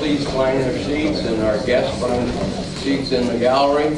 please find their seats, and our guests find seats in the gallery.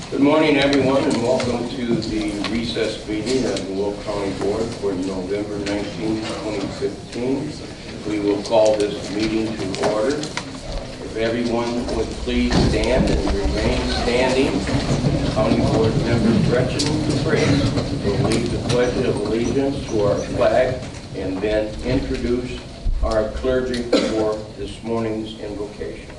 Good morning, everyone, and welcome to the recess meeting of the Will County Board for November 19, 2015. We will call this meeting to order. If everyone would please stand and remain standing, County Board member Gretchen Fritz will lead the Pledge of Allegiance to our flag and then introduce our clergy for this morning's invocation.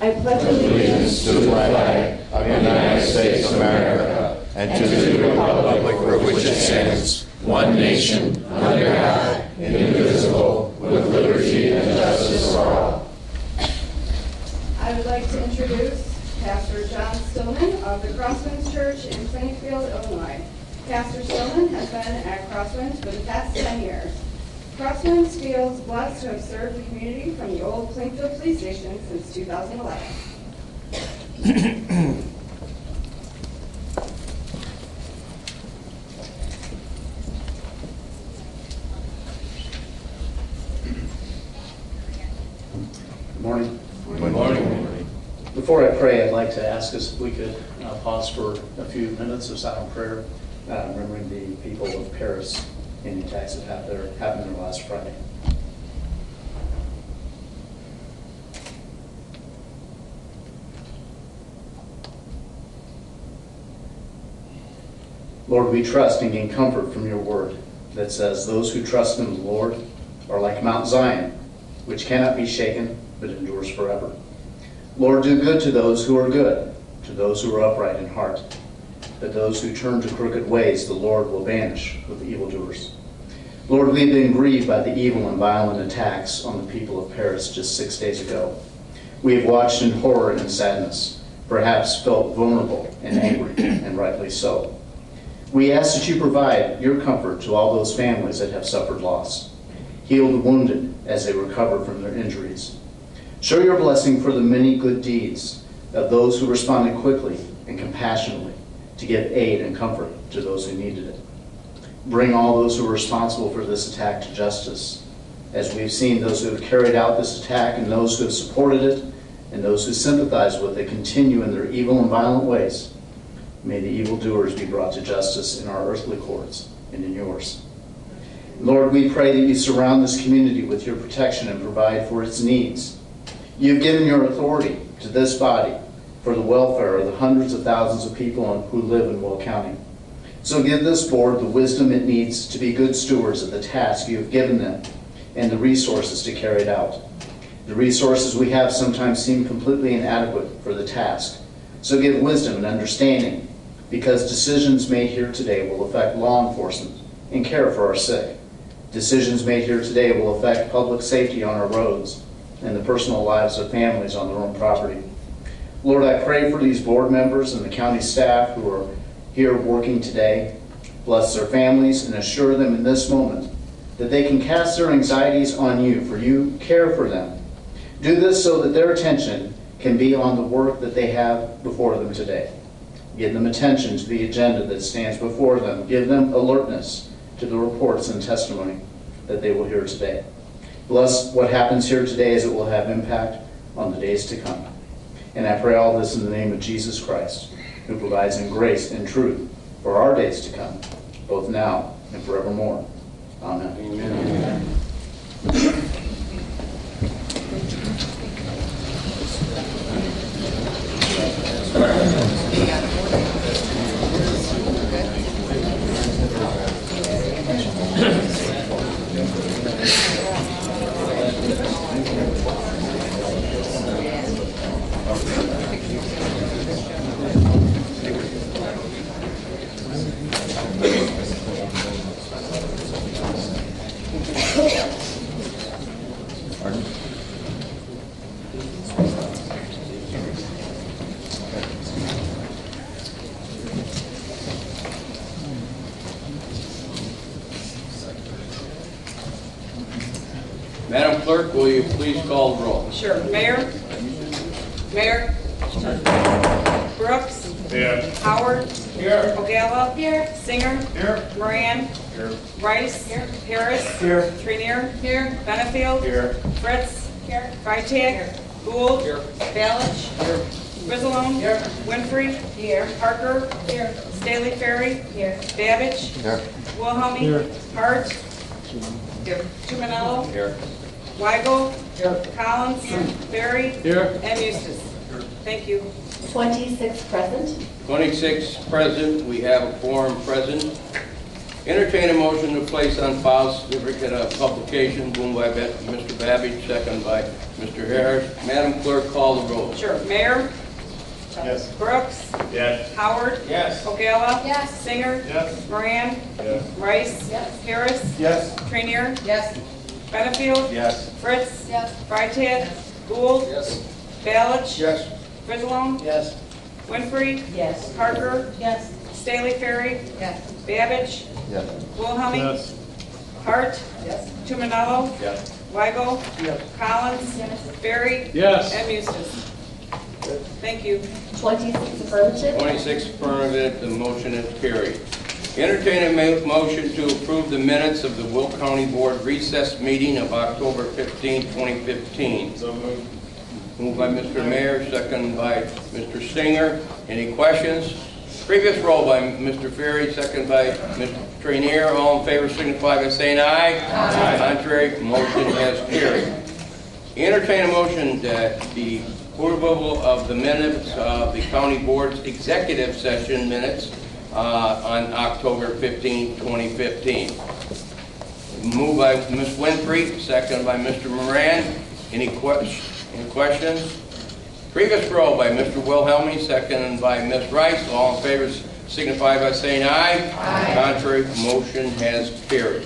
I pledge allegiance to the flag of the United States of America and to the republic for which it stands, one nation, under God, indivisible, with liberty and justice for all. I would like to introduce Pastor John Stillman of the Crosswinds Church in Plainfield, Illinois. Pastor Stillman has been at Crosswinds for the past 10 years. Crosswinds feels blessed to have served the community from the old Plainfield Police Station since 2011. Good morning. Good morning. Before I pray, I'd like to ask us if we could pause for a few minutes of silent prayer, remembering the people of Paris in the attacks that happened there last Friday. Lord, we trust and gain comfort from your word that says, those who trust in the Lord are like Mount Zion, which cannot be shaken, but endures forever. Lord, do good to those who are good, to those who are upright in heart. But those who turn to crooked ways, the Lord will banish with evildoers. Lord, we've been grieved by the evil and violent attacks on the people of Paris just 6 days ago. We have watched in horror and sadness, perhaps felt vulnerable and angry, and rightly so. We ask that you provide your comfort to all those families that have suffered loss. Heal the wounded as they recover from their injuries. Show your blessing for the many good deeds of those who responded quickly and compassionately to give aid and comfort to those who needed it. Bring all those who are responsible for this attack to justice. As we've seen those who have carried out this attack and those who have supported it and those who sympathize with it continue in their evil and violent ways, may the evildoers be brought to justice in our earthly courts and in yours. Lord, we pray that you surround this community with your protection and provide for its needs. You've given your authority to this body for the welfare of the hundreds of thousands of people who live in Will County. So give this board the wisdom it needs to be good stewards of the task you have given them and the resources to carry it out. The resources we have sometimes seem completely inadequate for the task. So give wisdom and understanding, because decisions made here today will affect law enforcement and care for our sick. Decisions made here today will affect public safety on our roads and the personal lives of families on their own property. Lord, I pray for these board members and the county staff who are here working today. Bless their families and assure them in this moment that they can cast their anxieties on you, for you care for them. Do this so that their attention can be on the work that they have before them today. Give them attention to the agenda that stands before them. Give them alertness to the reports and testimony that they will hear today. Bless what happens here today as it will have impact on the days to come. And I pray all this in the name of Jesus Christ, who provides in grace and truth for our days to come, both now and forevermore. Amen. Amen. Madam Clerk, will you please call the roll? Sure. Mayor? Brooks? Here. Howard? Here. Ogalla? Here. Singer? Here. Moran? Here. Rice? Harris? Here. Trenier? Benefield? Here. Fritz? Freitag? Gould? Balich? Grissalone? Winfrey? Parker? Staley Ferry? Babbage? Wilhelmie? Hart? Tumanello? Weigel? Collins? Berry? And Eustace. Thank you. 26 present. 26 present, we have a quorum present. Entertain a motion to place on file certificate of publication, moved by Mr. Babbage, second by Mr. Harris. Madam Clerk, call the roll. Sure. Mayor? Yes. Brooks? Yes. Howard? Yes. Ogalla? Yes. Singer? Yes. Moran? Yes. Rice? Yes. Harris? Yes. Trenier? Benefield? Yes. Fritz? Yes. Freitag? Gould? Yes. Balich? Yes. Grissalone? Yes. Winfrey? Yes. Parker? Yes. Staley Ferry? Yes. Babbage? Yes. Wilhelmie? Yes. Hart? Yes. Tumanello? Yes. Weigel? Yes. Collins? Yes. Berry? Yes. And Eustace. Thank you. 26 affirmative. 26 affirmative, the motion is carried. Entertain a motion to approve the minutes of the Will County Board recess meeting of October 15, 2015. So moved. Moved by Mr. Mayor, second by Mr. Singer. Any questions? Previous roll by Mr. Ferry, second by Mr. Trenier. All in favor signify by saying aye. Aye. Contrary, motion has carried. Entertain a motion that the approval of the minutes of the County Board's executive session minutes on October 15, 2015. Moved by Ms. Winfrey, second by Mr. Moran. Any questions? Previous roll by Mr. Wilhelmie, second by Ms. Rice. All in favor signify by saying aye. Aye. Contrary, motion has carried.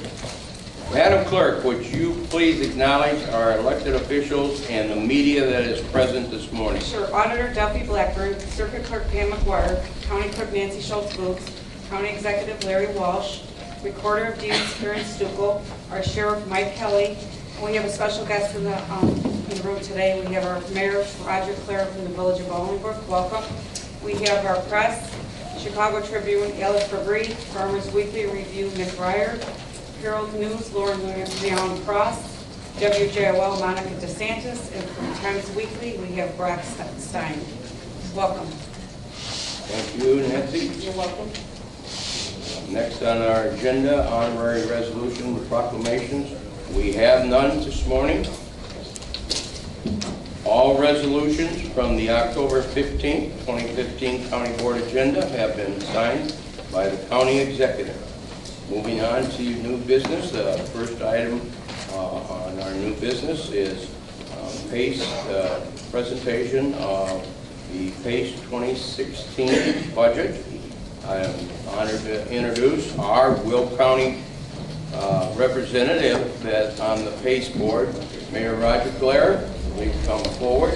Madam Clerk, would you please acknowledge our elected officials and the media that is present this morning? Sure. Auditor Duffy Blackburn, Circuit Clerk Pam McGuire, County Clerk Nancy Schultz Booth, County Executive Larry Walsh, Recorder of Deeds Karen Stuckel, our Sheriff Mike Kelly, and we have a special guest in the room today. We have our Mayor Roger Clare from the Village of Bolingbrook. Welcome. We have our press, Chicago Tribune Alice Fabry, Farmers Weekly Review Nick Ryer, Herald News Lauren Leon Cross, WJOL Monica DeSantis, and from Times Weekly we have Brock Stein. Welcome. Thank you, Nancy. You're welcome. Next on our agenda, honorary resolution with proclamations. We have none this morning. All resolutions from the October 15, 2015 County Board agenda have been signed by the County Executive. Moving on to new business, the first item on our new business is PACE presentation of the PACE 2016 budget. I am honored to introduce our Will County representative that's on the PACE board, Mayor Roger Clare. Please come forward.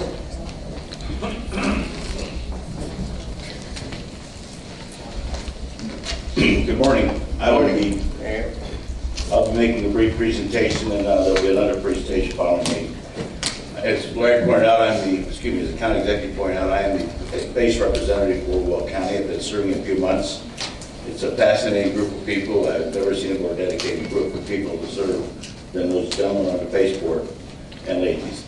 Good morning. I'll be making a brief presentation, and there'll be another presentation following me. As Blair pointed out, as the county executive pointed out, I am the base representative for Will County. I've been serving a few months. It's a fascinating group of people. I've never seen a more dedicated group of people to serve than those gentlemen on the base board and ladies.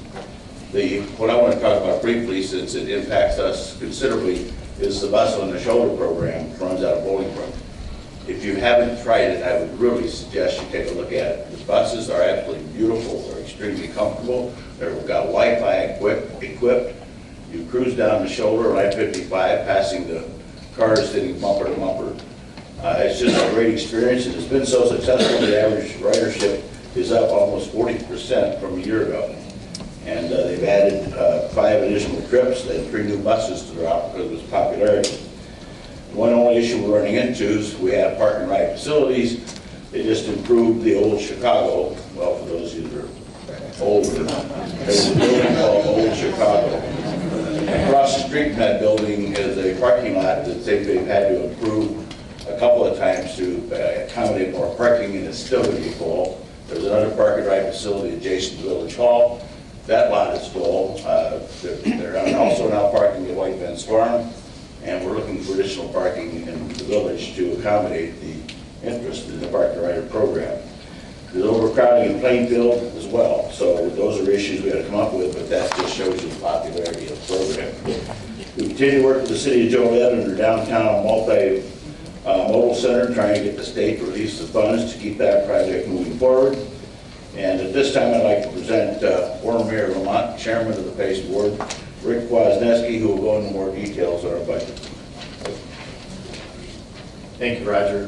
What I want to talk about briefly, since it impacts us considerably, is the Bus on the Shoulder program that runs out of Bolingbrook. If you haven't tried it, I would really suggest you take a look at it. The buses are absolutely beautiful. They're extremely comfortable. They've got Wi-Fi equipped. You cruise down the shoulder on I-55, passing the cars sitting bumper to bumper. It's just a great experience, and it's been so successful. The average ridership is up almost 40% from a year ago. And they've added 5 additional trips and 3 new buses to their route because of its popularity. One only issue we're running into is we have park and ride facilities. They just improved the old Chicago. Well, for those of you that are older, there's a building called Old Chicago treatment plant building is a parking lot that they've had to improve a couple of times to accommodate more parking, and it's still going to be full. There's another park and ride facility adjacent to Village Hall. That lot is full. They're also now parking at White Ben's Farm, and we're looking for additional parking in the village to accommodate the interest in the park and rider program. There's overcrowding in Plainfield as well, so those are issues we got to come up with, but that just shows you the popularity of the program. We continue to work with the city of Joliet under downtown multi-modal center, trying to get the state to release the funds to keep that project moving forward. And at this time, I'd like to present former Mayor Lamont, Chairman of the PACE Board, Rick Wozneski, who will go into more details on our budget. Thank you, Roger.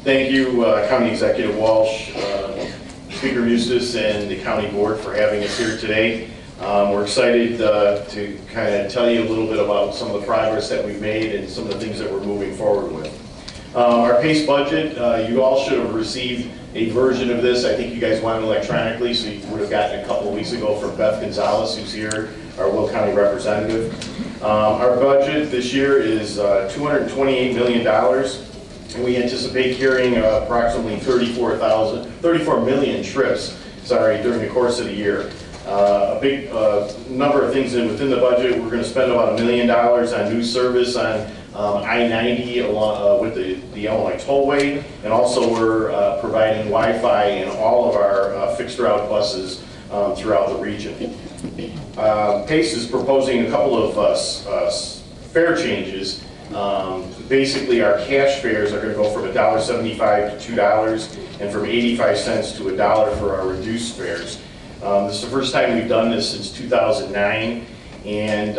Thank you, County Executive Walsh, Speaker Eustace, and the County Board for having us here today. We're excited to kind of tell you a little bit about some of the progress that we've made and some of the things that we're moving forward with. Our PACE budget, you all should have received a version of this. I think you guys want it electronically, so you would have gotten it a couple of weeks ago from Beth Gonzalez, who's here, our Will County representative. Our budget this year is $228 million, and we anticipate carrying approximately 34 million trips, during the course of the year. A big number of things within the budget. We're going to spend about $1 million on new service on I-90 along with the Illinois Tollway, and also we're providing Wi-Fi in all of our fixed route buses throughout the region. PACE is proposing a couple of fare changes. Basically, our cash fares are going to go from $1.75 to $2, and from 85 cents to $1 for our reduced fares. This is the first time we've done this since 2009, and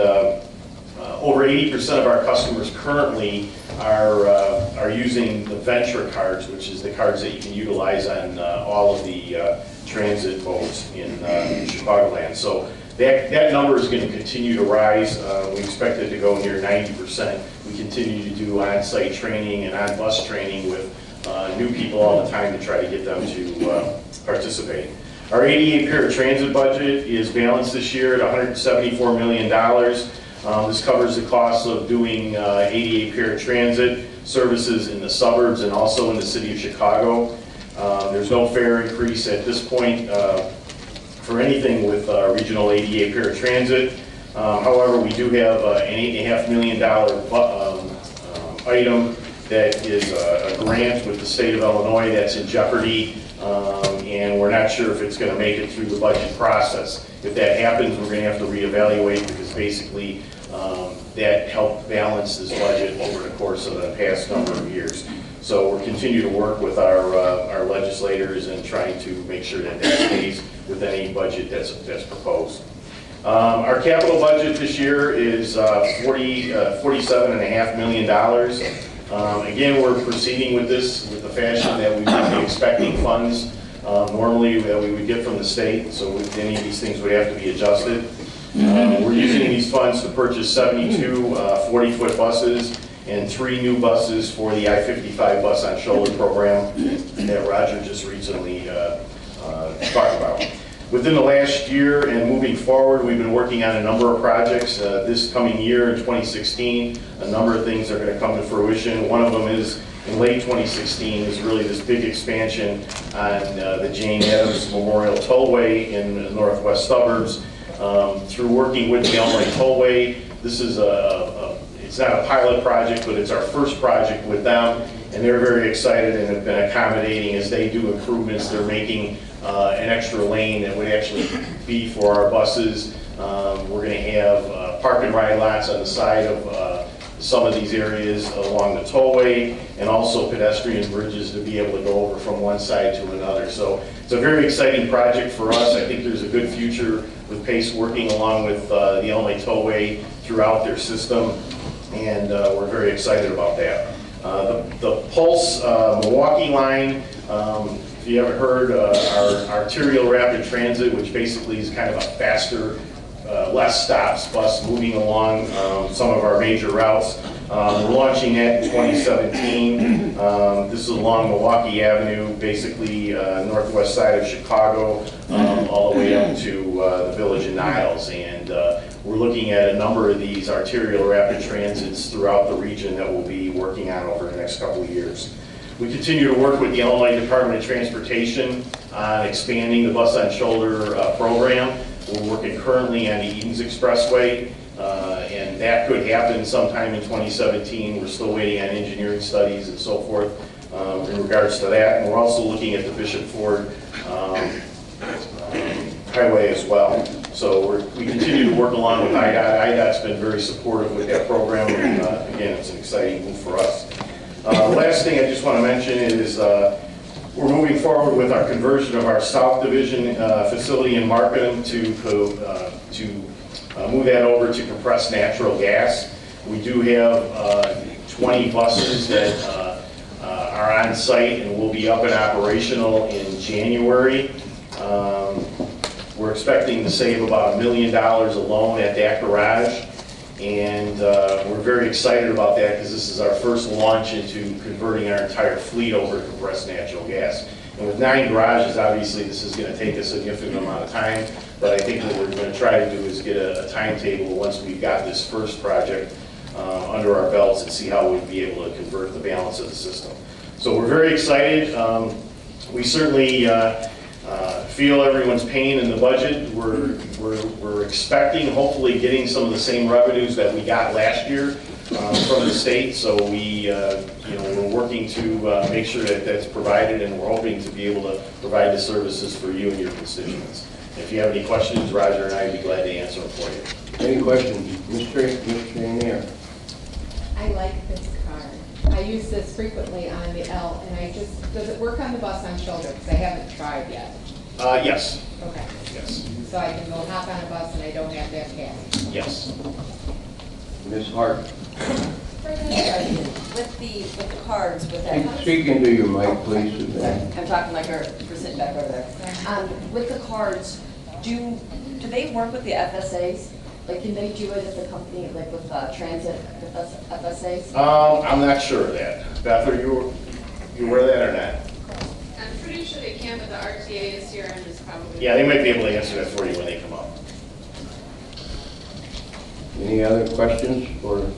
over 80% of our customers currently are using the Metra cards, which is the cards that you can utilize on all of the transit boats in Chicagoland. So that number is going to continue to rise. We expect it to go near 90%. We continue to do on-site training and on-bus training with new people all the time to try to get them to participate. Our ADA paratransit budget is balanced this year at $174 million. This covers the costs of doing ADA paratransit services in the suburbs and also in the city of Chicago. There's no fare increase at this point for anything with regional ADA paratransit. However, we do have an $8.5 million item that is a grant with the state of Illinois that's in jeopardy, and we're not sure if it's going to make it through the budget process. If that happens, we're going to have to reevaluate, because basically that helped balance this budget over the course of the past number of years. So we're continuing to work with our legislators and trying to make sure that that stays with any budget that's proposed. Our capital budget this year is $47.5 million. Again, we're proceeding with this with the fashion that we would be expecting funds normally that we would get from the state, so with any of these things would have to be adjusted. We're using these funds to purchase 72 40-foot buses and 3 new buses for the I-55 bus on shoulder program that Roger just recently talked about. Within the last year and moving forward, we've been working on a number of projects. This coming year in 2016, a number of things are going to come to fruition. One of them is in late 2016 is really this big expansion on the Jane Addams Memorial Tollway in the northwest suburbs. Through working with the Illinois Tollway, this is it's not a pilot project, but it's our first project with them, and they're very excited and have been accommodating as they do improvements. They're making an extra lane that would actually be for our buses. We're going to have park and ride lots on the side of some of these areas along the tollway, and also pedestrian bridges to be able to go over from one side to another. So it's a very exciting project for us. I think there's a good future with PACE working along with the Illinois Tollway throughout their system, and we're very excited about that. The Pulse Milwaukee line, if you haven't heard, our arterial rapid transit, which basically is kind of a faster, less stops bus moving along some of our major routes. We're launching that in 2017. This is along Milwaukee Avenue, basically northwest side of Chicago, all the way up to the village of Niles. And we're looking at a number of these arterial rapid transits throughout the region that we'll be working on over the next couple of years. We continue to work with the Illinois Department of Transportation on expanding the bus on shoulder program. We're working currently on the Edens Expressway, and that could happen sometime in 2017. We're still waiting on engineering studies and so forth in regards to that. And we're also looking at the Bishop Ford Highway as well. So we continue to work along with IDOT. IDOT's been very supportive with that program, and again, it's an exciting move for us. The last thing I just want to mention is we're moving forward with our conversion of our South Division facility in Markham to move that over to compressed natural gas. We do have 20 buses that are on site and will be up and operational in January. We're expecting to save about $1 million alone at that garage, and we're very excited about that because this is our first launch into converting our entire fleet over to compressed natural gas. And with 9 garages, obviously this is going to take a significant amount of time, but I think what we're going to try to do is get a timetable once we've got this first project under our belts and see how we'd be able to convert the balance of the system. So we're very excited. We certainly feel everyone's pain in the budget. We're expecting, hopefully, getting some of the same revenues that we got last year from the state. So we're working to make sure that that's provided, and we're hoping to be able to provide the services for you and your constituents. If you have any questions, Roger and I would be glad to answer them for you. Any questions? Mr. Mayor? I like this card. I use this frequently on the L, and does it work on the bus on shoulder? Because I haven't tried yet. Yes. Okay. Yes. So I can go hop on a bus and I don't have to have cash. Yes. Ms. Hart? With the cards, with that. Speak into your mic, please, Suzanne. I'm talking like we're sitting back over there. With the cards, do they work with the FSAs? Like, can they do it at the company, like with transit FSAs? I'm not sure of that. Beth, are you aware of that or not? I'm pretty sure they can, but the RTA is here and is probably. Yeah, they might be able to answer that for you when they come up. Any other questions for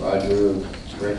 Roger or Rick?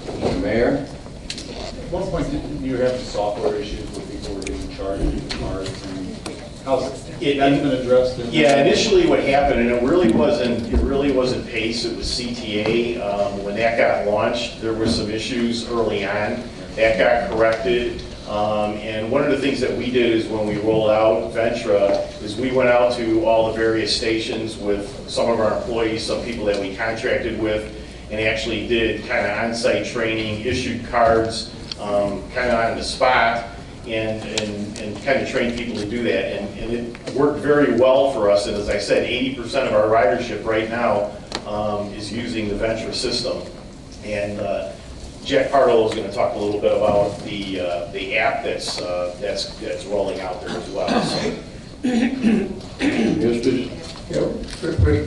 Mr. Mayor? At one point, didn't you have software issues where people were getting charged with cards, and how's it? That's been addressed? Yeah, initially what happened, and it really wasn't PACE, it was CTA. When that got launched, there were some issues early on. That got corrected. And one of the things that we did is when we rolled out Metra, is we went out to all the various stations with some of our employees, some people that we contracted with, and actually did kind of on-site training, issued cards kind of on the spot, and kind of trained people to do that. And it worked very well for us. And as I said, 80% of our ridership right now is using the Metra system. And Jack Pardo is going to talk a little bit about the app that's rolling out there as well. So. Yeah, Rick,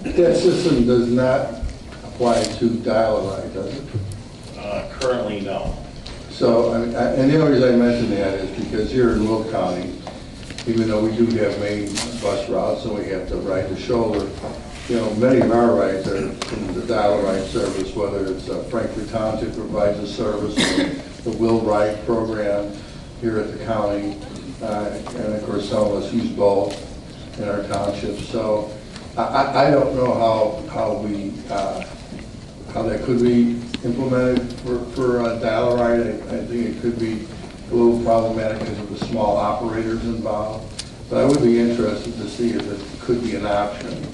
that system does not apply to dial-a-ride, does it? Currently, no. So, and the only reason I mention that is because here in Will County, even though we do have main bus routes and we have to ride the shoulder, you know, many of our rides are in the dial-a-ride service, whether it's Frankfort Township provides a service, or the Will Ride program here at the county, and of course some of us use both in our township. So I don't know how that could be implemented for dial-a-ride. I think it could be a little problematic because of the small operators involved. But I would be interested to see if it could be an option.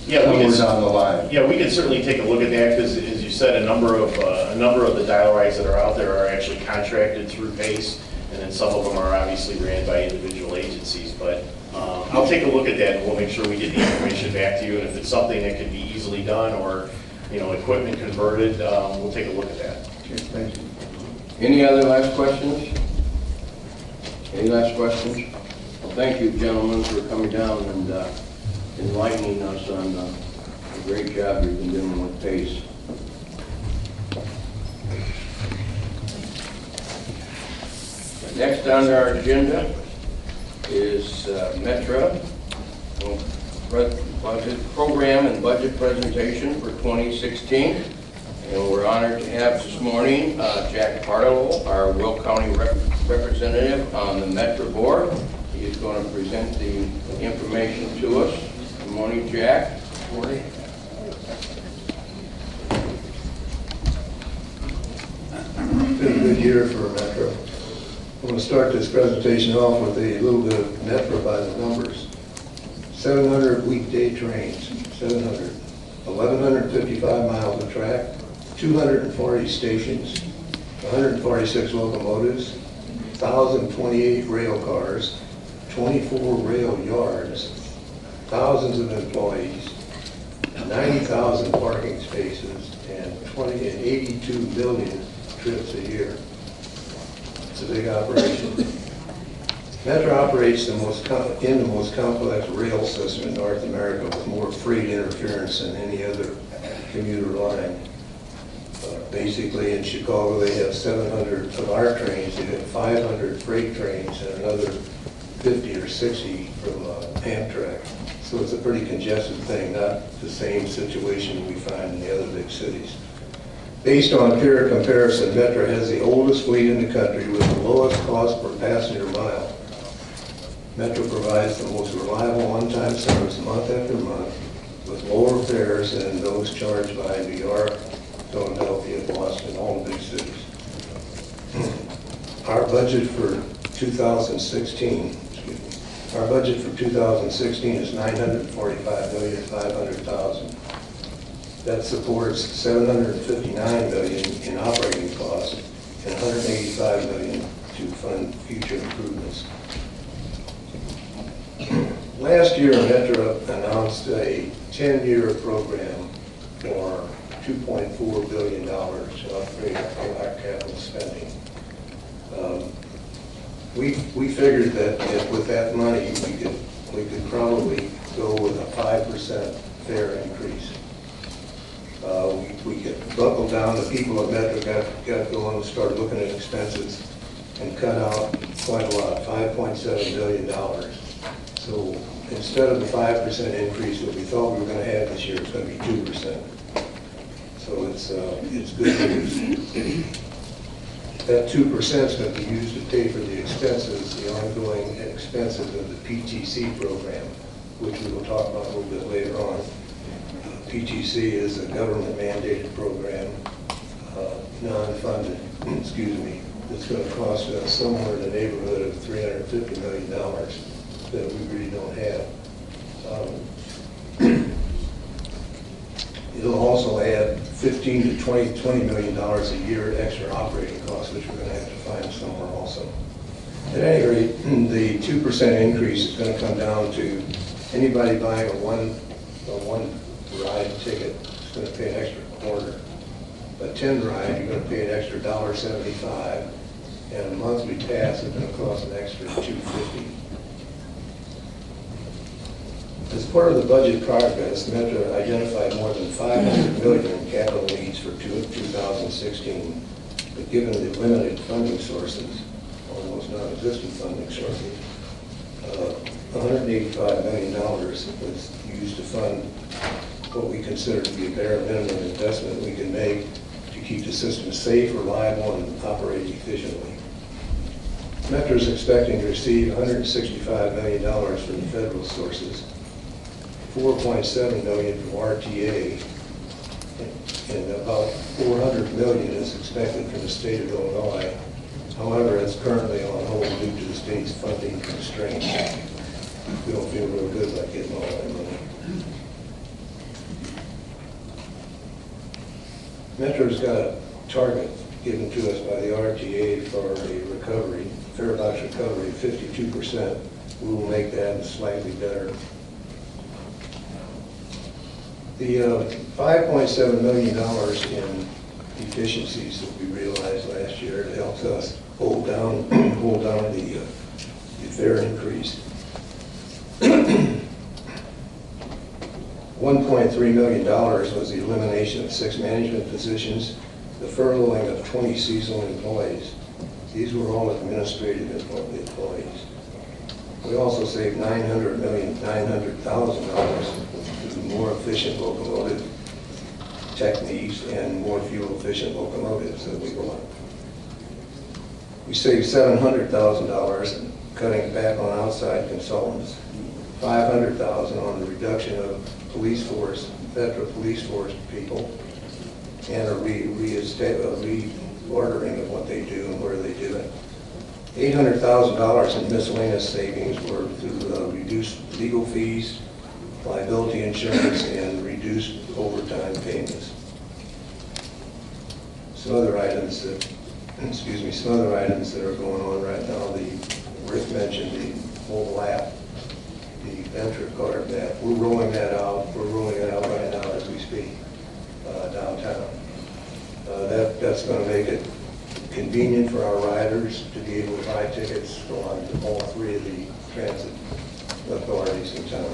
Yeah, down the line. Yeah, we can certainly take a look at that because, as you said, a number of the dial rides that are out there are actually contracted through PACE, and then some of them are obviously ran by individual agencies. But I'll take a look at that, and we'll make sure we get the information back to you. And if it's something that can be easily done, or equipment converted, we'll take a look at that. Okay, thank you. Any other last questions? Any last questions? Well, thank you, gentlemen, for coming down and enlightening us on the great job you've been doing with PACE. Next on our agenda is Metra. Budget program and budget presentation for 2016. And we're honored to have this morning Jack Barlow, our Will County representative on the Metra board. He is going to present the information to us. Good morning, Jack. Good morning. It's been a good year for Metra. I'm going to start this presentation off with a little bit of Metra by the numbers. 700 weekday trains, 700. 1,155 miles of track, 240 stations, 146 locomotives, 1,028 rail cars, 24 rail yards, thousands of employees, 90,000 parking spaces, and 82 million trips a year. It's a big operation. Metra operates in the most complex rail system in North America with more freight interference than any other commuter line. Basically, in Chicago, they have 700 of our trains. They have 500 freight trains and another 50 or 60 from Amtrak. So it's a pretty congested thing, not the same situation we find in the other big cities. Based on peer comparison, Metra has the oldest fleet in the country with the lowest cost per passenger mile. Metra provides the most reliable on-time service month after month with lower fares than those charged by New York, Philadelphia, Boston, all the big cities. Our budget for 2016 is $945,500,000. That supports $759 million in operating costs and $185 million to fund future improvements. Last year, Metra announced a 10-year program for $2.4 billion to upgrade our capital spending. We figured that with that money, we could probably go with a 5% fare increase. We could buckle down. The people at Metra got going and started looking at expenses and cut out quite a lot, $5.7 billion. So instead of the 5% increase that we thought we were going to have this year, it's going to be 2%. So it's good news. That 2% is going to be used to pay for the expenses, the ongoing expenses of the PTC program, which we will talk about a little bit later on. PTC is a government mandated program, non-funded, it's going to cost us somewhere in the neighborhood of $350 million that we really don't have. It'll also add $15 to $20 million a year extra operating costs, which we're going to have to find somewhere also. At any rate, the 2% increase is going to come down to anybody buying a one ride ticket is going to pay an extra quarter. A 10 ride, you're going to pay an extra $1.75, and a monthly pass is going to cost an extra $2.50. As part of the budget progress, Metra identified more than $500 million in capital needs for 2016, but given the limited funding sources, almost non-existent funding sources, $185 million was used to fund what we consider to be a bare minimum investment we can make to keep the system safe, reliable, and operating efficiently. Metra is expecting to receive $165 million from the federal sources, $4.7 million from RTA, and about $400 million is expected from the state of Illinois. However, it's currently on hold due to the state's funding constraints. We don't feel real good about getting all that money. Metra's got a target given to us by the RTA for a recovery, fare box recovery of 52%. We will make that slightly better. The $5.7 million in efficiencies that we realized last year helped us hold down the fare increase. $1.3 million was the elimination of 6 management positions, the furloughing of 20 seasonal employees. These were all administrative employees. We also saved $900,000 through more efficient locomotive techniques and more fuel-efficient locomotives that we bought. We saved $700,000 cutting back on outside consultants, $500,000 on the reduction of police force, Metra police force people, and a reordering of what they do and where they do it. $800,000 in miscellaneous savings were through reduced legal fees, liability insurance, and reduced overtime payments. Some other items that, are going on right now. Rick mentioned the mobile app, the Metra card map. We're rolling that out. We're rolling it out right now as we speak downtown. That's going to make it convenient for our riders to be able to buy tickets on all three of the transit authorities in town.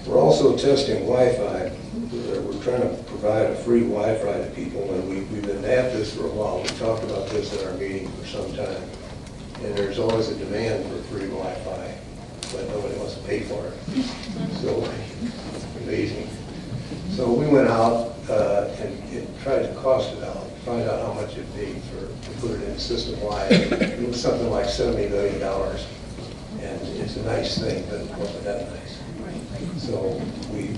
We're also testing Wi-Fi. We're trying to provide a free Wi-Fi to people, and we've been at this for a while. We talked about this in our meeting for some time, and there's always a demand for free Wi-Fi, but nobody wants to pay for it. So, amazing. So we went out and tried to cost it out, find out how much it'd be to put it in system-wide. It was something like $70 million, and it's a nice thing, but it wasn't that nice. So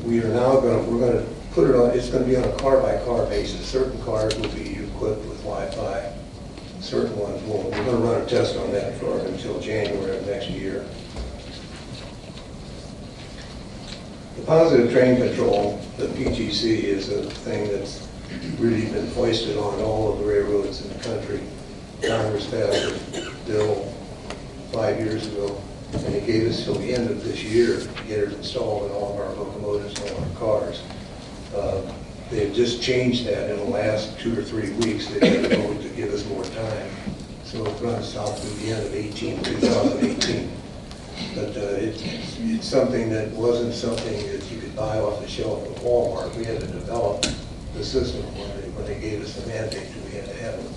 we are now we're going to put it on, it's going to be on a car-by-car basis. Certain cars will be equipped with Wi-Fi, certain ones won't. We're going to run a test on that for until January of next year. The positive train control, the PTC, is a thing that's really been foisted on all of the railroads in the country. Congress passed a bill 5 years ago, and it gave us till the end of this year to get it installed in all of our locomotives and all our cars. They've just changed that in the last 2 or 3 weeks. They've voted to give us more time. So it runs out through the end of 2018. But it's something that wasn't something that you could buy off the shelf at Walmart. We had to develop the system when they gave us the mandate that we had to have it.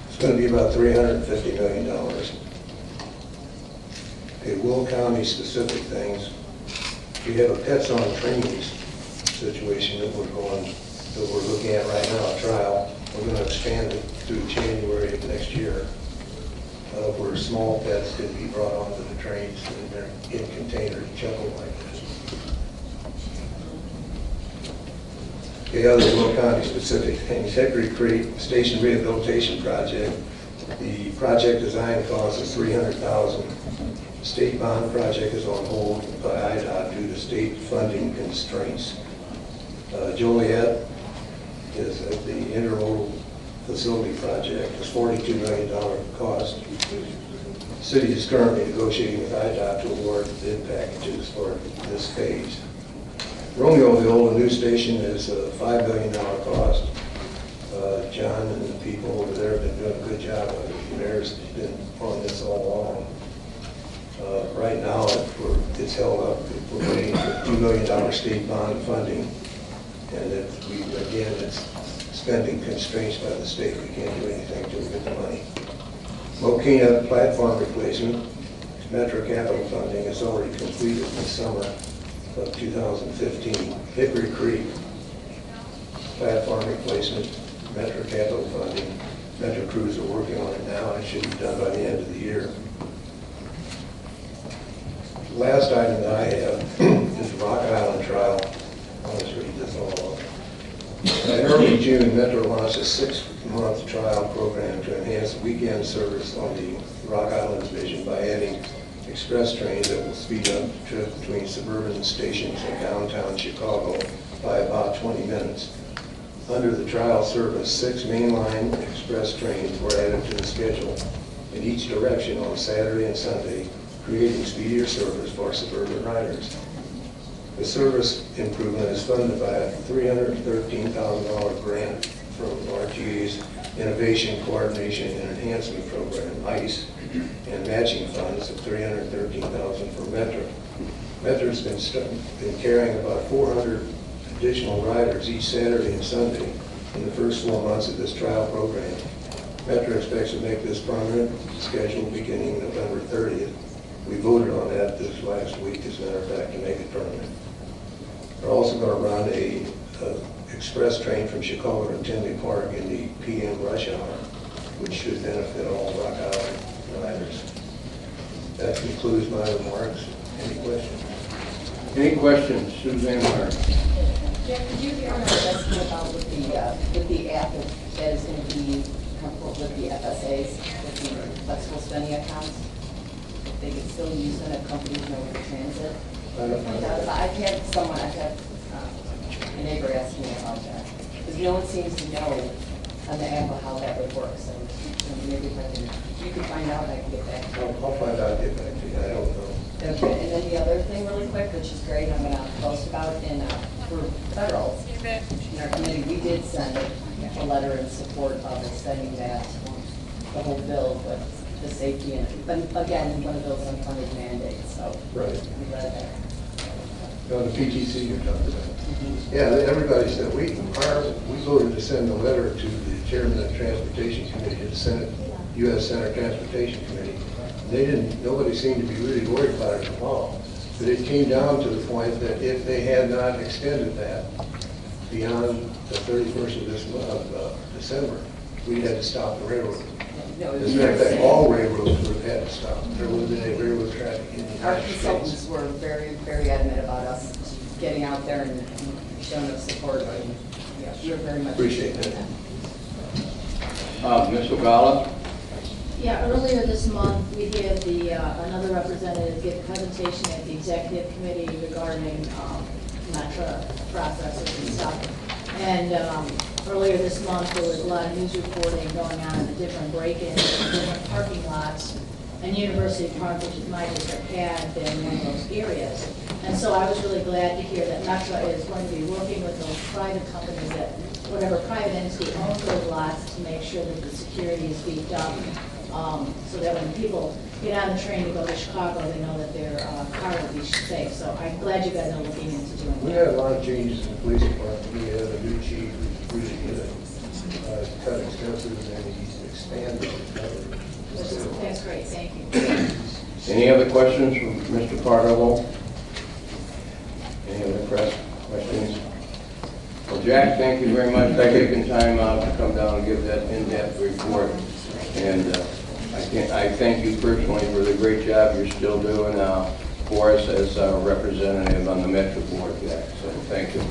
It's going to be about $350 million. Okay, Will County specific things. We have a pets on trains situation that we're looking at right now, a trial. We're going to expand it through January of next year, where small pets can be brought onto the trains and they're in containers, chuckle like this. Okay, other Will County specific things. Hickory Creek Station Rehabilitation Project. The project design cost is $300,000. State bond project is on hold by IDOT due to state funding constraints. Joliet is the intermodal facility project. It's $42 million cost. The city is currently negotiating with IDOT to award bid packages for this phase. Romeoville, a new station, is a $5 million cost. John and the people over there have been doing a good job of it. The mayor's been on this all along. Right now, it's held up. We're waiting for $2 million state bond funding, and it's spending constraints by the state. We can't do anything until we get the money. Mokina platform replacement, Metra capital funding is already completed this summer of 2015. Hickory Creek platform replacement, Metra capital funding. Metra crews are working on it now, and it should be done by the end of the year. Last item that I have is the Rock Island trial. I'll just read this all off. In early June, Metra launched a 6-month trial program to enhance weekend service on the Rock Island division by adding express trains that will speed up the trip between suburban stations in downtown Chicago by about 20 minutes. Under the trial service, 6 mainline express trains were added to the schedule in each direction on Saturday and Sunday, creating speedier service for suburban riders. The service improvement is funded by a $313,000 grant from RTA's Innovation, Coordination, and Enhancement Program, ICE, and matching funds of $313,000 for Metra. Metra's been carrying about 400 additional riders each Saturday and Sunday in the first 4 months of this trial program. Metra expects to make this permanent, scheduled beginning November 30th. We voted on that this last week, as a matter of fact, to make it permanent. We're also going to run a express train from Chicago to Tinley Park in the PM rush hour, which should benefit all Rock Island riders. That concludes my remarks. Any questions? Any questions, Suzanne Martin? Jeff, did you hear what I was asking about with the app that is going to be comfortable with the FSAs, with the flexible spending accounts? If they could still use them if companies know the transit? I've had a neighbor ask me about that, because no one seems to know on the app how that would work, so maybe if you can find out, I can get back to you. I'll find out, get back to you. I don't know. Okay, and then the other thing really quick, which is great, I'm gonna post about in, for federal, in our committee, we did send a letter in support of extending that, the whole bill with the safety and, but again, one of those unfunded mandates, so. Right. We read that. No, the PTC you're talking about. Yeah, everybody said, we voted to send a letter to the chairman of the Transportation Committee, to the Senate, U.S. Senate Transportation Committee. Nobody seemed to be really worried about it at all. But it came down to the point that if they had not extended that beyond the 31st of this month, December, we'd had to stop the railroad. As a matter of fact, all railroads would have had to stop. There would have been a railroad traffic in the Our United consultants States. were very, very adamant about us getting out there and showing us support, and yeah, we're very much. Appreciate that. Ms. Ogala? Yeah, earlier this month, we had another representative give a presentation at the executive committee regarding Metra processes and stuff. And earlier this month, there was a lot of news reporting going on in the different break-ins in different parking lots. And University Park, which is my district, had been one of those areas. And so I was really glad to hear that Metra is going to be working with those private companies, that whatever private entity owns those lots, to make sure that the security is beefed up, so that when people get on the train to go to Chicago, they know that their car will be safe. So I'm glad you guys are looking into doing We that. had a lot of changes in the police department. We had a new chief who's really good, cut expenses, and he's expanded. That's great, thank you. Any other questions from Mr. Pardo? Any other questions? Well, Jack, thank you very much for taking time out to come down and give that in-depth report. And I thank you personally for the great job you're still doing for us as a representative on the Metra board, Jack. So thank you.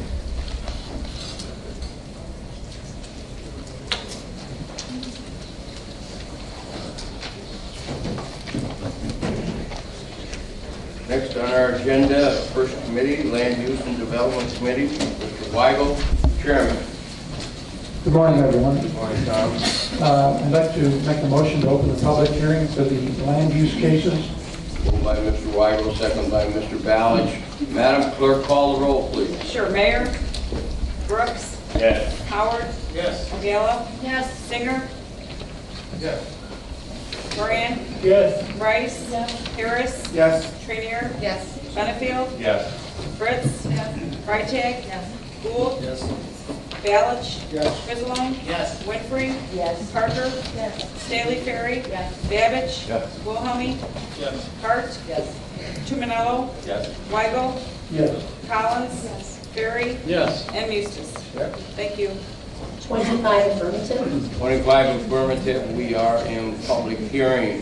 Next on our agenda, first committee, Land Use and Development Committee, Mr. Weigel, Chairman. Good morning, everyone. Good morning, Tom. I'd like to make a motion to open the public hearing for the land use cases. Moved by Mr. Weigel, second by Mr. Ballage. Madam Clerk, call the roll, please. Sure, Mayor? Brooks? Yes. Howard? Yes. Ogala? Yes. Singer? Yes. Moran? Yes. Rice? Harris? Yes. Trainier? Yes. Benefield? Yes. Fritz? Yes. Freitag? Yes. Gould? Yes. Ballage? Yes. Griswold? Yes. Winfrey? Yes. Parker? Yes. Staley Ferry? Yes. Babbage? Yes. Wilhelmie? Yes. Hart? Yes. Tumanello? Yes. Weigel? Yes. Collins? Yes. Ferry? Yes. And Mustis. Thank you. 25 affirmative. 25 affirmative, we are in public hearing.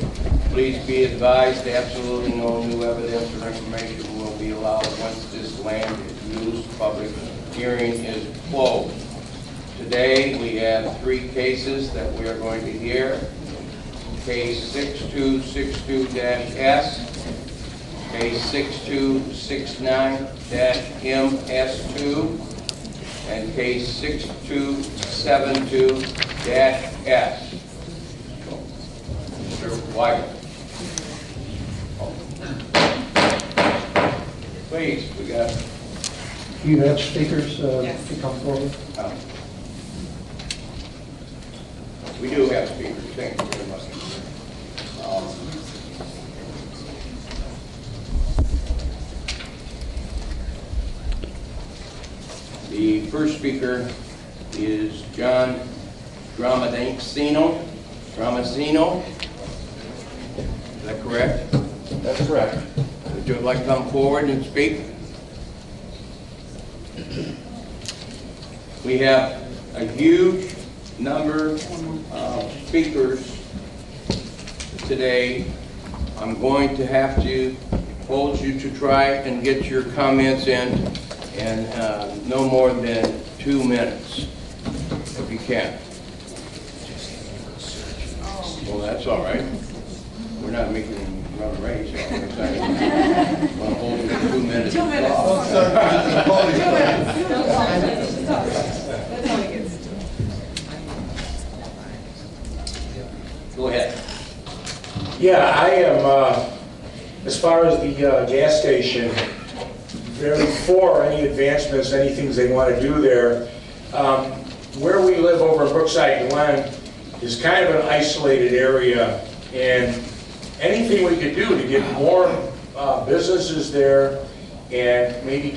Please be advised, absolutely no new evidence or information will be allowed once this land is used. Public hearing is closed. Today, we have 3 cases that we are going to hear. Case 6262-S, case 6269-MS2, and case 6272-S. Mr. Weigel. Please, we got. Do you have speakers Yes. to come forward? We do have speakers, thank you very much. The first speaker is John Gramadancino. Ramazino. Is that correct? That's correct. Would you like to come forward and speak? We have a huge number of speakers today. I'm going to have to hold you to try and get your comments in no more than 2 minutes, if you can. Well, that's all right. We're not making them run a race. I'm going to hold you for 2 minutes. 2 minutes. Go ahead. Yeah, I am, as far as the gas station, very for any advancements, any things they want to do there. Where we live over in Brookside, Glen, is kind of an isolated area, and anything we could do to get more businesses there and maybe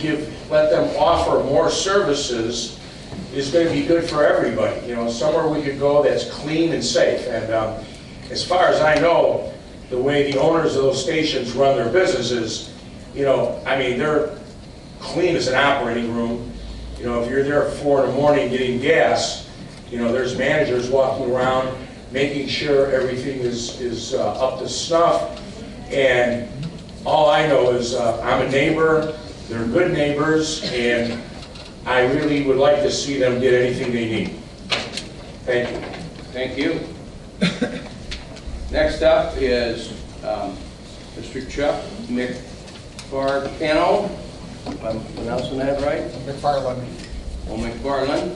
let them offer more services is going to be good for everybody. You know, somewhere we could go that's clean and safe. And as far as I know, the way the owners of those stations run their businesses, you know, I mean, they're clean as an operating room. You know, if you're there at 4 in the morning getting gas, you know, there's managers walking around making sure everything is up to snuff. And all I know is I'm a neighbor, they're good neighbors, and I really would like to see them get anything they need. Thank you. Thank you. Next up is Mr. Chuck McFarlane, if I'm pronouncing that right? McFarlane. Oh, McFarlane.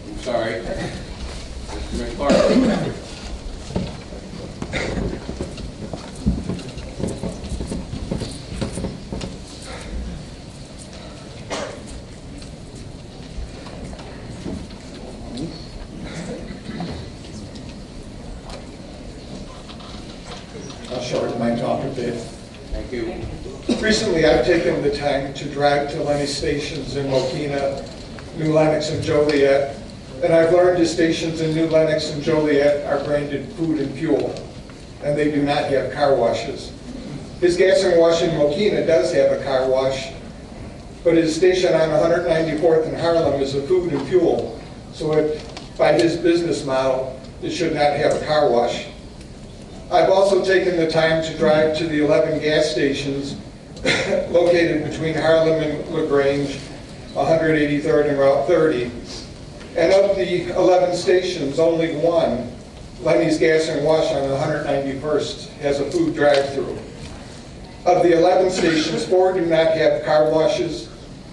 I'm sorry. Mr. McFarlane. I'll shorten my talk a bit. Thank you. Recently, I've taken the time to drive to Lenny's stations in Mokina, New Lenox, and Joliet, and I've learned the stations in New Lenox and Joliet are branded food and fuel, and they do not have car washes. His gas and wash in Mokina does have a car wash, but his station on 194th in Harlem is a food and fuel, so by his business model, it should not have a car wash. I've also taken the time to drive to the 11 gas stations located between Harlem and LaGrange, 183rd and Route 30. And of the 11 stations, only one, Lenny's Gas and Wash on 191st, has a food drive-through. Of the 11 stations, 4 do not have car washes,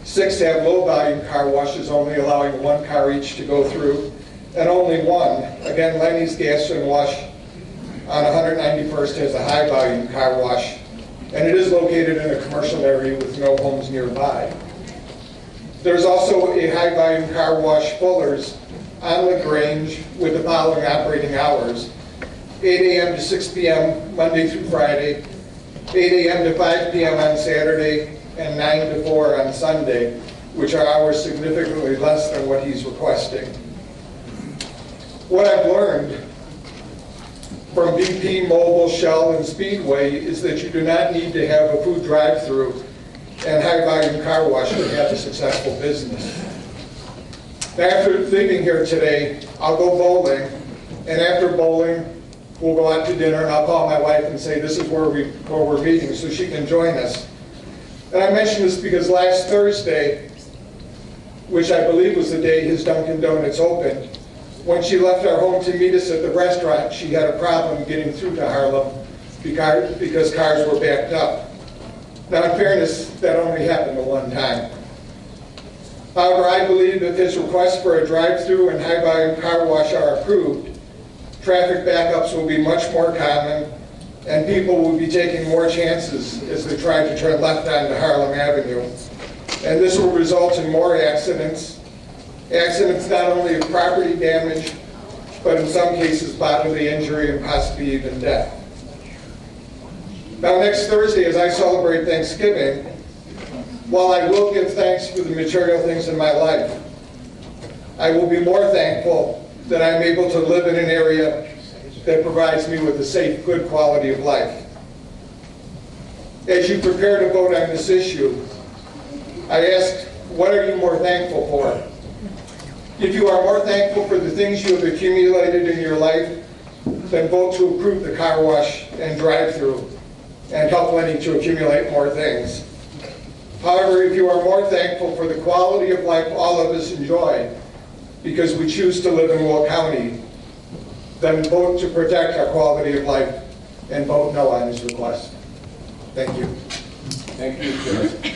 6 have low-volume car washes, only allowing 1 car each to go through, and only one, again, Lenny's Gas and Wash on 191st has a high-volume car wash, and it is located in a commercial area with no homes nearby. There's also a high-volume car wash, Fuller's, on LaGrange with the following operating hours: 8 a.m. to 6 p.m. Monday through Friday, 8 a.m. to 5 p.m. on Saturday, and 9 to 4 on Sunday, which are hours significantly less than what he's requesting. What I've learned from BP, Mobil, Shell, and Speedway is that you do not need to have a food drive-through and high-volume car wash to have a successful business. Now, after leaving here today, I'll go bowling, and after bowling, we'll go out to dinner, and I'll call my wife and say, this is where we're meeting, so she can join us. And I mention this because last Thursday, which I believe was the day his Dunkin' Donuts opened, when she left our home to meet us at the restaurant, she had a problem getting through to Harlem because cars were backed up. Now, in fairness, that only happened the one time. However, I believe if his request for a drive-through and high-volume car wash are approved, traffic backups will be much more common, and people will be taking more chances as they try to turn left onto Harlem Avenue. And this will result in more accidents. Accidents not only of property damage, but in some cases bodily injury and possibly even death. Now, next Thursday, as I celebrate Thanksgiving, while I will give thanks for the material things in my life, I will be more thankful that I'm able to live in an area that provides me with a safe, good quality of life. As you prepare to vote on this issue, I ask, what are you more thankful for? If you are more thankful for the things you have accumulated in your life, then vote to approve the car wash and drive-through and help Lenny to accumulate more things. However, if you are more thankful for the quality of life all of us enjoy because we choose to live in Will County, then vote to protect our quality of life and vote no on his request. Thank you. Thank you, Curt.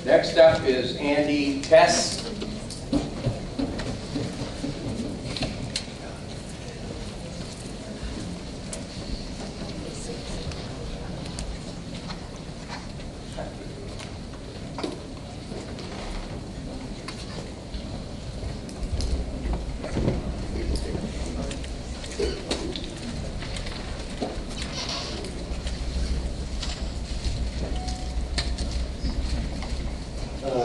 Next up is Andy Tess.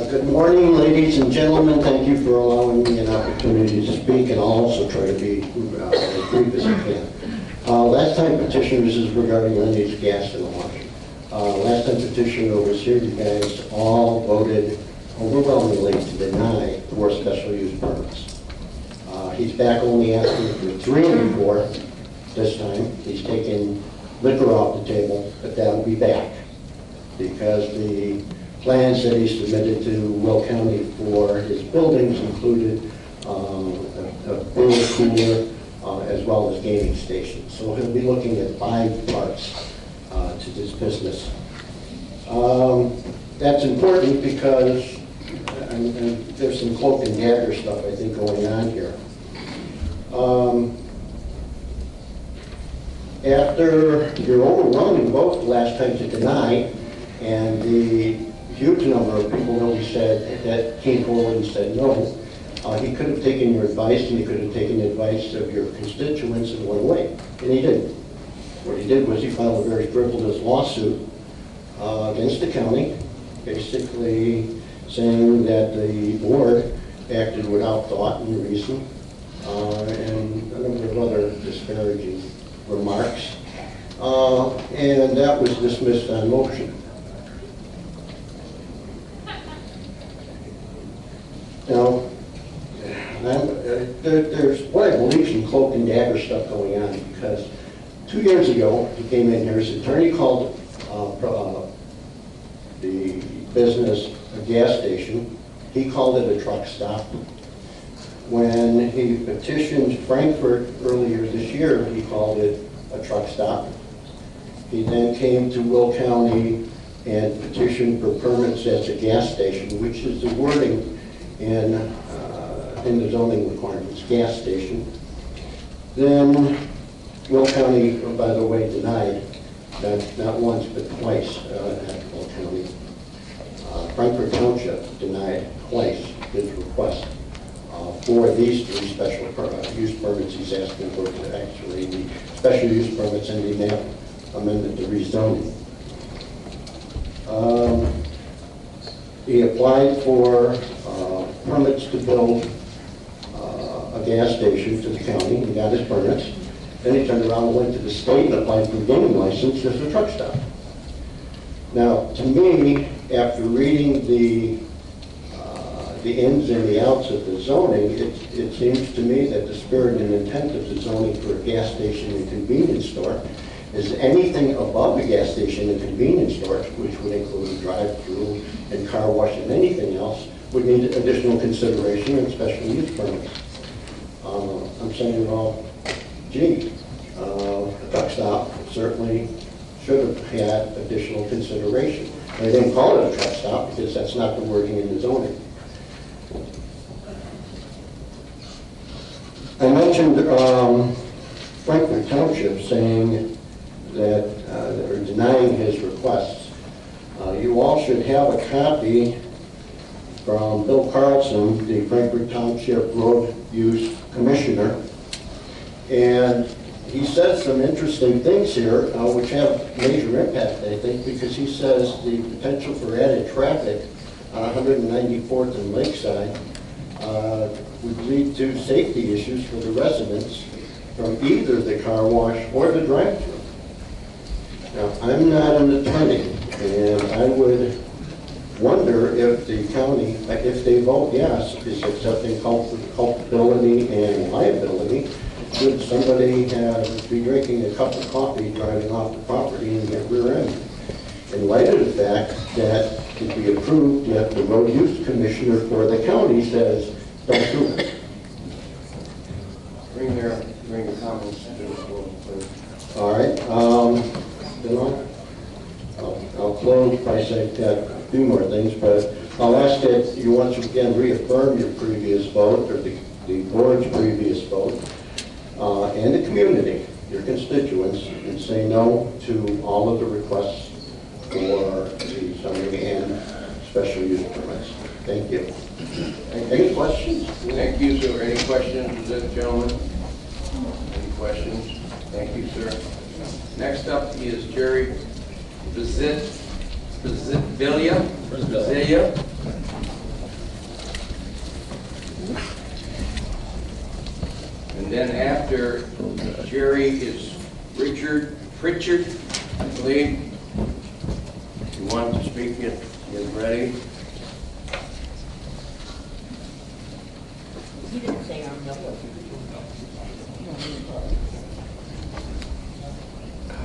Good morning, ladies and gentlemen. Thank you for allowing me an opportunity to speak, and I'll also try to be as brief as I can. Last time petition, this is regarding Lenny's gas and electric. Last time petitioner was here, you guys all voted overwhelmingly to deny 4 special use permits. He's back only asking for 3 and 4 this time. He's taking liquor off the table, but that'll be back because the plans that he submitted to Will County for his buildings included a beer cooler as well as gaming stations. So he'll be looking at 5 parts to this business. That's important because and there's some cloak and dagger stuff I think going on here. After your overwhelming vote last time to deny, and the huge number of people that we said that came forward and said no, he could have taken your advice, and he could have taken the advice of your constituents and went away, and he didn't. What he did was he filed a very frivolous lawsuit against the county, basically saying that the board acted without thought and reason, and a number of other disparaging remarks, and that was dismissed on motion. Now, there's what I believe some cloak and dagger stuff going on, because 2 years ago, he came in here, his attorney called the business a gas station. He called it a truck stop. When he petitioned Frankfurt earlier this year, he called it a truck stop. He then came to Will County and petitioned for permits as a gas station, which is the wording in the zoning requirements, gas station. Then Will County, by the way, denied, not once but twice at Will County. Frankfurt Township denied twice his request for these 3 special use permits he's asking for, actually the special use permits and the map amendment to rezoning. He applied for permits to build a gas station to the county. He got his permits. Then he turned around and went to the state and applied for a gaming license as a truck stop. Now, to me, after reading the ins and the outs of the zoning, it seems to me that the spirit and intent of the zoning for a gas station and convenience store is anything above a gas station and convenience store, which would include a drive-through and car wash and anything else, would need additional consideration and special use permits. I'm saying, well, gee, a truck stop certainly should have had additional consideration. They didn't call it a truck stop because that's not the wording in the zoning. I mentioned Frankfurt Township saying that they're denying his requests. You all should have a copy from Bill Carlson, the Frankfurt Township Road Use Commissioner, and he says some interesting things here, which have major impact, I think, because he says the potential for added traffic on 194th and Lakeside would lead to safety issues for the residents from either the car wash or the drive-thru. Now, I'm not an attorney, and I would wonder if the county, if they vote yes, is accepting culpability and liability, should somebody be drinking a cup of coffee driving off the property and get rear-ended? In light of the fact that if we approve, yet the road use commissioner for the county says, don't do it. Bring your comments to the floor, please. All right, then I'll close by saying a few more things, but I'll ask that you once again reaffirm your previous vote, or the board's previous vote, and the community, your constituents, and say no to all of the requests for the summary and special use permits. Thank you. Any questions? Thank you, sir. Any questions of this gentleman? Any questions? Thank you, sir. Next up is Jerry Brasilia. And then after Jerry is Richard Pritchard, I believe. If you want to speak, get ready. You didn't say our number.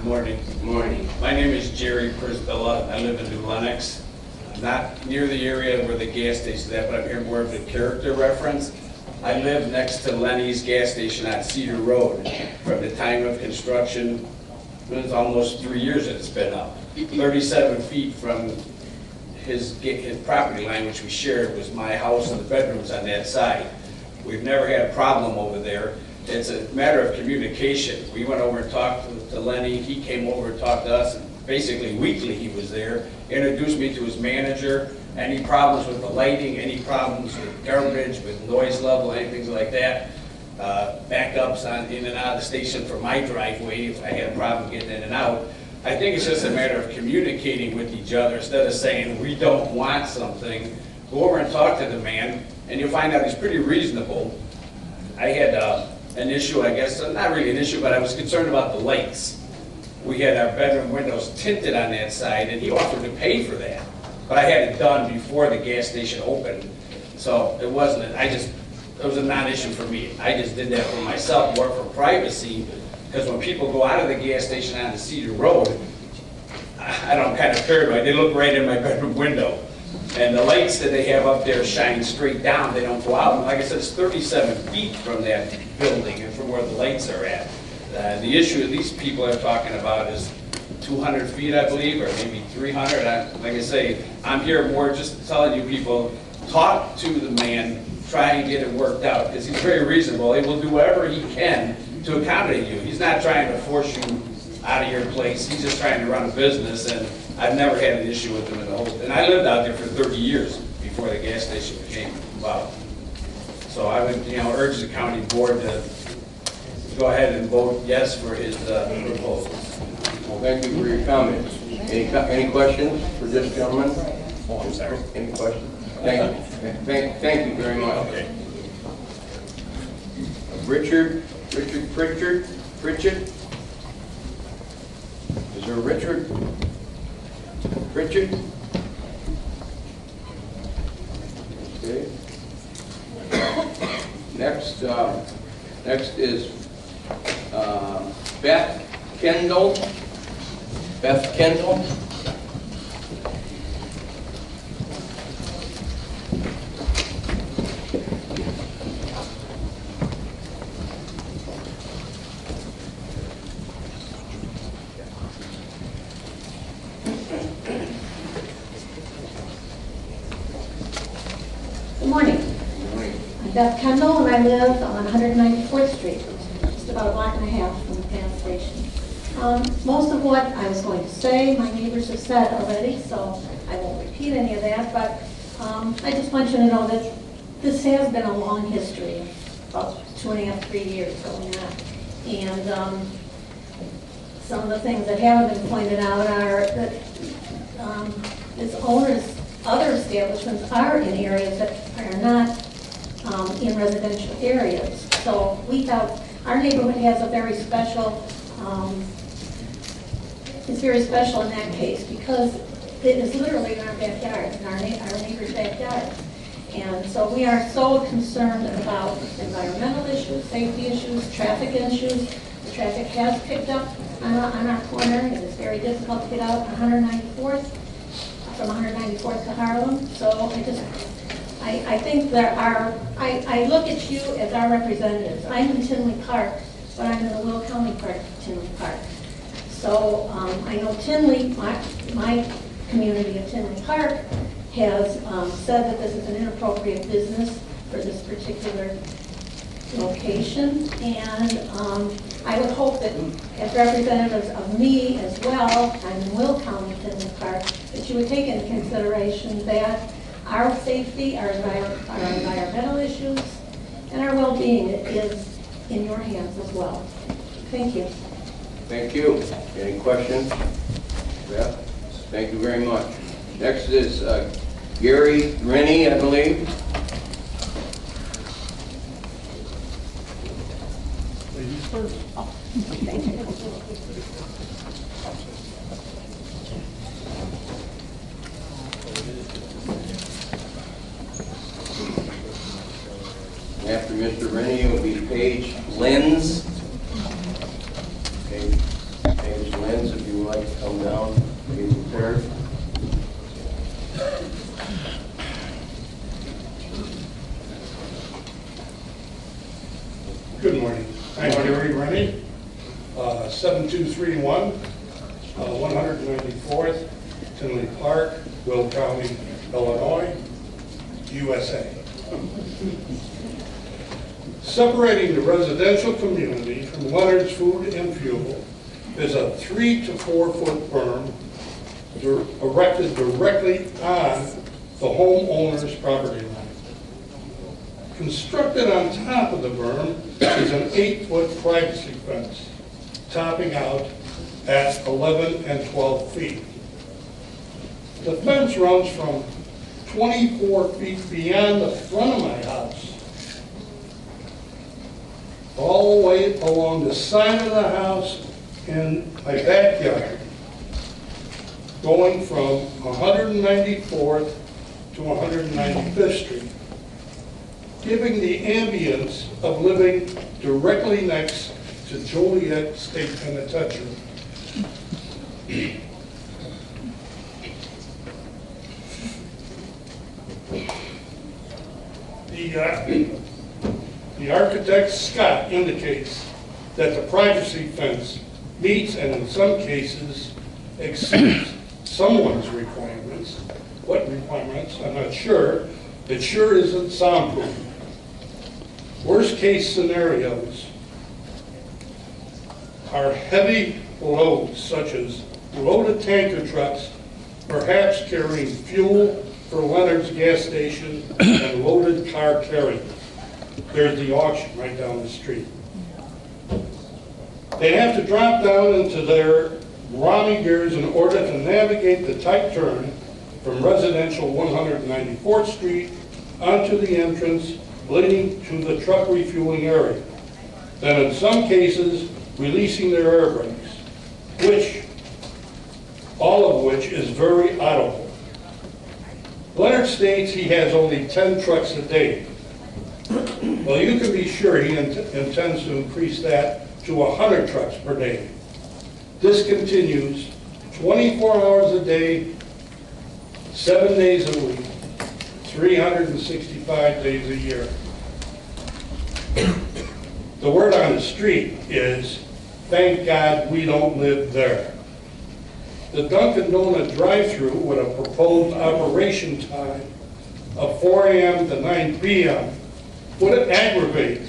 Morning. Morning. My name is Jerry Prisbilla. I live in New Lenox. Not near the area where the gas station is at, but I'm here more of the character reference. I live next to Lenny's gas station on Cedar Road. From the time of construction, it's almost 3 years that it's been up. 37 feet from his property line, which we shared, was my house and the bedrooms on that side. We've never had a problem over there. It's a matter of communication. We went over and talked to Lenny. He came over and talked to us. And basically weekly he was there, introduced me to his manager. Any problems with the lighting, any problems with garbage, with noise level, anything like that. Backups in and out of the station for my driveway if I had a problem getting in and out. I think it's just a matter of communicating with each other instead of saying we don't want something. Go over and talk to the man and you'll find out he's pretty reasonable. I had an issue, I guess, not really an issue, but I was concerned about the lights. We had our bedroom windows tinted on that side, and he offered to pay for that. But I had it done before the gas station opened, so it wasn't, it was a non-issue for me. I just did that for myself, more for privacy, because when people go out of the gas station on the Cedar Road, I don't, I'm kind of paranoid, they look right in my bedroom window. And the lights that they have up there shine straight down, they don't go out. And like I said, it's 37 feet from that building and from where the lights are at. The issue these people are talking about is 200 feet, I believe, or maybe 300. Like I say, I'm here more just telling you people, talk to the man, try and get it worked out, because he's very reasonable. He will do whatever he can to accommodate you. He's not trying to force you out of your place. He's just trying to run a business, and I've never had an issue with him in the whole, and I lived out there for 30 years before the gas station became about. So I would, urge the county board to go ahead and vote yes for his proposals. Well, thank you for your comments. Any questions for this gentleman? Oh, I'm sorry. Any questions? Thank you. Thank you very much. Okay. Richard Pritchard? Is there a Richard Pritchard? Okay. Next is Beth Kendall. Good morning. I'm Beth Kendall, and I live on 194th Street, just about a block and a half from the gas station. Most of what I was going to say, my neighbors have said already, so I won't repeat any of that, but I just want you to know that this has been a long history, about 2.5, 3 years going on. And some of the things that haven't been pointed out are that its owners, other establishments are in areas that are not in residential areas. So we have Our neighborhood has a very special, it's very special in that case because it is literally in our backyard, in our neighbor's backyard. And so we are so concerned about environmental issues, safety issues, traffic issues. The traffic has picked up on our corner. It is very difficult to get out on 194th, from 194th to Harlem. So I think there are, I look at you as our representatives. I'm in Tinley Park, but I'm in the Will County part of Tinley Park. So I know Tinley, my community of Tinley Park, has said that this is an inappropriate business for this particular location. And I would hope that as representatives of me as well, I'm in Will County, Tinley Park, that you would take into consideration that our safety, our environmental issues, and our well-being is in your hands as well. Thank you. Thank you. Any questions? Yeah. Thank you very much. Next is Gary Rennie, I believe. Ladies first. Oh, thank you. After Mr. Rennie, it will be Paige Lenz. Okay. Paige Lenz, if you would like to come down, be prepared. Good morning. I'm Gary Rennie, 7231, 194th, Tinley Park, Will County, Illinois, USA. Separating the residential community from Leonard's Food and Fuel is a 3 to 4 foot berm erected directly on the homeowner's property line. Constructed on top of the berm is an 8-foot privacy fence, topping out at 11 and 12 feet. The fence runs from 24 feet beyond the front of my house, all the way along the side of the house in my backyard, going from 194th to 195th Street, giving the ambience of living directly next to Joliet State Penitentiary. The architect, Scott, indicates that the privacy fence meets and in some cases exceeds someone's requirements. What requirements? I'm not sure. It sure isn't soundproof. Worst case scenarios are heavy loads such as loaded tanker trucks, perhaps carrying fuel for Leonard's gas station and loaded car carriers. There's the auction right down the street. They have to drop down into their Ronnie gears in order to navigate the tight turn from residential 194th Street onto the entrance leading to the truck refueling area. Then in some cases, releasing their air brakes, all of which is very audible. Leonard states he has only 10 trucks a day. Well, you can be sure he intends to increase that to 100 trucks per day. This continues 24 hours a day, 7 days a week, 365 days a year. The word on the street is, thank God we don't live there. The Dunkin' Donut drive-thru with a proposed operation time of 4 a.m. to 9 p.m. would aggravate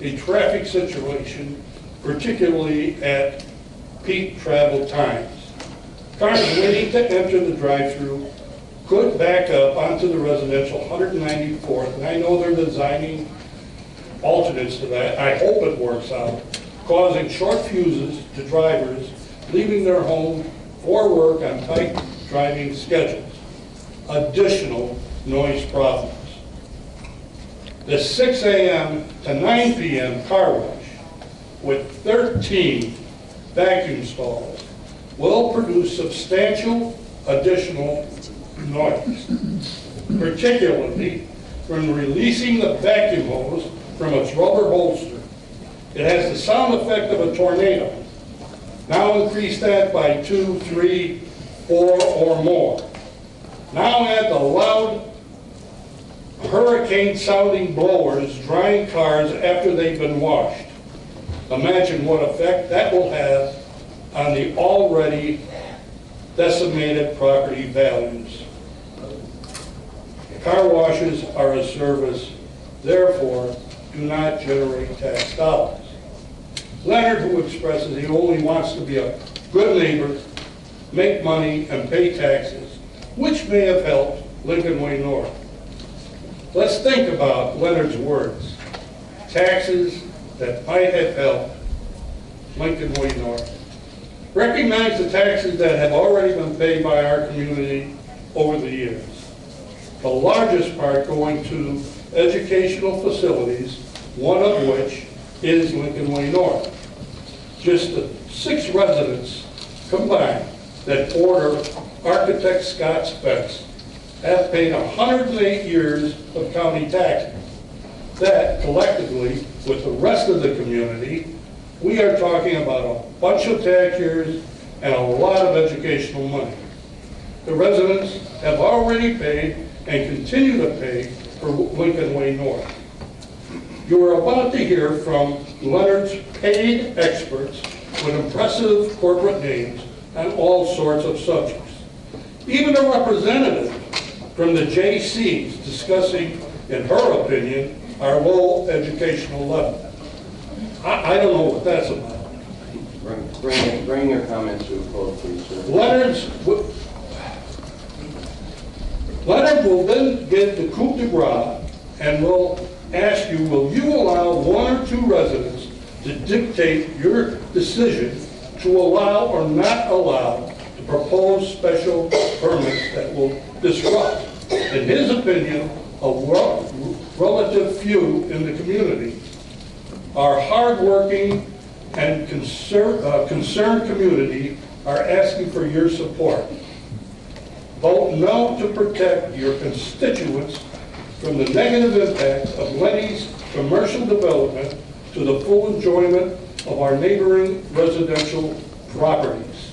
a traffic situation, particularly at peak travel times. Cars waiting to enter the drive-thru could back up onto the residential 194th, and I know they're designing alternates to that. I hope it works out, causing short fuses to drivers leaving their home for work on tight driving schedules. Additional noise problems. The 6 a.m. to 9 p.m. car rush with 13 vacuum stalls will produce substantial additional noise, particularly when releasing the vacuum hose from its rubber holster. It has the sound effect of a tornado. Now increase that by 2, 3, 4, or more. Now add the loud hurricane-sounding blowers drying cars after they've been washed. Imagine what effect that will have on the already decimated property values. Car washes are a service, therefore do not generate tax dollars. Leonard, who expresses he only wants to be a good neighbor, make money, and pay taxes, which may have helped Lincoln Way North. Let's think about Leonard's words. Taxes that might have helped Lincoln Way North. Recognize the taxes that have already been paid by our community over the years. The largest part going to educational facilities, one of which is Lincoln Way North. Just the 6 residents combined that order architect Scott's fence have paid 108 years of county taxes. That collectively, with the rest of the community, we are talking about a bunch of tax years and a lot of educational money. The residents have already paid and continue to pay for Lincoln Way North. You are about to hear from Leonard's paid experts with impressive corporate names on all sorts of subjects. Even a representative from the JCs discussing, in her opinion, our low educational level. I don't know what that's about. Bring your comments to a close, please, sir. Leonard will then give the coup de grace and will ask you, will you allow 1 or 2 residents to dictate your decision to allow or not allow the proposed special permits that will disrupt, in his opinion, a relative few in the community. Our hardworking and concerned community are asking for your support. Vote no to protect your constituents from the negative impacts of Lenny's commercial development to the full enjoyment of our neighboring residential properties.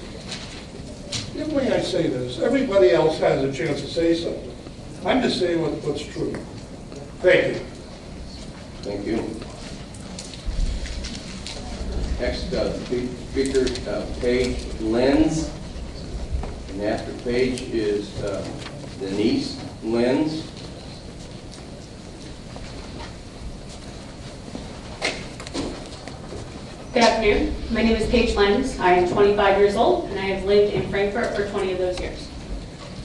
The way I say this, everybody else has a chance to say something. I'm just saying what's true. Thank you. Thank you. Next speaker, Paige Lenz. And after Paige is Denise Lenz. Good afternoon. My name is Paige Lenz. I am 25 years old, and I have lived in Frankfurt for 20 of those years.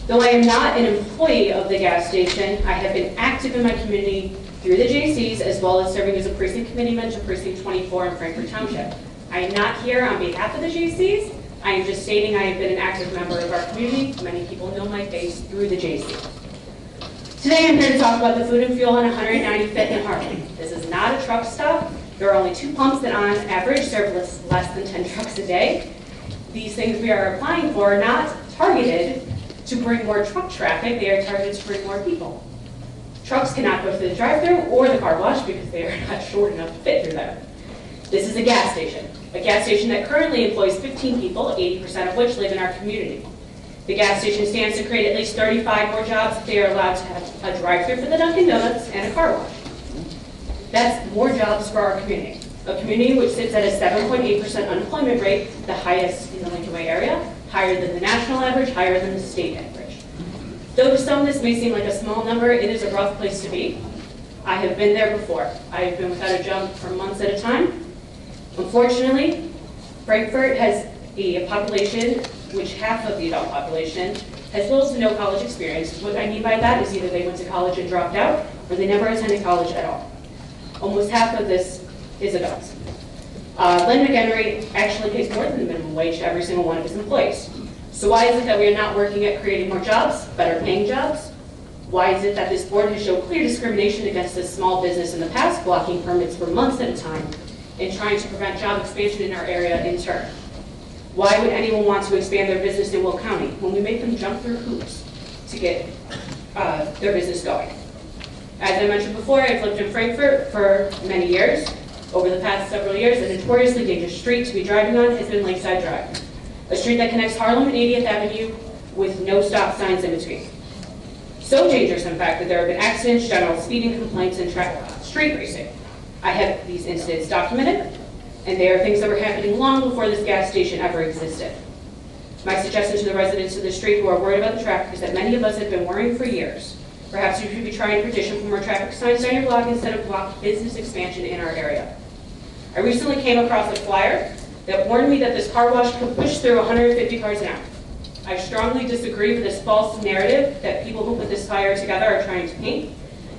Though I am not an employee of the gas station, I have been active in my community through the JCs, as well as serving as a precinct committeeman to Precinct 24 in Frankfurt Township. I am not here on behalf of the JCs. I am just stating I have been an active member of our community. Many people know my face through the JC. Today I'm here to talk about the food and fuel on 195th and Hartley. This is not a truck stop. There are only 2 pumps that on average serve less than 10 trucks a day. These things we are applying for are not targeted to bring more truck traffic. They are targeted to bring more people. Trucks cannot go through the drive-thru or the car wash because they are not short enough to fit through there. This is a gas station that currently employs 15 people, 80% of which live in our community. The gas station stands to create at least 35 more jobs if they are allowed to have a drive-thru for the Dunkin' Donuts and a car wash. That's more jobs for our community. A community which sits at a 7.8% unemployment rate, the highest in the Lincoln Way area, higher than the national average, higher than the state average. Though to some this may seem like a small number, it is a rough place to be. I have been there before. I have been without a job for months at a time. Unfortunately, Frankfurt has a population which half of the adult population has little to no college experience. What I mean by that is either they went to college and dropped out, or they never attended college at all. Almost half of this is adults. Len McHenry actually pays more than the minimum wage to every single one of his employees. So why is it that we are not working at creating more jobs, better paying jobs? Why is it that this board has shown clear discrimination against this small business in the past, blocking permits for months at a time, and trying to prevent job expansion in our area in turn. Why would anyone want to expand their business in Will County when we make them jump through hoops to get their business going? As I mentioned before, I've lived in Frankfort for many years. Over the past several years, a notoriously dangerous street to be driving on has been Lakeside Drive, a street that connects Harlem and 80th Avenue with no stop signs in between. So dangerous, in fact, that there have been accidents, general speeding complaints, and street racing. I have these incidents documented, and they are things that were happening long before this gas station ever existed. My suggestion to the residents of the street who are worried about the traffic is that many of us have been worrying for years. Perhaps you should be trying to petition for more traffic signs on your block instead of block business expansion in our area. I recently came across a flyer that warned me that this car wash could push through 150 cars an hour. I strongly disagree with this false narrative that people who put this flyer together are trying to paint.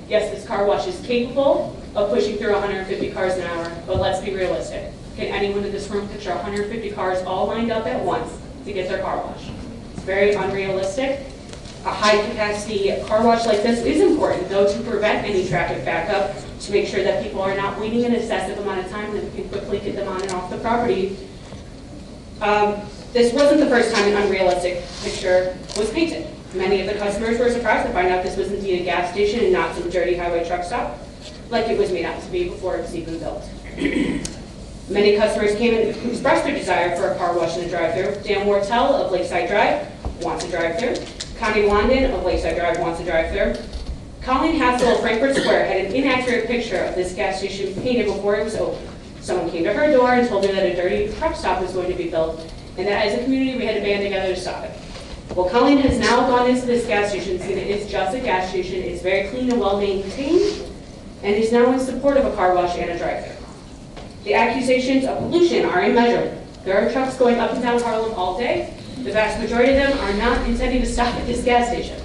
Yes, this car wash is capable of pushing through 150 cars an hour, but let's be realistic. Can anyone in this room picture 150 cars all lined up at once to get their car wash? It's very unrealistic. A high-capacity car wash like this is important, though, to prevent any traffic backup, to make sure that people are not waiting an excessive amount of time and that we can quickly get them on and off the property. This wasn't the first time an unrealistic picture was painted. Many of the customers were surprised to find out this was indeed a gas station and not some dirty highway truck stop, like it was made out to be before it was even built. Many customers came and expressed their desire for a car wash in the drive-thru. Dan Wartell of Lakeside Drive wants a drive-thru. Connie London of Lakeside Drive wants a drive-thru. Colleen Hassel of Frankfort Square had an inaccurate picture of this gas station painted before it was open. Someone came to her door and told her that a dirty truck stop was going to be built, and that as a community we had to band together to stop it. Well, Colleen has now gone into this gas station, seen it is just a gas station, it's very clean and well maintained, and is now in support of a car wash and a drive-thru. The accusations of pollution are immeasurable. There are trucks going up and down Harlem all day. The vast majority of them are not intending to stop at this gas station.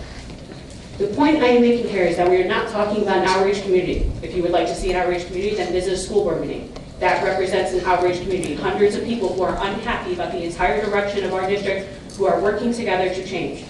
The point I am making here is that we are not talking about an outraged community. If you would like to see an outraged community, then visit a school board meeting. That represents an outraged community. Hundreds of people who are unhappy about the entire direction of our district, who are working together to change.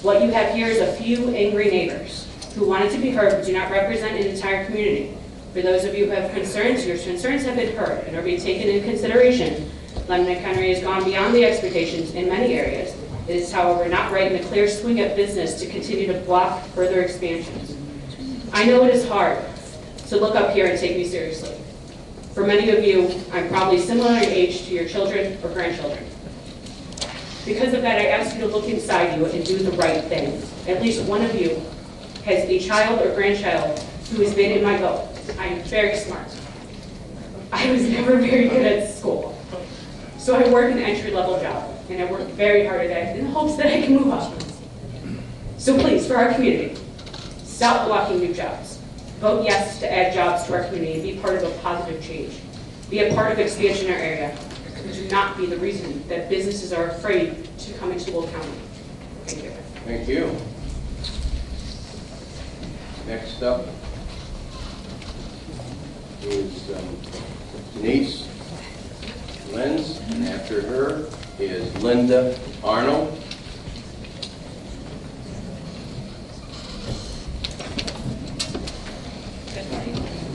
What you have here is a few angry neighbors who wanted to be heard but do not represent an entire community. For those of you who have concerns, your concerns have been heard and are being taken into consideration. Lyman County has gone beyond the expectations in many areas. It is, however, not right in a clear swing of business to continue to block further expansions. I know it is hard, so look up here and take me seriously. For many of you, I'm probably similar in age to your children or grandchildren. Because of that, I ask you to look inside you and do the right thing. At least one of you has a child or grandchild who has been in my boat. I am very smart. I was never very good at school. So I work an entry-level job, and I work very hard at it in hopes that I can move up. So please, for our community, stop blocking new jobs. Vote yes to add jobs to our community and be part of a positive change. Be a part of expansion in our area. Do not be the reason that businesses are afraid to come into Will County. Thank you. Thank you. Next up is Denise Lenz, and after her is Linda Arnold.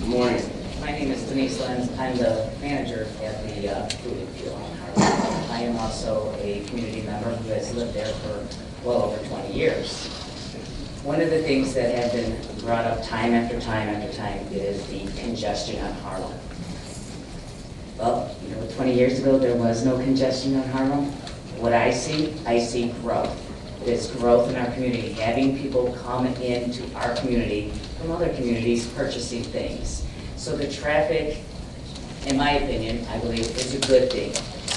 Good morning. My name is Denise Lenz. I'm the manager at the Food and Fuel in Harlem. I am also a community member who has lived there for well over 20 years. One of the things that have been brought up time after time after time is the congestion on Harlem. Well, 20 years ago there was no congestion on Harlem. What I see growth. It is growth in our community, having people come into our community from other communities purchasing things. So the traffic, in my opinion, I believe is a good thing.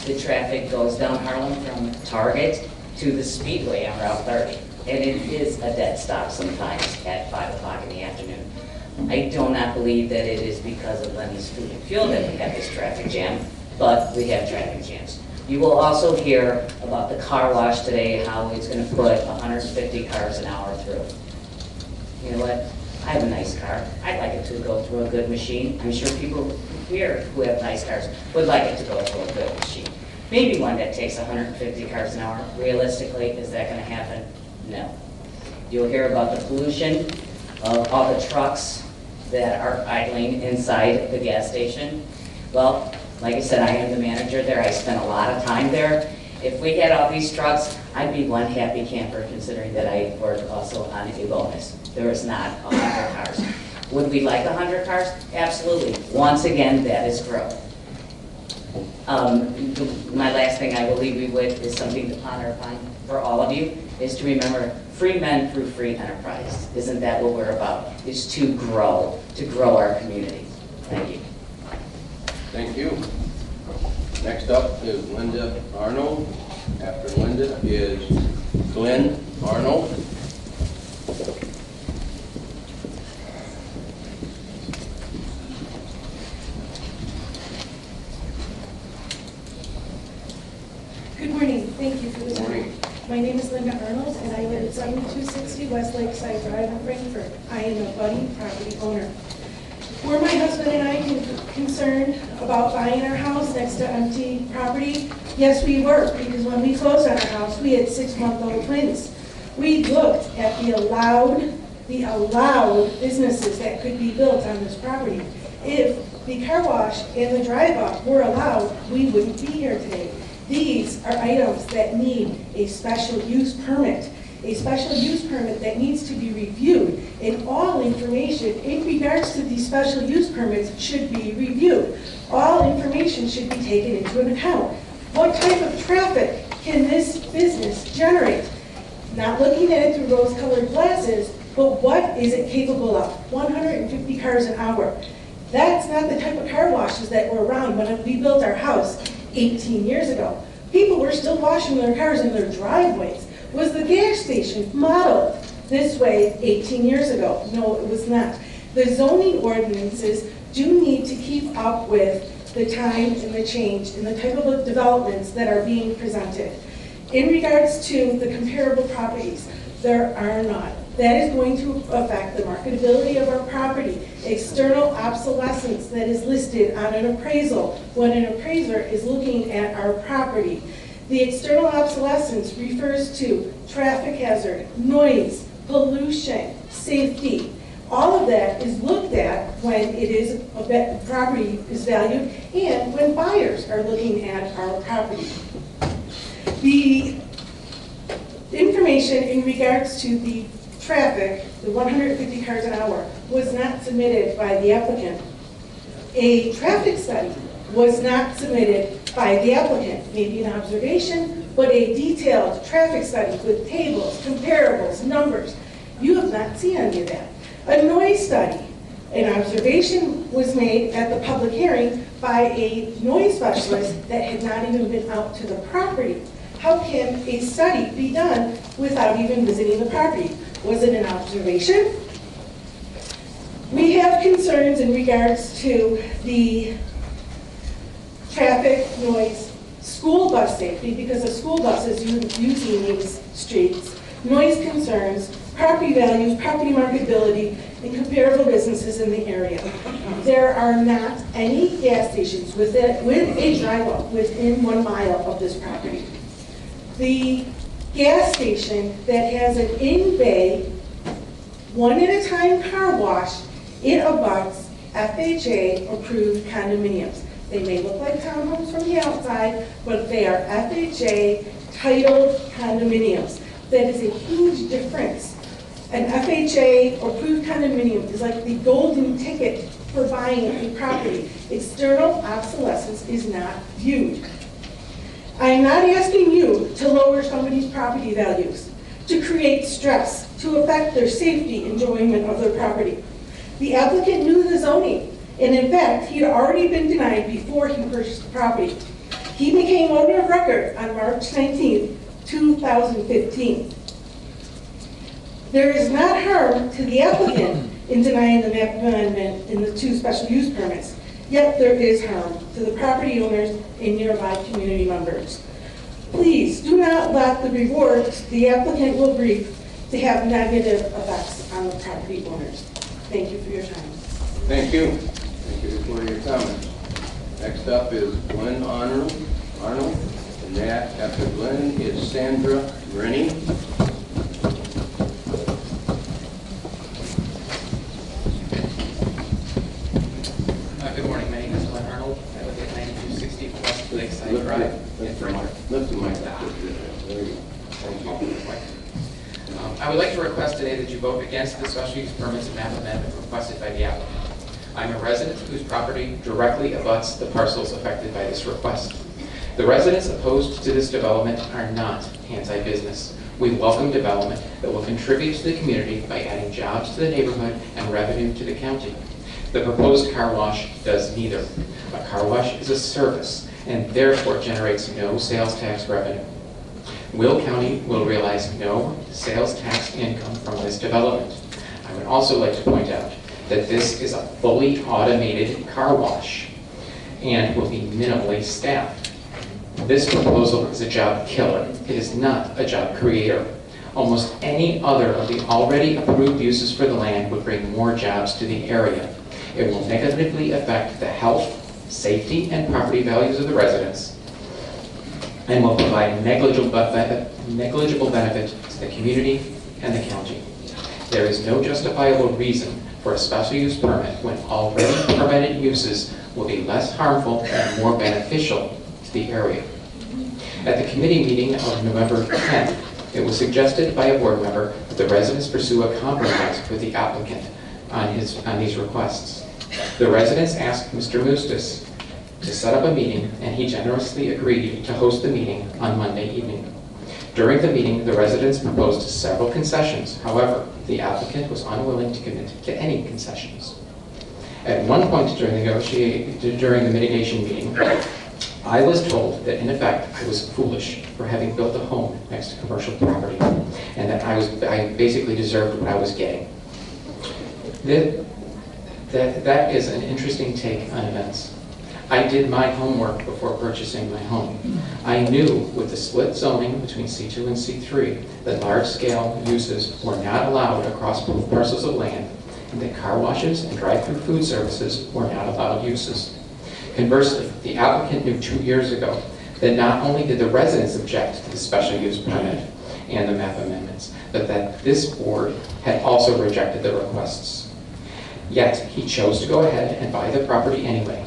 The traffic goes down Harlem from Target to the Speedway on Route 30. And it is a dead stop sometimes at 5 o'clock in the afternoon. I do not believe that it is because of Lenny's Food and Fuel that we have this traffic jam, but we have traffic jams. You will also hear about the car wash today, how it's going to put 150 cars an hour through. You know what? I have a nice car. I'd like it to go through a good machine. I'm sure people here who have nice cars would like it to go through a good machine. Maybe one that takes 150 cars an hour. Realistically, is that going to happen? No. You'll hear about the pollution of all the trucks that are idling inside the gas station. Well, Like I said, I am the manager there. I spent a lot of time there. If we had all these trucks, I'd be one happy camper considering that I work also on a bonus. There is not 100 cars. Would we like 100 cars? Absolutely. Once again, that is growth. My last thing I will leave you with is something to ponder upon for all of you, is to remember free men through free enterprise. Isn't that what we're about? Is to grow our community. Thank you. Thank you. Next up is Linda Arnold. After Linda is Glenn Arnold. Good morning. Thank you for the time. My name is Linda Arnold, and I live at 7260 West Lakeside Drive in Frankfurt. I am a budding property owner. Were my husband and I concerned about buying our house next to empty property? Yes, we were, because when we closed on our house, we had 6-month-old twins. We looked at the allowed businesses that could be built on this property. If the car wash and the drive-up were allowed, we wouldn't be here today. These are items that need a special use permit. A special use permit that needs to be reviewed, and all information in regards to these special use permits should be reviewed. All information should be taken into an account. What type of traffic can this business generate? Not looking at it through rose-colored glasses, but what is it capable of? 150 cars an hour. That's not the type of car washes that were around when we built our house 18 years ago. People were still washing their cars in their driveways. Was the gas station modeled this way 18 years ago? No, it was not. The zoning ordinances do need to keep up with the time and the change and the type of developments that are being presented. In regards to the comparable properties, there are not. That is going to affect the marketability of our property. External obsolescence that is listed on an appraisal when an appraiser is looking at our property. The external obsolescence refers to traffic hazard, noise, pollution, safety. All of that is looked at when property is valued and when buyers are looking at our property. The information in regards to the traffic, the 150 cars an hour, was not submitted by the applicant. A traffic study was not submitted by the applicant, maybe an observation, but a detailed traffic study with tables, comparables, numbers. You have not seen any of that. A noise study, an observation was made at the public hearing by a noise specialist that had not even been out to the property. How can a study be done without even visiting the property? Was it an observation? We have concerns in regards to the traffic, noise, school bus safety, because of school buses using these streets, noise concerns, property values, property marketability, and comparable businesses in the area. There are not any gas stations with a drive-up within 1 mile of this property. The gas station that has an in-bay, one-at-a-time car wash, it abuts FHA-approved condominiums. They may look like townhomes from the outside, but they are FHA-titled condominiums. That is a huge difference. An FHA-approved condominium is like the golden ticket for buying a property. External obsolescence is not viewed. I am not asking you to lower somebody's property values, to create stress, to affect their safety, enjoyment of their property. The applicant knew the zoning, and in fact, he had already been denied before he purchased the property. He became owner of record on March 19, 2015. There is not harm to the applicant in denying the map amendment in the 2 special use permits, yet there is harm to the property owners and nearby community members. Please do not let the rewards the applicant will reap to have negative effects on the property owners. Thank you for your time. Thank you. Thank you for your comments. Next up is Glenn Arnold, and that after Glenn is Sandra Rennie. Good morning. My name is Glenn Arnold. I live at 9260 private infringement. Lift the mic up. There you go. Thank you. I would like to request today that you vote against the special use permits and map amendment requested by the applicant. I'm a resident whose property directly abuts the parcels affected by this request. The residents opposed to this development are not anti-business. We welcome development that will contribute to the community by adding jobs to the neighborhood and revenue to the county. The proposed car wash does neither. A car wash is a service and therefore generates no sales tax revenue. Will County will realize no sales tax income from this development. I would also like to point out that this is a fully automated car wash and will be minimally staffed. This proposal is a job killer. It is not a job creator. Almost any other of the already approved uses for the land would bring more jobs to the area. It will negatively affect the health, safety, and property values of the residents and will provide negligible benefit to the community and the county. There is no justifiable reason for a special use permit when already permitted uses will be less harmful and more beneficial to the area. At the committee meeting of November 10th, it was suggested by a board member that the residents pursue a compromise with the applicant on these requests. The residents asked Mr. Mustis to set up a meeting, and he generously agreed to host the meeting on Monday evening. During the meeting, the residents proposed several concessions. However, the applicant was unwilling to commit to any concessions. At one point during the mitigation meeting, I was told that in effect I was foolish for having built a home next to commercial property, and that I basically deserved what I was getting. That is an interesting take on events. I did my homework before purchasing my home. I knew with the split zoning between C2 and C3 that large-scale uses were not allowed across both parcels of land, and that car washes and drive-through food services were not allowed uses. Conversely, the applicant knew 2 years ago that not only did the residents object to the special use permit and the map amendments, but that this board had also rejected the requests. Yet, he chose to go ahead and buy the property anyway.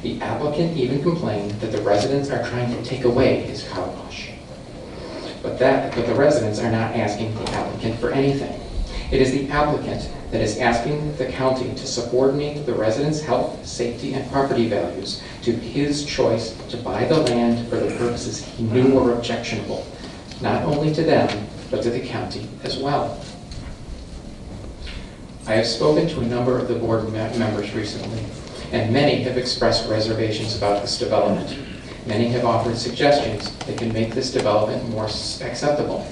The applicant even complained that the residents are trying to take away his car wash. But the residents are not asking the applicant for anything. It is the applicant that is asking the county to subordinate the residents' health, safety, and property values to his choice to buy the land for the purposes he knew were objectionable, not only to them, but to the county as well. I have spoken to a number of the board members recently, and many have expressed reservations about this development. Many have offered suggestions that can make this development more acceptable.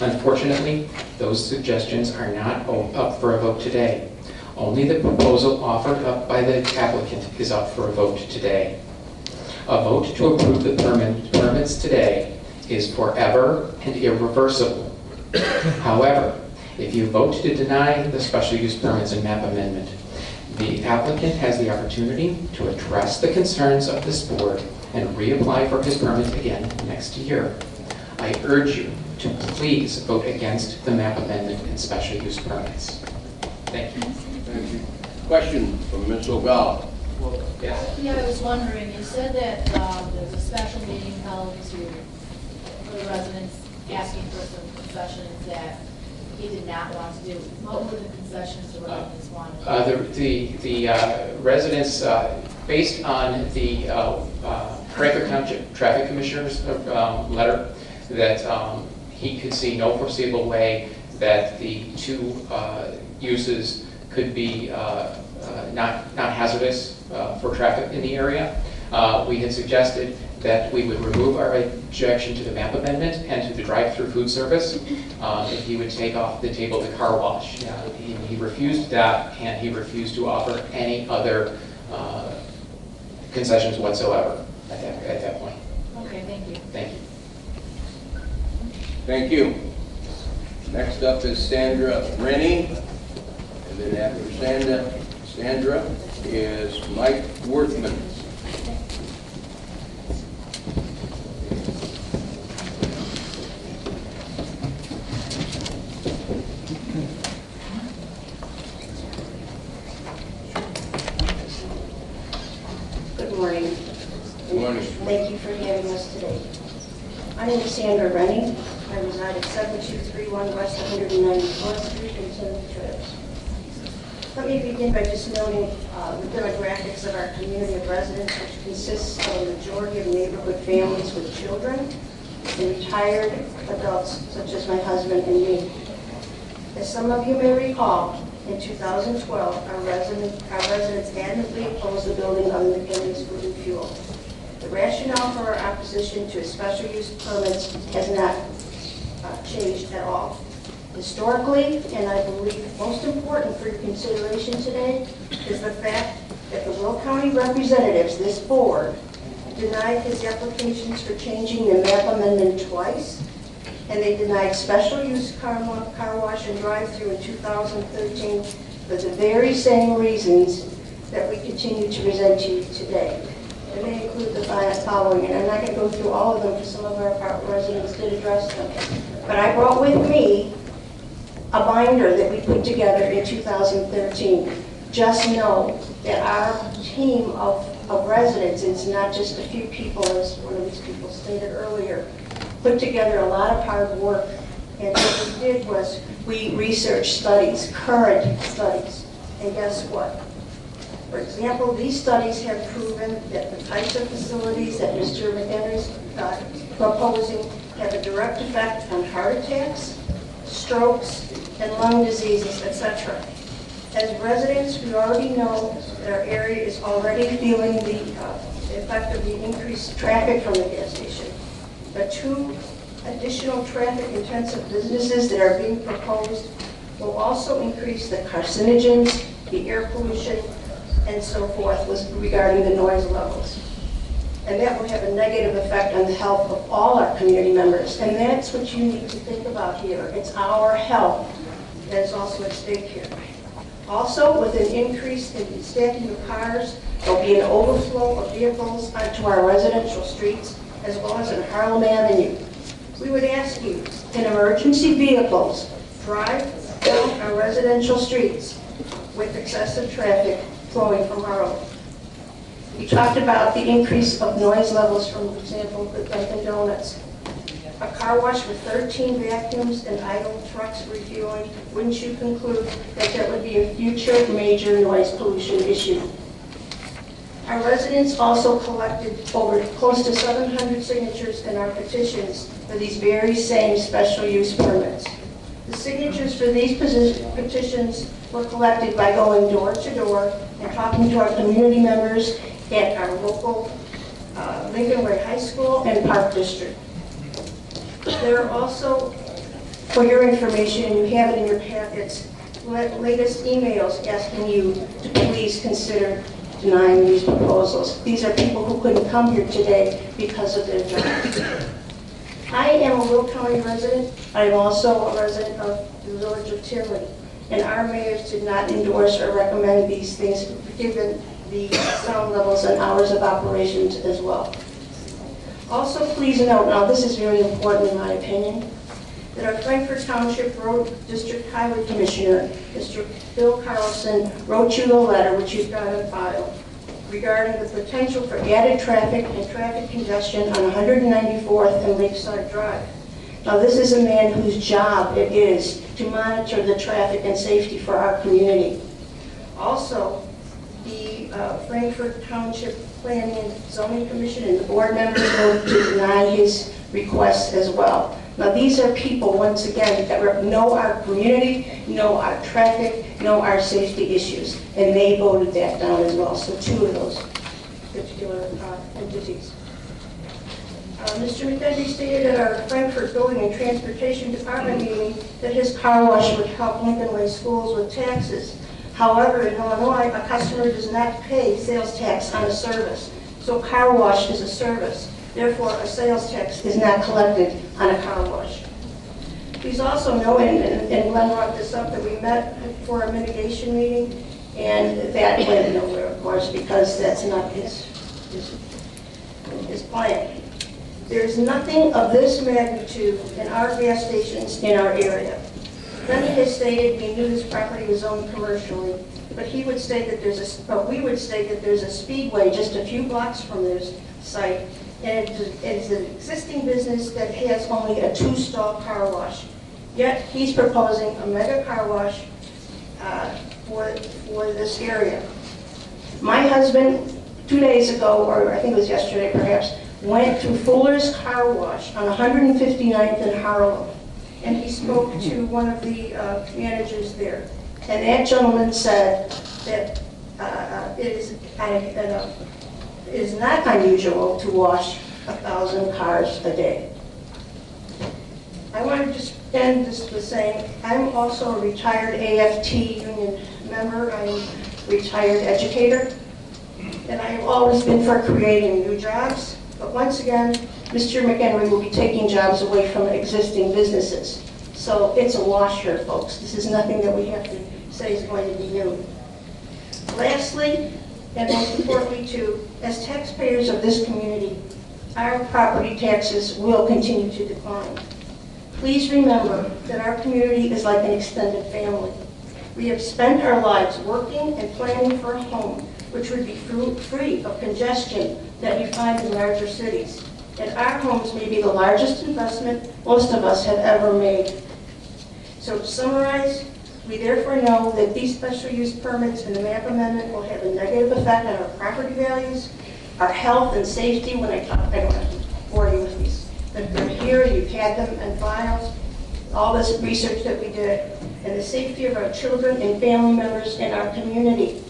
Unfortunately, those suggestions are not up for a vote today. Only the proposal offered up by the applicant is up for a vote today. A vote to approve the permits today is forever and irreversible. However, if you vote to deny the special use permits and map amendment, the applicant has the opportunity to address the concerns of this board and reapply for his permit again next year. I urge you to please vote against the map amendment and special use permits. Thank you. Thank you. Question from Ms. Ogal. Yes. Yeah, I was wondering, you said that there's a special meeting held for the residents asking for some concessions that he did not want to do. What were the concessions the residents wanted? The residents, based on the Franklin Township Traffic Commissioner's letter, that he could see no foreseeable way that the two uses could be not hazardous for traffic in the area. We had suggested that we would remove our objection to the map amendment and to the drive-through food service if he would take off the table the car wash. He refused that, and he refused to offer any other concessions whatsoever at that point. Okay, thank you. Thank you. Thank you. Next up is Sandra Rennie, and then after Sandra is Mike Worthman. Good morning. I'm morning. Thank you for having us today. My name is Sandra Rennie. I reside at 7231 West 194th Street in Tieman Trails. Let me begin by just noting the demographics of our community of residents, which consists of a majority of neighborhood families with children and retired adults such as my husband and me. As some of you may recall, in 2012, our residents adamantly opposed the building of the McKinley's Food and Fuel. The rationale for our opposition to special use permits has not changed at all. Historically, and I believe most important for your consideration today, is the fact that the Will County representatives, this board, denied his applications for changing the map amendment twice, and they denied special use car wash and drive-through in 2013 for the very same reasons that we continue to present to you today. And they include the following, and I'm not going to go through all of them because some of our residents did address them. But I brought with me a binder that we put together in 2013. Just know that our team of residents, it's not just a few people, as one of these people stated earlier, put together a lot of hard work. And what we did was we researched studies, current studies. And guess what? For example, these studies have proven that the types of facilities that Mr. McHenry's proposing have a direct effect on heart attacks, strokes, and lung diseases, etc. As residents, we already know that our area is already feeling the effect of the increased traffic from the gas station. The 2 additional traffic-intensive businesses that are being proposed will also increase the carcinogens, the air pollution, and so forth regarding the noise levels. And that will have a negative effect on the health of all our community members. And that's what you need to think about here. It's our health that is also at stake here. Also, with an increase in the stacking of cars, there'll be an overflow of vehicles onto our residential streets, as well as on Harlem Avenue. We would ask you, in emergency vehicles, drive down our residential streets with excessive traffic flowing from Harlem. We talked about the increase of noise levels from, for example, the Dunkin' Donuts. A car wash with 13 vacuums and idle trucks refueling, wouldn't you conclude that that would be a future major noise pollution issue? Our residents also collected over close to 700 signatures in our petitions for these very same special use permits. The signatures for these petitions were collected by going door to door and talking to our community members at our local Lincoln Way High School and Park District. There are also, for your information, you have it in your packets, latest emails asking you to please consider denying these proposals. These are people who couldn't come here today because of their job. I am a Will County resident. I am also a resident of the village of Tieman, and our mayors did not endorse or recommend these things given the sound levels and hours of operations as well. Also, please note, now this is very important in my opinion, that our Frankfort Township Road District Highway Commissioner, Mr. Bill Carlson, wrote you the letter, which you've got on file, regarding the potential for added traffic and traffic congestion on 194th and Lakeside Drive. Now, this is a man whose job it is to monitor the traffic and safety for our community. Also, the Frankfort Township Planning and Zoning Commission and the board members voted to deny his request as well. Now, these are people, once again, that know our community, know our traffic, know our safety issues, and they voted that down as well. So 2 of those particular entities. Mr. McHenry stated at our Frankfort Building and Transportation Department meeting that his car wash would help Lincoln Way schools with taxes. However, in Illinois, a customer does not pay sales tax on a service. So car wash is a service. Therefore, a sales tax is not collected on a car wash. Please also know, and Glenn brought this up, that we met for a mitigation meeting, and that went nowhere, of course, because that's not his plan. There's nothing of this magnitude in our gas stations in our area. Lenny has stated he knew his property was owned commercially. but he would say that we would say that there's a speedway just a few blocks from this site, and it's an existing business that has only a 2-stall car wash. Yet he's proposing a mega car wash for this area. My husband, 2 days ago, or I think it was yesterday perhaps, went to Fuller's Car Wash on 159th and Harlem, and he spoke to one of the managers there. And that gentleman said that it is not unusual to wash 1,000 cars a day. I want to just end this with saying I'm also a retired AFT union member. I'm a retired educator, and I have always been for creating new jobs. But once again, Mr. McHenry will be taking jobs away from existing businesses. So it's a wash here, folks. This is nothing that we have to say is going to be new. Lastly, and most importantly too, as taxpayers of this community, our property taxes will continue to decline. Please remember that our community is like an extended family. We have spent our lives working and planning for a home which would be free of congestion that you find in larger cities. And our homes may be the largest investment most of us have ever made. So to summarize, we therefore know that these special use permits and the map amendment will have a negative effect on our property values, our health and safety. When I don't have to bore you with these, but they're here, you've had them in files, all this research that we did, and the safety of our children and family members in our community.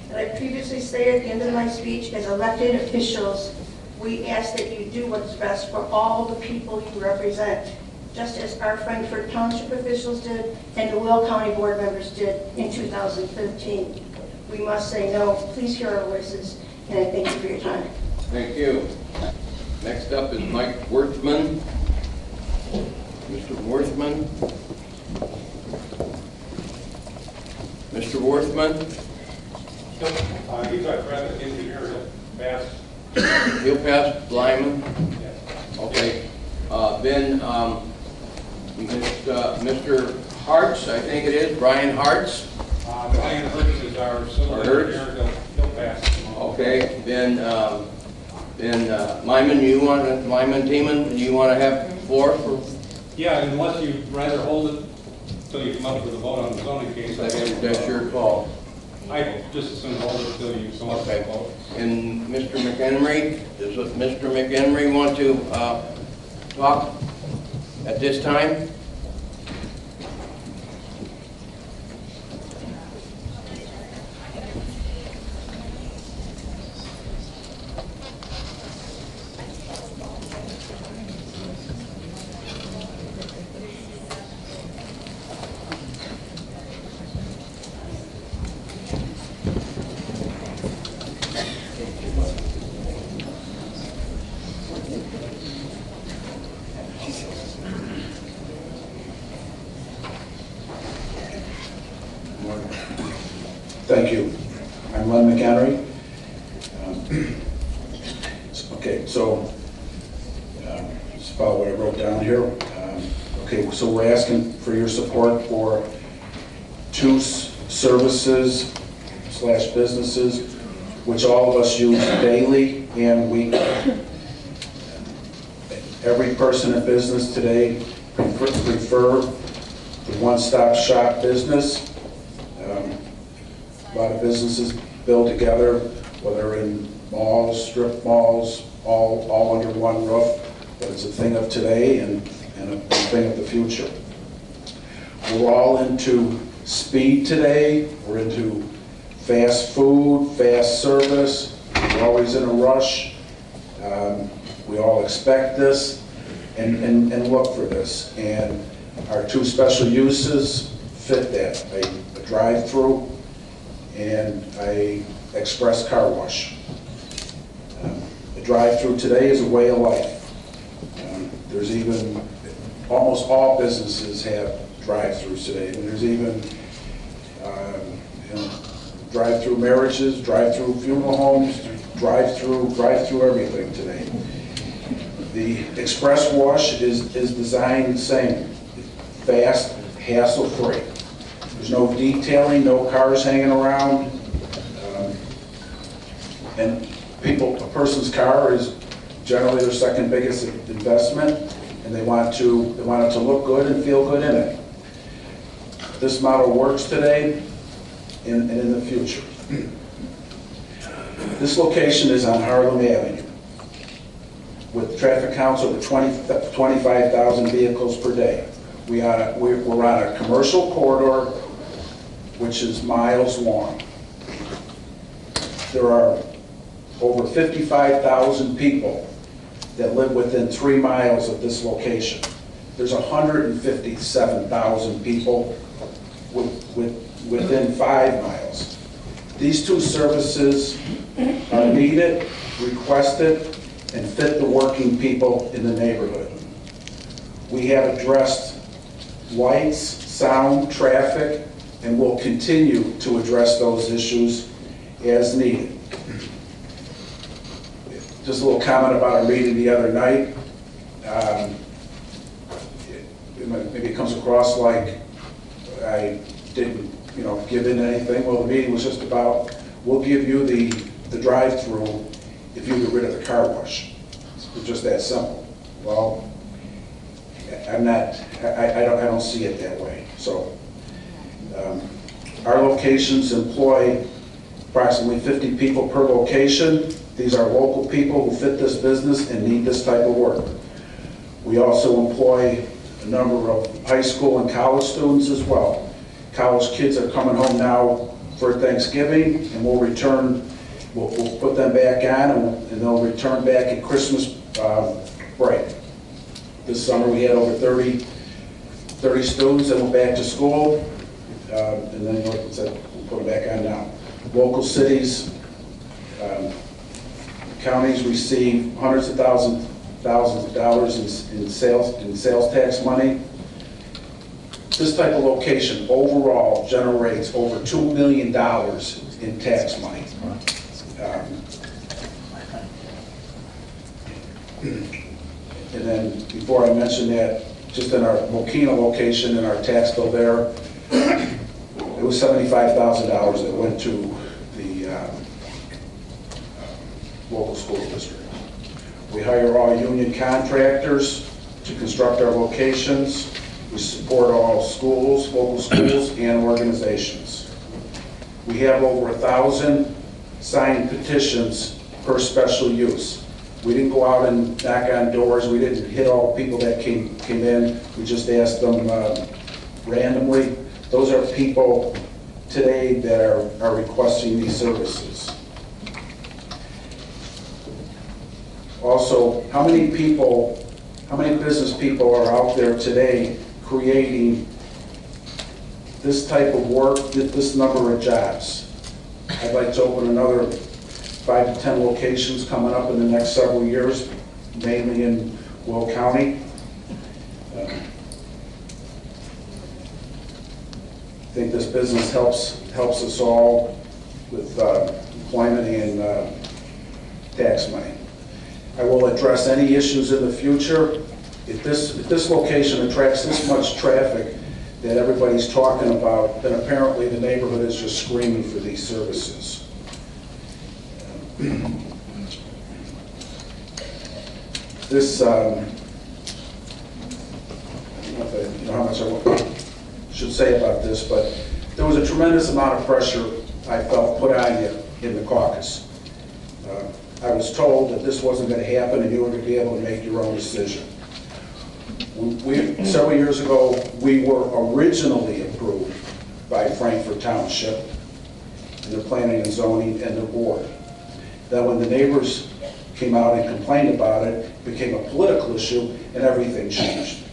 And I previously stated at the end of my speech, as elected officials, we ask that you do what's best for all the people you represent, just as our Frankfort Township officials did and the Will County Board members did in 2015. We must say no. Please hear our voices, and I thank you for your time. Thank you. Next up is Mike Worthman. Mr. Worthman. Mr. Worthman. He's our president engineer. He'll pass Lyman? Yes. Okay. Then Mr. Hartz, I think it is, Brian Hartz. Brian Hartz is our civil engineer. He'll pass. Okay. Then Lyman, Tieman, do you want to have the floor for? Yeah, unless you'd rather hold it until you come up with a vote on the zoning case. That's your call. I just assume hold it until you come up with a vote. And Mr. McHenry, does Mr. McHenry want to talk at this time? Thank you. I'm Len McHenry. Okay, so it's about what I wrote down here. Okay, so we're asking for your support for 2 services / businesses which all of us use daily and weekly. Every person in business today prefer the one-stop shop business. A lot of businesses build together, whether in malls, strip malls, all under one roof, but it's a thing of today and a thing of the future. We're all into speed today. We're into fast food, fast service. We're always in a rush. We all expect this and look for this. And our 2 special uses fit that. A drive-through and a express car wash. The drive-through today is a way of life. There's even, almost all businesses have drive-throughs today. And there's even drive-through marriages, drive-through funeral homes, drive-through everything today. The express wash is designed the same, fast, hassle-free. There's no detailing, no cars hanging around. And a person's car is generally their second biggest investment, and they want it to look good and feel good in it. This model works today and in the future. This location is on Harlem Avenue with traffic counts over 25,000 vehicles per day. We're on a commercial corridor which is miles long. There are over 55,000 people that live within 3 miles of this location. There's 157,000 people within 5 miles. These two services are needed, requested, and fit the working people in the neighborhood. We have addressed lights, sound, traffic, and will continue to address those issues as needed. Just a little comment about our meeting the other night. Maybe it comes across like I didn't, give in anything. Well, the meeting was just about, we'll give you the drive-through if you get rid of the car wash. It's just that simple. Well, I don't see it that way. So, our locations employ approximately 50 people per location. These are local people who fit this business and need this type of work. We also employ a number of high school and college students as well. College kids are coming home now for Thanksgiving, and we'll put them back on, and they'll return back at Christmas break. This summer we had over 30 students that went back to school, and then, like I said, we'll put them back on now. Local cities, counties receive hundreds of thousands of dollars in sales tax money. This type of location overall generates over $2 million in tax money. And then before I mention that, just in our Mokina location, in our tax bill there, it was $75,000 that went to the local school district. We hire all union contractors to construct our locations. We support all schools, local schools, and organizations. We have over 1,000 signed petitions per special use. We didn't go out and knock on doors. We didn't hit all the people that came in. We just asked them randomly. Those are people today that are requesting these services. Also, how many business people are out there today creating this type of work, this number of jobs? I'd like to open another 5 to 10 locations coming up in the next several years, mainly in Will County. I think this business helps us all with employment and tax money. I will address any issues in the future. If this location attracts this much traffic that everybody's talking about, then apparently the neighborhood is just screaming for these services. This, I don't know how much I should say about this, but there was a tremendous amount of pressure I felt put on you in the caucus. I was told that this wasn't going to happen and you were going to be able to make your own decision. Several years ago, we were originally approved by Frankfort Township and the Planning and Zoning and the board. Then when the neighbors came out and complained about it, it became a political issue and everything changed.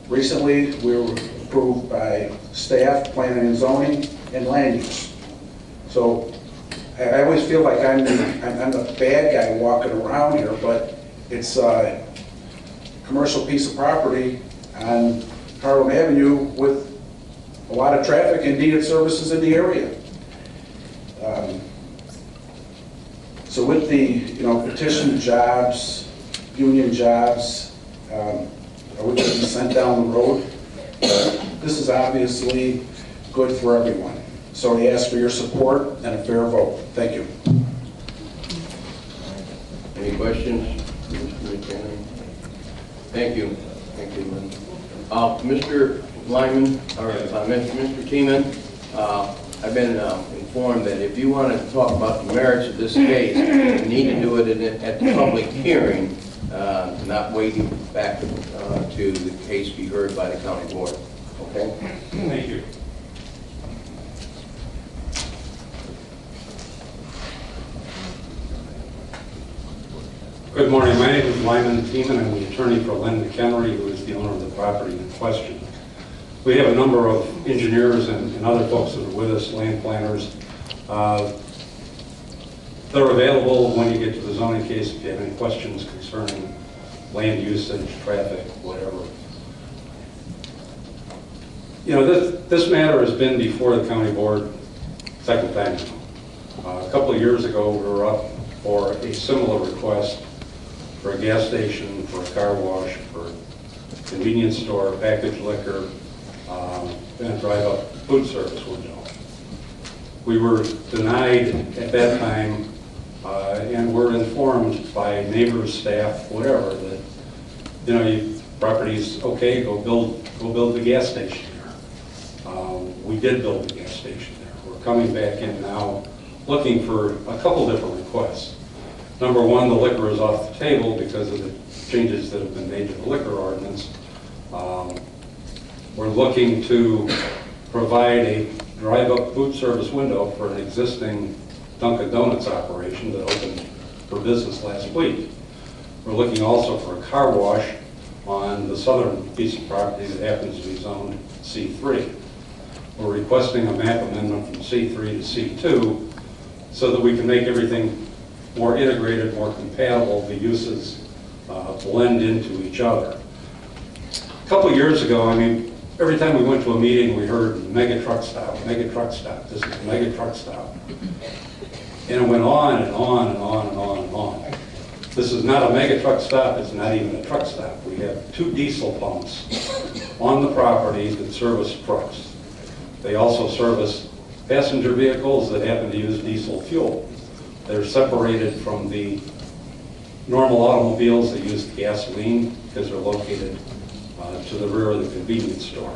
Recently, we were approved by staff, Planning and Zoning, and land use. So I always feel like I'm the bad guy walking around here, but it's a commercial piece of property on Harlem Avenue with a lot of traffic and needed services in the area. So with the petition jobs, union jobs, are we going to be sent down the road? This is obviously good for everyone. So I ask for your support and a fair vote. Thank you. Any questions, Mr. McHenry? Thank you. Thank you, Lynn. Mr. Lyman, or Mr. Tieman, I've been informed that if you want to talk about the merits of this case, you need to do it at the public hearing, not waiting back to the case be heard by the county board. Okay? Thank you. Good morning. My name is Lyman Tieman. I'm the attorney for Len McHenry, who is the owner of the property in question. We have a number of engineers and other folks that are with us, land planners. They're available when you get to the zoning case if you have any questions concerning land usage, traffic, whatever. You know, this matter has been before the county board second time now. A couple of years ago, we were up for a similar request for a gas station, for a car wash, for a convenience store, packaged liquor, and a drive-up food service window. We were denied at that time, and were informed by neighbors, staff, whatever, that, you know, your property's okay, go build the gas station there. We did build the gas station there. We're coming back in now looking for a couple different requests. Number one, the liquor is off the table because of the changes that have been made to the liquor ordinance. We're looking to provide a drive-up food service window for an existing Dunkin' Donuts operation that opened for business last week. We're looking also for a car wash on the southern piece of property that happens to be zoned C3. We're requesting a map amendment from C3 to C2 so that we can make everything more integrated, more compatible, the uses blend into each other. A couple of years ago, I mean, every time we went to a meeting, we heard mega truck stop, this is a mega truck stop. And it went on and on and on and on and on. This is not a mega truck stop, it's not even a truck stop. We have 2 diesel pumps on the property that service trucks. They also service passenger vehicles that happen to use diesel fuel. They're separated from the normal automobiles that use gasoline because they're located to the rear of the convenience store.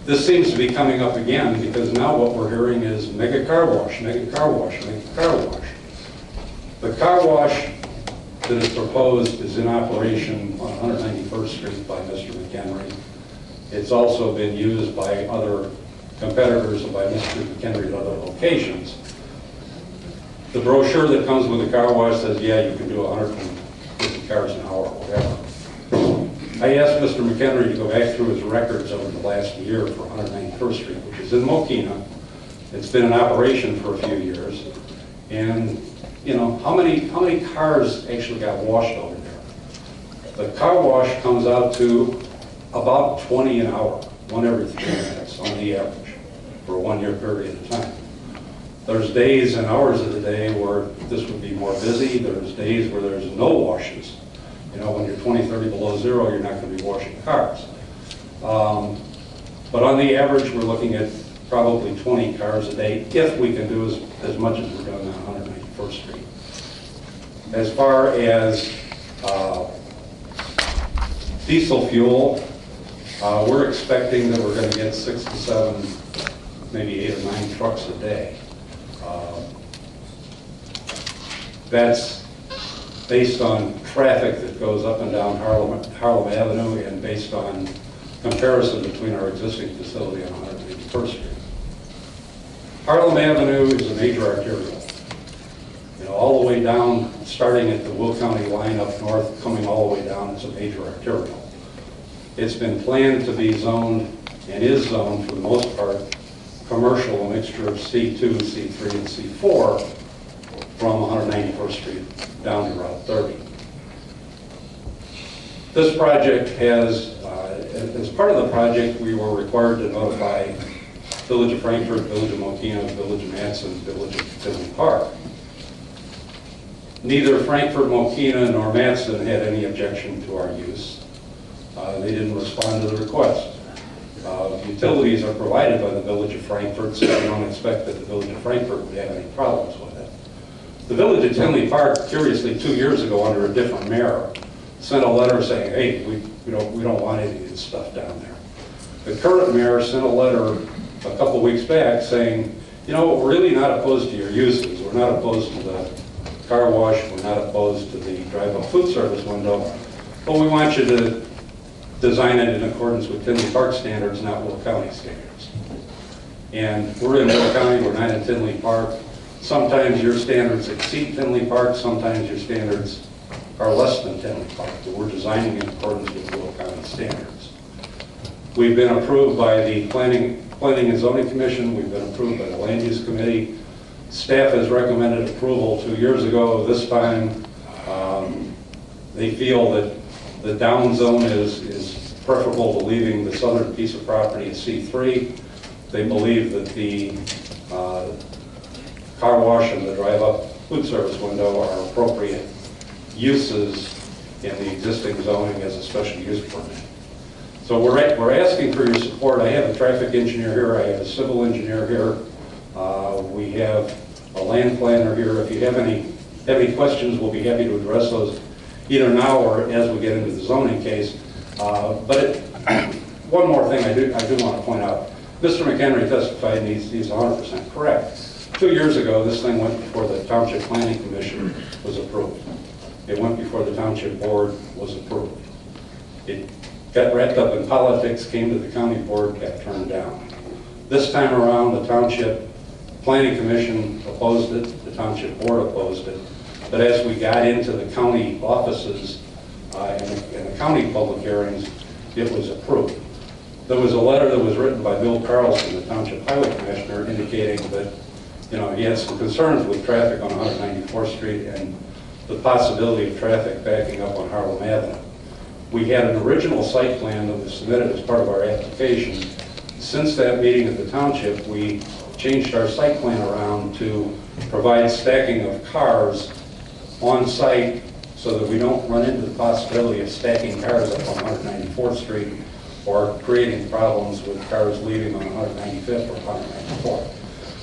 This seems to be coming up again because now what we're hearing is mega car wash, mega car wash, mega car wash. The car wash that is proposed is in operation on 191st Street by Mr. McHenry. It's also been used by other competitors and by Mr. McHenry at other locations. The brochure that comes with the car wash says, yeah, you can do 150 cars an hour or whatever. I asked Mr. McHenry to go back through his records over the last year for 191st Street, which is in Mokina. It's been in operation for a few years. And, you know, how many cars actually got washed over there? The car wash comes out to about 20 an hour, 1 every 3 minutes on the average for a 1-year period of time. There's days and hours of the day where this would be more busy. There's days where there's no washes. You know, when you're 20, 30 below zero, you're not going to be washing cars. But on the average, we're looking at probably 20 cars a day, if we can do as much as we're doing on 191st Street. As far as diesel fuel, we're expecting that we're going to get 6 to 7, maybe 8 or 9 trucks a day. That's based on traffic that goes up and down Harlem Avenue and based on comparison between our existing facility and 181st Street. Harlem Avenue is a major arterial. You know, all the way down, starting at the Will County line up north, coming all the way down, it's a major arterial. It's been planned to be zoned and is zoned for the most part commercial, a mixture of C2, C3, and C4 from 191st Street down to Route 30. This project has, as part of the project, we were required to notify Village of Frankfort, Village of Mokina, Village of Matson, Village of Tieman Park. Neither Frankfort, Mokina, nor Matson had any objection to our use. They didn't respond to the request. Utilities are provided by the Village of Frankfort, so we don't expect that the Village of Frankfort would have any problems with it. The Village of Tinley Park, curiously, 2 years ago, under a different mayor, sent a letter saying, hey, we don't want any of this stuff down there. The current mayor sent a letter a couple weeks back saying, you know, we're really not opposed to your uses. We're not opposed to the car wash. We're not opposed to the drive-up food service window. But we want you to design it in accordance with Tinley Park standards, not Will County standards. And we're in Will County. We're not in Tinley Park. Sometimes your standards exceed Tinley Park. Sometimes your standards are less than Tinley Park. But we're designing in accordance with Will County standards. We've been approved by the Planning and Zoning Commission. We've been approved by the Land Use Committee. Staff has recommended approval 2 years ago. This time, they feel that the down zone is preferable to leaving the southern piece of property at C3. They believe that the car wash and the drive-up food service window are appropriate uses in the existing zoning as a special use permit. So we're asking for your support. I have a traffic engineer here. I have a civil engineer here. We have a land planner here. If you have any questions, we'll be happy to address those either now or as we get into the zoning case. But one more thing I do want to point out. Mr. McHenry testified, and he's 100% correct. 2 years ago, this thing went before the Township Planning Commission, was approved. It went before the Township Board, was approved. It got wrapped up in politics, came to the County Board, got turned down. This time around, the Township Planning Commission opposed it, the Township Board opposed it. But as we got into the county offices and the county public hearings, it was approved. There was a letter that was written by Bill Carlson, the Township Highway Commissioner, indicating that, you know, he had some concerns with traffic on 194th Street and the possibility of traffic backing up on Harlem Avenue. We had an original site plan that was submitted as part of our application. Since that meeting at the township, we changed our site plan around to provide stacking of cars on site so that we don't run into the possibility of stacking cars up on 194th Street or creating problems with cars leaving on 195th or 194th.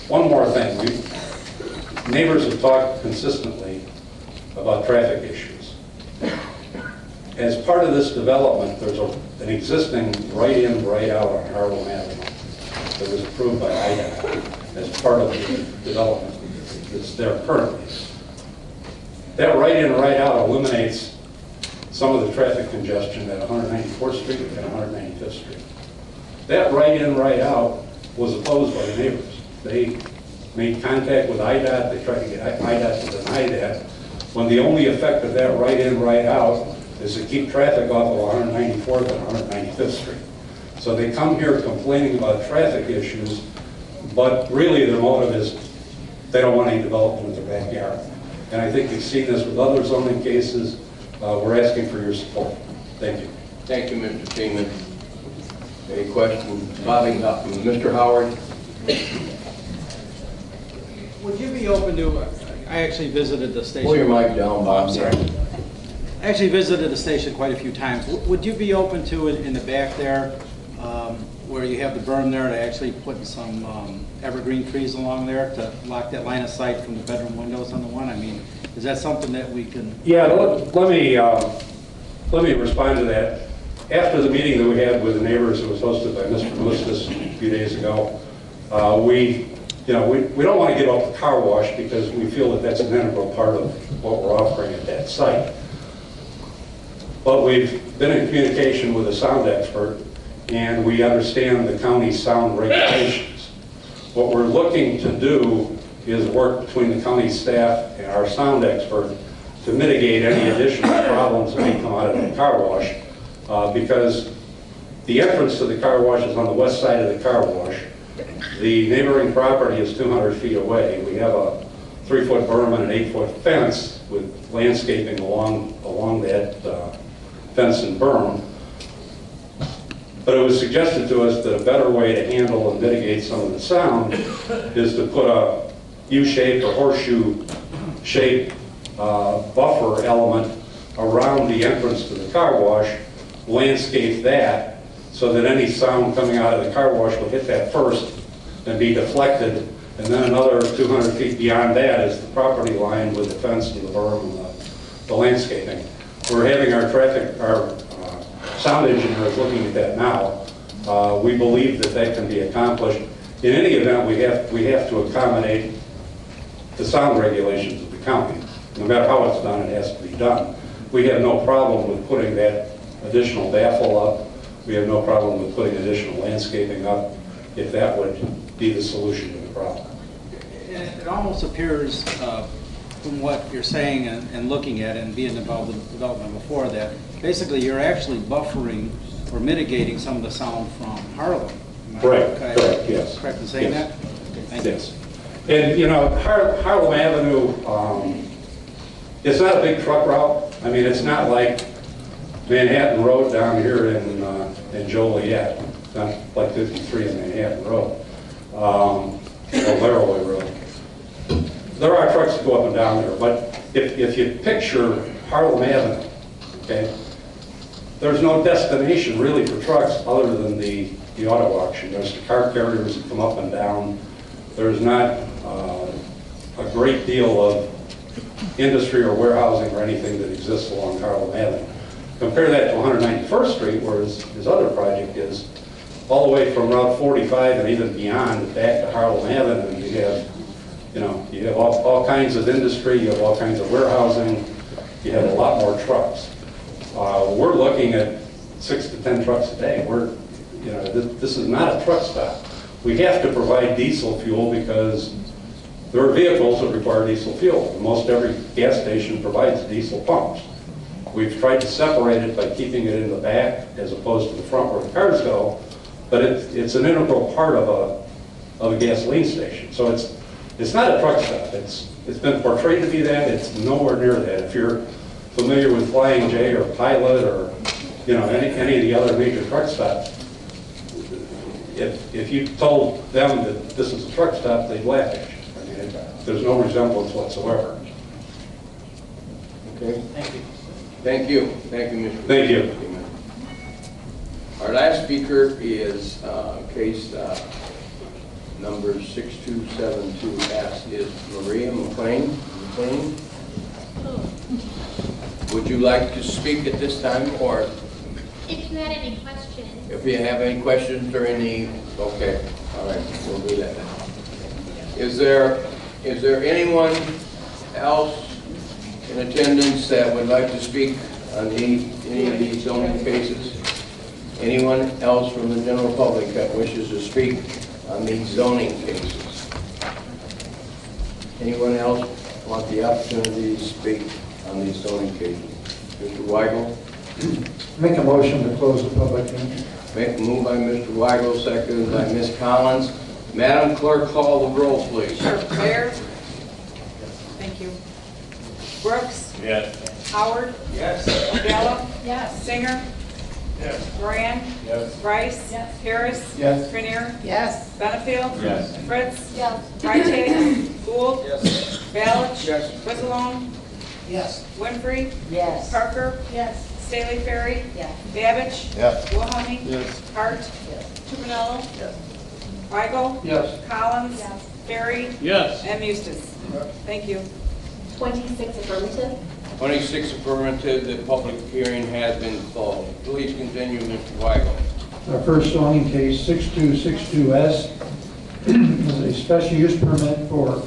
One more thing. Neighbors have talked consistently about traffic issues. As part of this development, there's an existing right-in, right-out on Harlem Avenue that was approved by IDOT as part of the development that's there currently. That right-in, right-out eliminates some of the traffic congestion at 194th Street and 195th Street. That right-in, right-out was opposed by the neighbors. They made contact with IDOT. They tried to get IDOT to deny that, when the only effect of that right-in, right-out is to keep traffic off of 194th and 195th Street. So they come here complaining about traffic issues, but really their motive is they don't want any development in their backyard. And I think you've seen this with other zoning cases. We're asking for your support. Thank you. Thank you, Mr. Tieman. Any questions? Mr. Howard? Would you be open to, I actually visited the station. Pull your mic down, Bob. I'm sorry. I actually visited the station quite a few times. Would you be open to it in the back there, where you have the berm there, to actually put some evergreen trees along there to block that line of sight from the bedroom windows on the one? I mean, is that something that we can? Yeah, let me respond to that. After the meeting that we had with the neighbors, it was hosted by Mr. Mustis a few days ago, we don't want to give up the car wash because we feel that that's an integral part of what we're offering at that site. But we've been in communication with a sound expert, and we understand the county's sound regulations. What we're looking to do is work between the county staff and our sound expert to mitigate any additional problems that may come out of the car wash, because the entrance to the car wash is on the west side of the car wash. The neighboring property is 200 feet away. We have a 3-foot berm and an 8-foot fence with landscaping along that fence and berm. But it was suggested to us that a better way to handle and mitigate some of the sound is to put a U-shaped or horseshoe-shaped buffer element around the entrance to the car wash, landscape that, so that any sound coming out of the car wash would hit that first and be deflected, and then another 200 feet beyond that is the property line with the fence and the berm and the landscaping. We're having our sound engineer is looking at that now. We believe that can be accomplished. In any event, we have to accommodate the sound regulations of the county. No matter how it's done, it has to be done. We have no problem with putting that additional baffle up. We have no problem with putting additional landscaping up if that would be the solution to the problem. It almost appears from what you're saying and looking at and being involved in development before that, basically you're actually buffering or mitigating some of the sound from Harlem. Correct, yes. Correct in saying yes. that? Okay, thank you. Yes. And, you know, Harlem Avenue, it's not a big truck route. I mean, it's not like Manhattan Road down here in Joliet. It's not like 53 in Manhattan Road, or Laraway Road. There are trucks that go up and down there, but if you picture Harlem Avenue, okay, there's no destination really for trucks other than the auto auction. There's the car carriers that come up and down. There's not a great deal of industry or warehousing or anything that exists along Harlem Avenue. Compare that to 191st Street, where his other project is, all the way from Route 45 and even beyond back to Harlem Avenue. You have all kinds of industry, you have all kinds of warehousing, you have a lot more trucks. We're looking at 6 to 10 trucks a day. This is not a truck stop. We have to provide diesel fuel because there are vehicles that require diesel fuel. Most every gas station provides diesel pumps. We've tried to separate it by keeping it in the back as opposed to the front where the cars go, but it's an integral part of a gasoline station. So it's not a truck stop. It's been portrayed to be that. It's nowhere near that. If you're familiar with Flying J or Pilot or any of the other major truck stops, if you told them that this is a truck stop, they'd laugh at you. I mean, there's no resemblance whatsoever. Okay. Thank you. Thank you. Thank you, Mr. Thank you. Our last speaker is case number 6272S is Maria McLean. Would you like to speak at this time, or if you had any questions? If you have any questions or any, okay, all right, we'll do that. Is there anyone else in attendance that would like to speak on any of these zoning cases? Anyone else from the general public that wishes to speak on these zoning cases? Anyone else want the opportunity to speak on these zoning cases? Mr. Weigel? Make a motion to close the public hearing. Moved by Mr. Weigel, seconded by Ms. Collins. Madam Clerk, call the roll, please. Sure. Claire? Thank you. Brooks? Yes. Howard? Yes. Odella? Yes. Singer? Yes. Moran? Yes. Rice? Yes. Harris? Yes. Grenier? Yes. Benefield? Yes. Fritz? Yes. Freitag? Gould? Yes. Balich? Yes. Whitzelong? Yes. Winfrey? Yes. Parker? Yes. Staley Ferry? Yes. Babich? Yes. Wilhelmie? Yes. Hart? Yes. Tumanello? Yes. Weigel? Yes. Collins? Yes. Ferry? Yes. And Eustace. Thank you. 26 affirmative. 26 affirmative, the public hearing has been closed. Please continue, Mr. Weigel. Our first zoning case, 6262S, is a special use permit for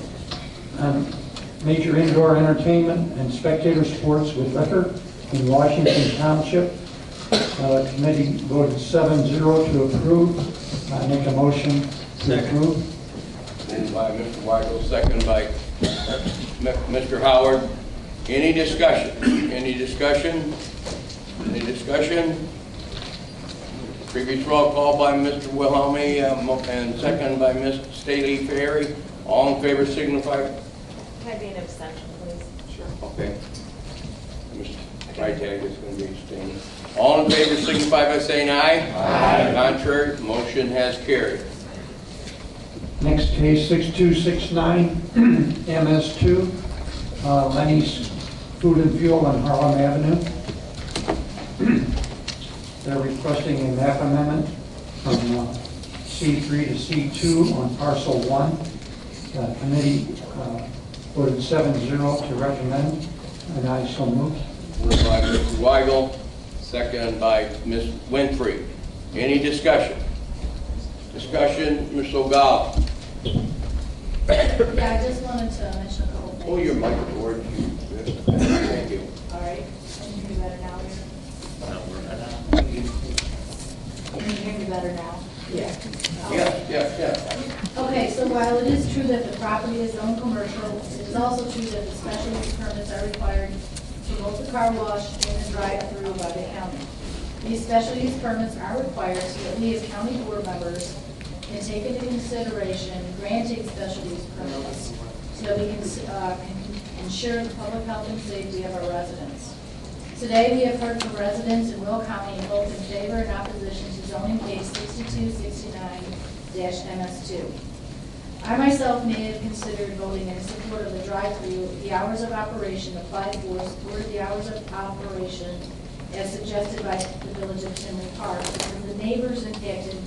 major indoor entertainment and spectator sports with liquor in Washington Township. Committee voted 7-0 to approve. I make a motion to approve. Moved by Mr. Weigel, second by Mr. Howard. Any discussion? Any discussion? Any discussion? Previous roll call by Mr. Wilhelmie and second by Ms. Staley Ferry. All in favor signify. Can I be an abstention, please? Sure. Okay. Mr. Freitag is going to be abstaining. All in favor signify by saying aye. Aye. Contrary, motion has carried. Next case, 6269, MS2, Lenny's Food and Fuel on Harlem Avenue. They're requesting a map amendment from C3 to C2 on parcel 1. The committee voted 7-0 to recommend, and I so move. Moved by Mr. Weigel, second by Ms. Winfrey. Any discussion? Discussion, Ms. O'Gall. Yeah, I just wanted to mention a couple things. Oh, your mic towards you. Thank you. All right, can you hear me better now? Can you hear me better now? Yeah. Yeah. Okay, so while it is true that the property is zoned commercial, it is also true that the special use permits are required for both the car wash and the drive-through by the county. These special use permits are required so that we as county board members can take into consideration granting special use permits so that we can ensure the public health and safety of our residents. Today, we have heard from residents in Will County both in favor and opposition to zoning case 6269-MS2. I myself may have considered voting in support of the drive-through, the hours of operation applied for toward the hours of operation as suggested by the village of Tinley Park, because the neighbors impacted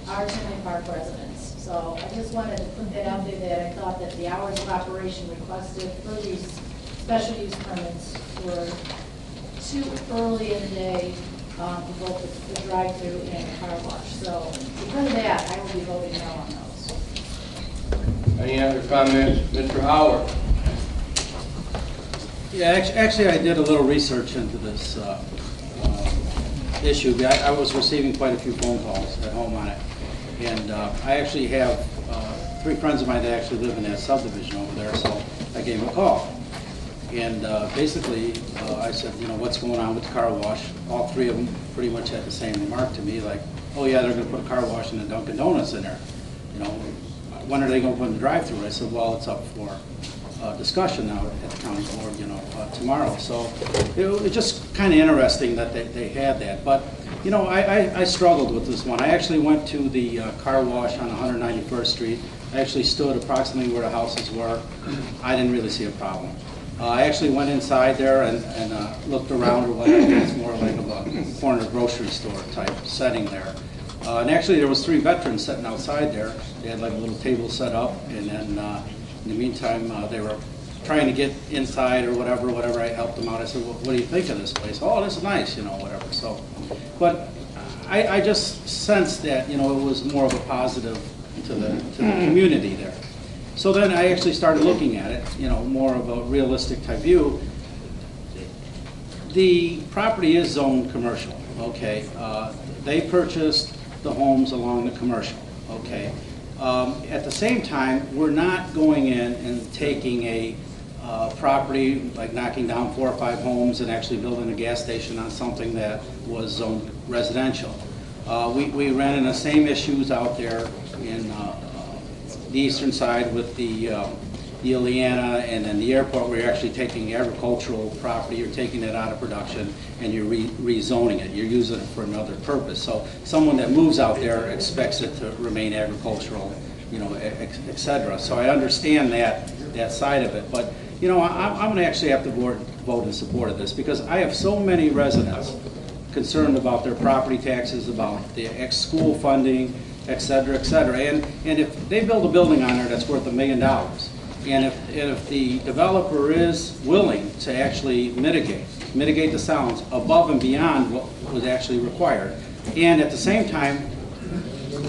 are Tinley Park residents. So I just wanted to put that out there that I thought that the hours of operation requested for these special use permits were too early in the day for both the drive-through and the car wash. So because of that, I will be voting no on those. Any other comments? Mr. Howard? Yeah, actually, I did a little research into this issue. I was receiving quite a few phone calls at home on it. And I actually have 3 friends of mine that actually live in that subdivision over there, so I gave them a call. And basically, I said, you know, what's going on with the car wash? All 3 of them pretty much had the same remark to me, like, oh yeah, they're going to put a car wash and a Dunkin' Donuts in there. You know, when are they going to put in the drive-through? I said, well, it's up for discussion now at the county board, you know, tomorrow. So it was just kind of interesting that they had that. But, you know, I struggled with this one. I actually went to the car wash on 191st Street. I actually stood approximately where the houses were. I didn't really see a problem. I actually went inside there and looked around or whatever. It's more like a corner grocery store type setting there. And actually there was 3 veterans sitting outside there. They had like a little table set up, and then in the meantime they were trying to get inside or whatever. I helped them out. I said, well, what do you think of this place? Oh, this is nice, you know, whatever. So, but I just sensed that, you know, it was more of a positive to the community there. So then I actually started looking at it, you know, more of a realistic type view. The property is zoned commercial, okay? They purchased the homes along the commercial, okay? At the same time, we're not going in and taking a property, like knocking down 4 or 5 homes and actually building a gas station on something that was zoned residential. We ran into the same issues out there in the eastern side with the Ileana and then the airport, where you're actually taking agricultural property, you're taking it out of production and you're rezoning it. You're using it for another purpose. So someone that moves out there expects it to remain agricultural, you know, et cetera. So I understand that side of it. But, you know, I'm going to actually have to vote in support of this, because I have so many residents concerned about their property taxes, about the school funding, et cetera, et cetera. And if they build a building on there that's worth $1 million, and if the developer is willing to actually mitigate the sounds above and beyond what was actually required, and at the same time,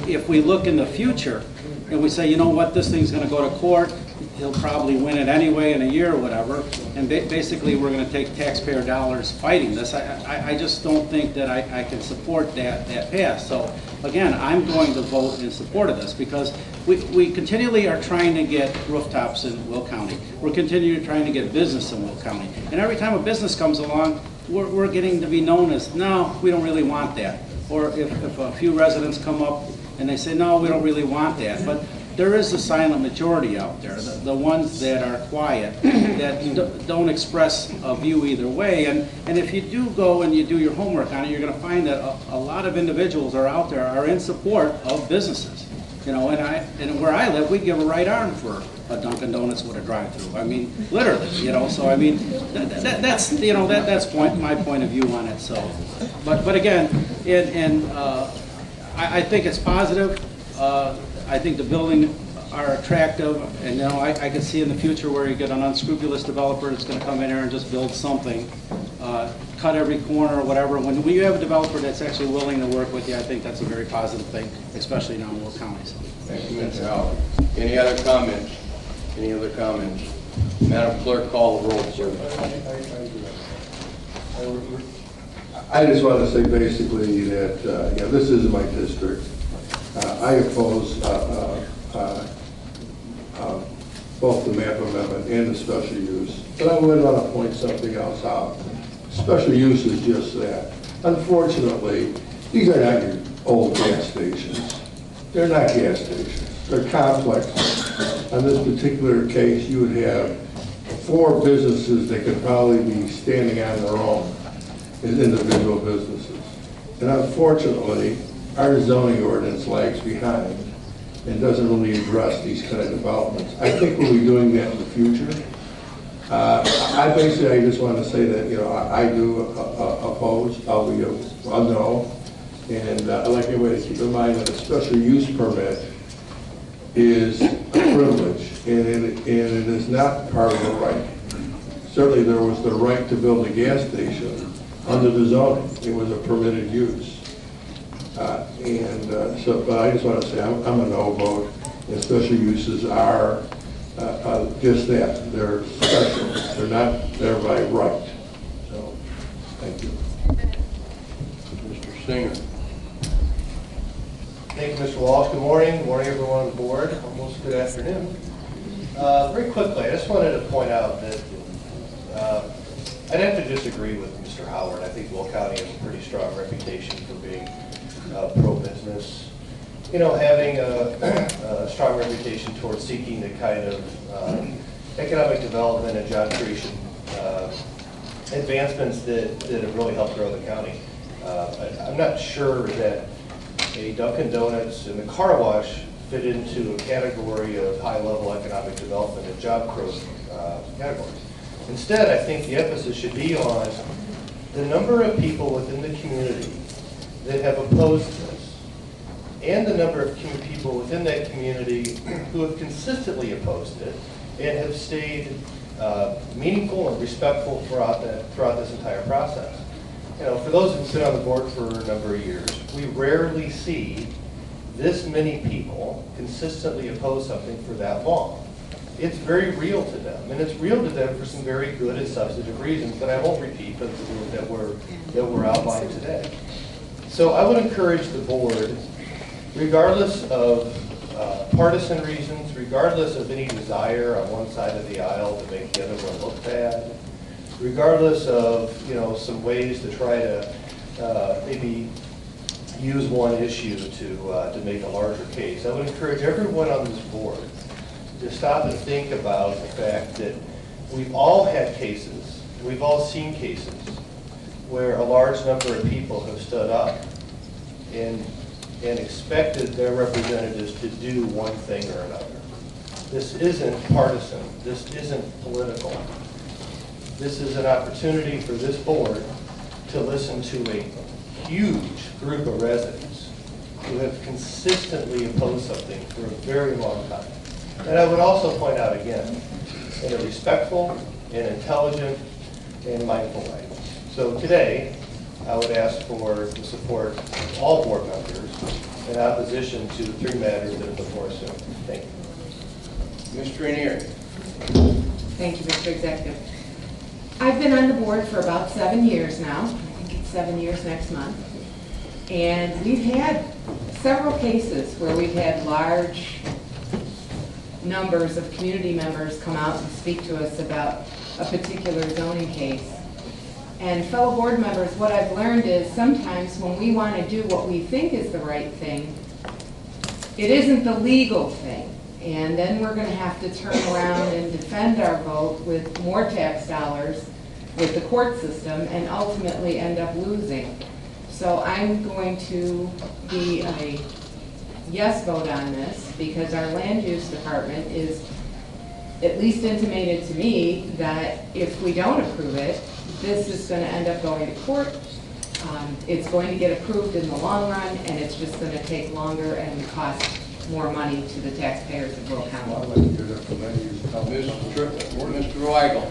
if we look in the future and we say, you know what, this thing's going to go to court, he'll probably win it anyway in a year or whatever, and basically we're going to take taxpayer dollars fighting this. I just don't think that I can support that path. So again, I'm going to vote in support of this, because we continually are trying to get rooftops in Will County. We're continually trying to get business in Will County. And every time a business comes along, we're getting to be known as, no, we don't really want that. Or if a few residents come up and they say, no, we don't really want that. But there is a silent majority out there, the ones that are quiet, that don't express a view either way. And if you do go and you do your homework on it, you're going to find that a lot of individuals are out there are in support of businesses. You know, and where I live, we'd give a right arm for a Dunkin' Donuts with a drive-through. I mean, literally, you know, so I mean, that's, you know, that's my point of view on it, so. But again, I think it's positive. I think the building are attractive, and you know, I could see in the future where you get an unscrupulous developer that's gonna come in here and just build something, cut every corner or whatever. When you have a developer that's actually willing to work with you, I think that's a very positive thing, especially now in Will County. So. Thank you, Mr. Howard. Any other comments? Any other comments? Madam Clerk, call the roll, please. I just want to say basically that, this is my district. I oppose both the map amendment and the special use. But I would want to point something else out. Special use is just that. Unfortunately, these are not your old gas stations. They're not gas stations. They're complexes. On this particular case, you would have 4 businesses that could probably be standing on their own as individual businesses. And unfortunately, our zoning ordinance lags behind and doesn't really address these kind of developments. I think we'll be doing that in the future. I just want to say that, you know, I do oppose, I'll be a no. And I'd like everybody to keep in mind that a special use permit is a privilege, and it is not part of the right. Certainly there was the right to build a gas station under the zoning. It was a permitted use. But I just want to say I'm a no vote. And special uses are just that. They're special. They're not there by right. So, thank you. Mr. Singer. Thank you, Mr. Walsh. Good morning. Good morning, everyone on the board. Almost good afternoon. Very quickly, I just wanted to point out that I'd have to disagree with Mr. Howard. I think Will County has a pretty strong reputation for being pro-business. You know, having a strong reputation towards seeking the kind of economic development and job creation advancements that have really helped grow the county. I'm not sure that a Dunkin' Donuts and the car wash fit into a category of high-level economic development and job growth categories. Instead, I think the emphasis should be on the number of people within the community that have opposed this, and the number of people within that community who have consistently opposed it and have stayed meaningful and respectful throughout this entire process. You know, for those who've been on the board for a number of years, we rarely see this many people consistently oppose something for that long. It's very real to them, and it's real to them for some very good and substantive reasons that I won't repeat, but that were outlined today. So I would encourage the board, regardless of partisan reasons, regardless of any desire on one side of the aisle to make the other one look bad, regardless of, you know, some ways to try to maybe use one issue to make a larger case, I would encourage everyone on this board to stop and think about the fact that we've all had cases, we've all seen cases where a large number of people have stood up and expected their representatives to do one thing or another. This isn't partisan. This isn't political. This is an opportunity for this board to listen to a huge group of residents who have consistently opposed something for a very long time. And I would also point out again, in a respectful and intelligent and mindful way. So today, I would ask for the support of all board members in opposition to the 3 matters that are before us. Thank you. Ms. Rainier. Thank you, Mr. Executive. I've been on the board for about 7 years now. I think it's 7 years next month. And we've had several cases where we've had large numbers of community members come out and speak to us about a particular zoning case. And fellow board members, what I've learned is sometimes when we want to do what we think is the right thing, it isn't the legal thing. And then we're going to have to turn around and defend our vote with more tax dollars with the court system and ultimately end up losing. So I'm going to be a yes vote on this, because our land use department is at least intimated to me that if we don't approve it, this is going to end up going to court. It's going to get approved in the long run, and it's just going to take longer and cost more money to the taxpayers of Will County. Mr. Weigel.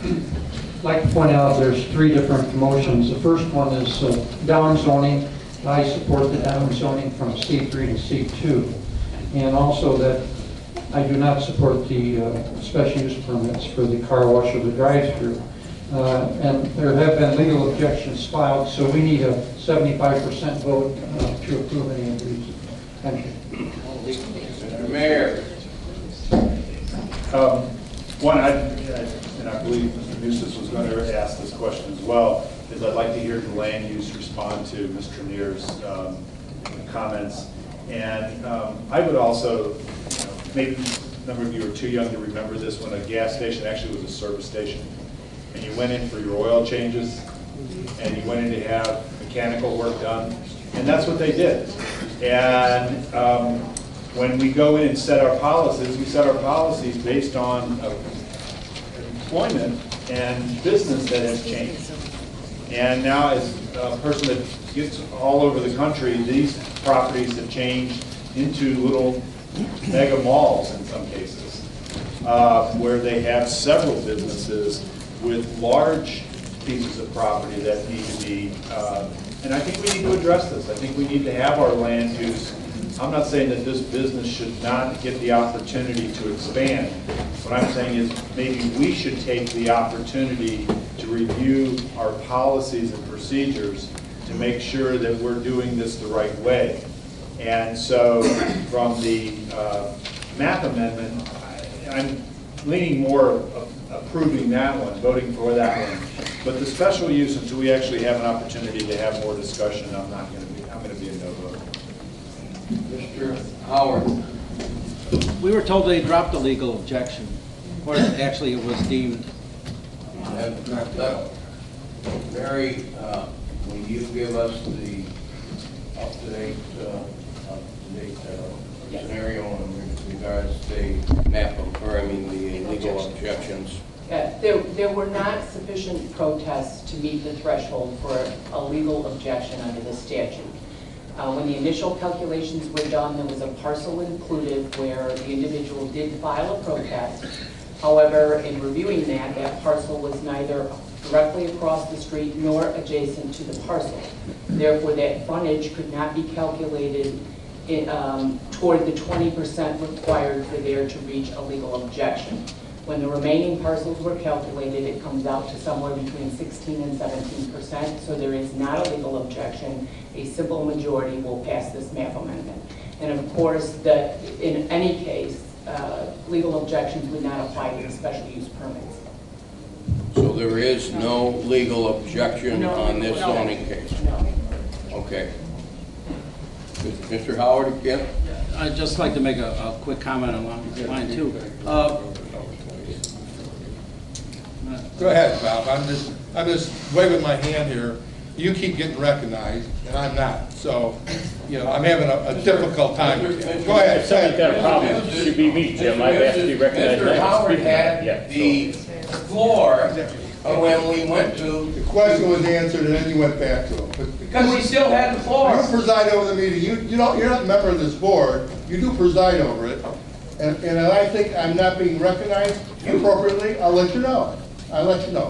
I'd like to point out there's 3 different motions. The first one is down zoning. I support the down zoning from C3 to C2. And also that I do not support the special use permits for the car wash or the drive-through. And there have been legal objections filed, so we need a 75% vote to approve any of these. Thank you. Mr. Mayor. One, and I believe Mr. Nusis was going to ask this question as well, is I'd like to hear the land use respond to Mr. Neer's comments. And I would also, maybe a number of you are too young to remember this, when a gas station actually was a service station. And you went in for your oil changes, and you went in to have mechanical work done, and that's what they did. And when we go in and set our policies, we set our policies based on employment and business that has changed. And now, as a person that gets all over the country, these properties have changed into little mega malls in some cases, where they have several businesses with large pieces of property that need to be, and I think we need to address this. I think we need to have our land use. I'm not saying that this business should not get the opportunity to expand. What I'm saying is maybe we should take the opportunity to review our policies and procedures to make sure that we're doing this the right way. And so from the map amendment, I'm leaning more approving that one, voting for that one. But the special use, until we actually have an opportunity to have more discussion, I'm going to be a no vote. Mr. Howard. We were told they dropped the legal objection, or actually it was deemed. Mary, will you give us the up-to-date scenario in regards to the map, or I mean the legal objections? There were not sufficient protests to meet the threshold for a legal objection under the statute. When the initial calculations were done, there was a parcel included where the individual did file a protest. However, in reviewing that parcel was neither directly across the street nor adjacent to the parcel. Therefore, that frontage could not be calculated toward the 20% required for there to reach a legal objection. When the remaining parcels were calculated, it comes out to somewhere between 16 and 17%, so there is not a legal objection. A simple majority will pass this map amendment. And of course, in any case, legal objections would not apply to the special use permits. So there is no legal objection on this zoning case? No. Okay. Mr. Howard again? I'd just like to make a quick comment along this line too. Go ahead, Bob. I'm just waving my hand here. You keep getting recognized, and I'm not. So, I'm having a difficult time. Go ahead. If somebody's got a problem, it should be me, Jim. I've asked to be recognized. Mr. Howard had the floor when we went to... The question was answered, and then you went back to him. Because he still had the floor. You preside over the meeting. You're not a member of this board. You do preside over it. And I think I'm not being recognized appropriately. I'll let you know. I just let you know.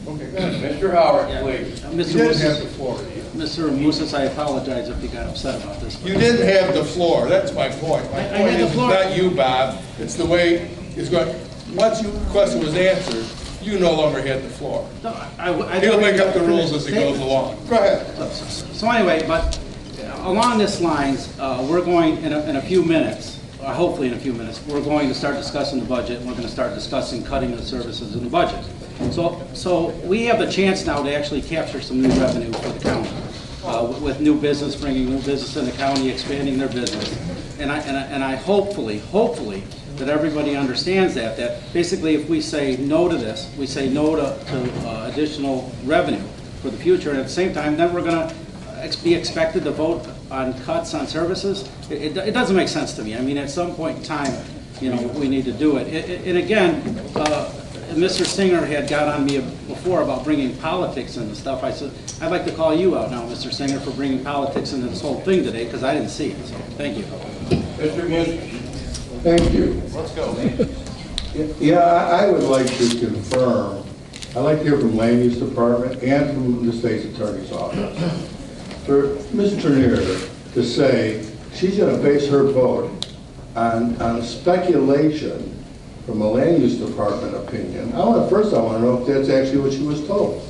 Okay, go ahead. Mr. Howard, please. You didn't have the floor. Mr. Moussas, I apologize if you got upset about this. You didn't have the floor. That's my point. My point is, it's not you, Bob. It's the way it's going. Once your question was answered, you no longer had the floor. No, He'll make up the rules as he goes along. Go ahead. So anyway, but along this lines, we're going in a few minutes, hopefully in a few minutes, we're going to start discussing the budget, and we're going to start discussing cutting the services in the budget. So we have the chance now to actually capture some new revenue for the county, with new business, bringing new business in the county, expanding their business. And I hopefully that everybody understands that basically if we say no to this, we say no to additional revenue for the future, and at the same time, then we're going to be expected to vote on cuts on services, it doesn't make sense to me. I mean, at some point in time, you know, we need to do it. And again, Mr. Singer had got on me before about bringing politics into stuff. I said, I'd like to call you out now, Mr. Singer, for bringing politics into this whole thing today, because I didn't see it. So, thank you. Mr. Music. Thank you. Let's go. Yeah, I would like to confirm, I'd like to hear from Land Use Department and from the State's Attorney's Office. For Ms. Trenier to say she's going to base her vote on speculation from a Land Use Department opinion, first I want to know if that's actually what she was told.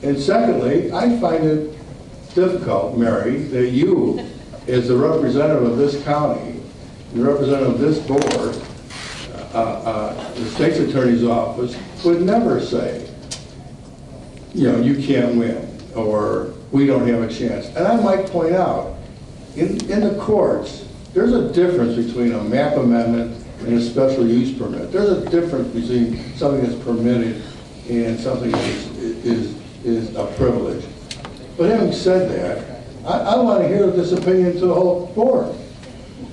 And secondly, I find it difficult, Mary, that you, as the representative of this county, the representative of this board, the State's Attorney's Office would never say, you know, you can't win, or we don't have a chance. And I might point out, in the courts, there's a difference between a map amendment and a special use permit. There's a difference between something that's permitted and something that is a privilege. But having said that, I want to hear this opinion to the whole board.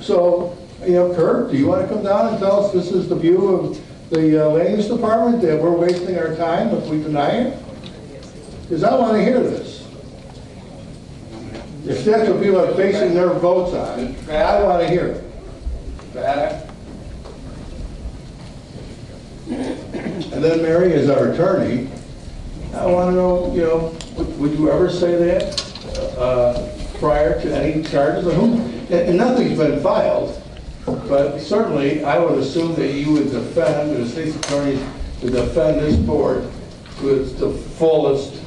So, you know, Curt, do you want to come down and tell us this is the view of the Land Use Department, that we're wasting our time if we deny it? Because I want to hear this. If that's what people are basing their votes on, I want to hear it. Paddock. And then Mary, as our attorney, I want to know, you know, would you ever say that prior to any charges? And nothing's been filed, but certainly I would assume that you would defend, the state's attorneys to defend this board to its the fullest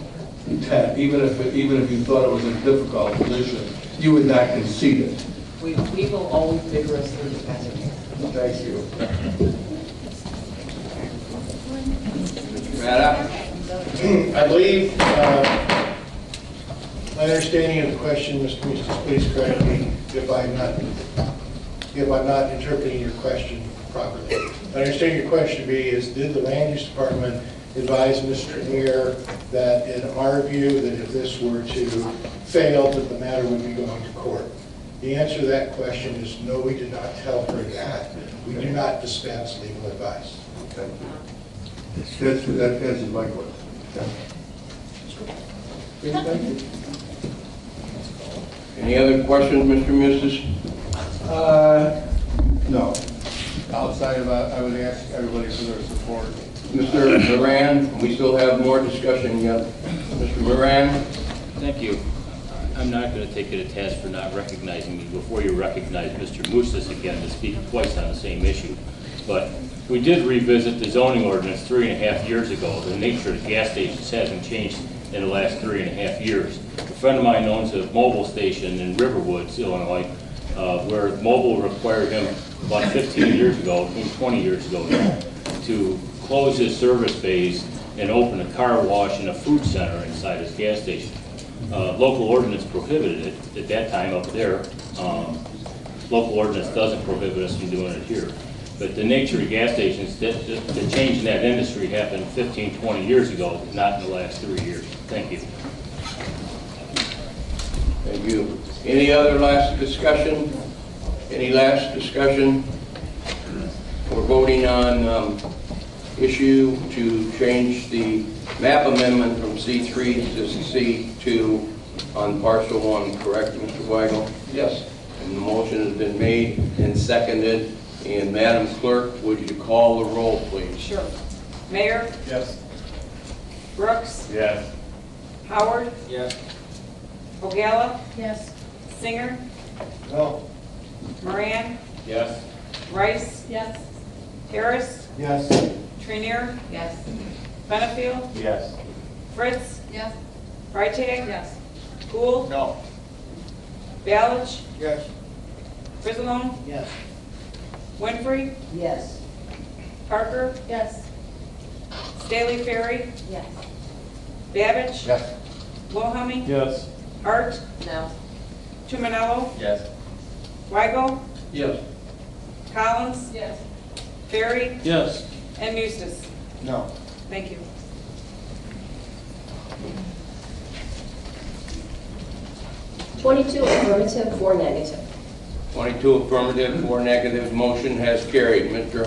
intent, even if you thought it was a difficult position, you would not concede it. We will always vigorously defend it. Thank you. Paddock. I believe, my understanding of the question, Mr. Music, please correct me if I'm not interpreting your question properly. My understanding of your question to be is, did the Land Use Department advise Ms. Trenier that in our view, that if this were to fail, that the matter would be going to court? The answer to that question is no, we did not tell her that. We do not dispense legal advice. Thank you. That answers my question. Thank you. Any other questions, Mr. Music? No. Outside of, I would ask everybody for their support. Mr. Moran, we still have more discussion yet. Mr. Moran? Thank you. I'm not going to take it to task for not recognizing me before you recognize Mr. Moussis again to speak twice on the same issue. But we did revisit the zoning ordinance 3.5 years ago. The nature of the gas stations hasn't changed in the last 3.5 years. A friend of mine owns a mobile station in Riverwoods, Illinois, where mobile required him about 15 years ago, 20 years ago now, to close his service bays and open a car wash and a food center inside his gas station. Local ordinance prohibited it at that time up there. Local ordinance doesn't prohibit us from doing it here. But the nature of gas stations, the change in that industry happened 15, 20 years ago, not in the last 3 years. Thank you. Thank you. Any other last discussion? Any last discussion? We're voting on issue to change the map amendment from C3 to C2 on parcel 1, correct, Mr. Weigel? Yes. And the motion has been made and seconded. And Madam Clerk, would you call the roll, please? Sure. Mayor? Yes. Brooks? Yes. Howard? Yes. Ogala? Yes. Singer? No. Moran? Yes. Rice? Yes. Harris? Yes. Trenier? Yes. Benefield? Yes. Fritz? Yes. Freitag? Yes. Gould? No. Balich? Yes. Frissalone? Yes. Winfrey? Yes. Parker? Yes. Staley Ferry? Yes. Babbage? Yes. Wilhelmie? Yes. Hart? No. Tumanello? Yes. Weigel? Yes. Collins? Yes. Ferry? Yes. And Eustace? No. Thank you. 22 affirmative, 4 negative. 22 affirmative, 4 negative. Motion has carried. Mr.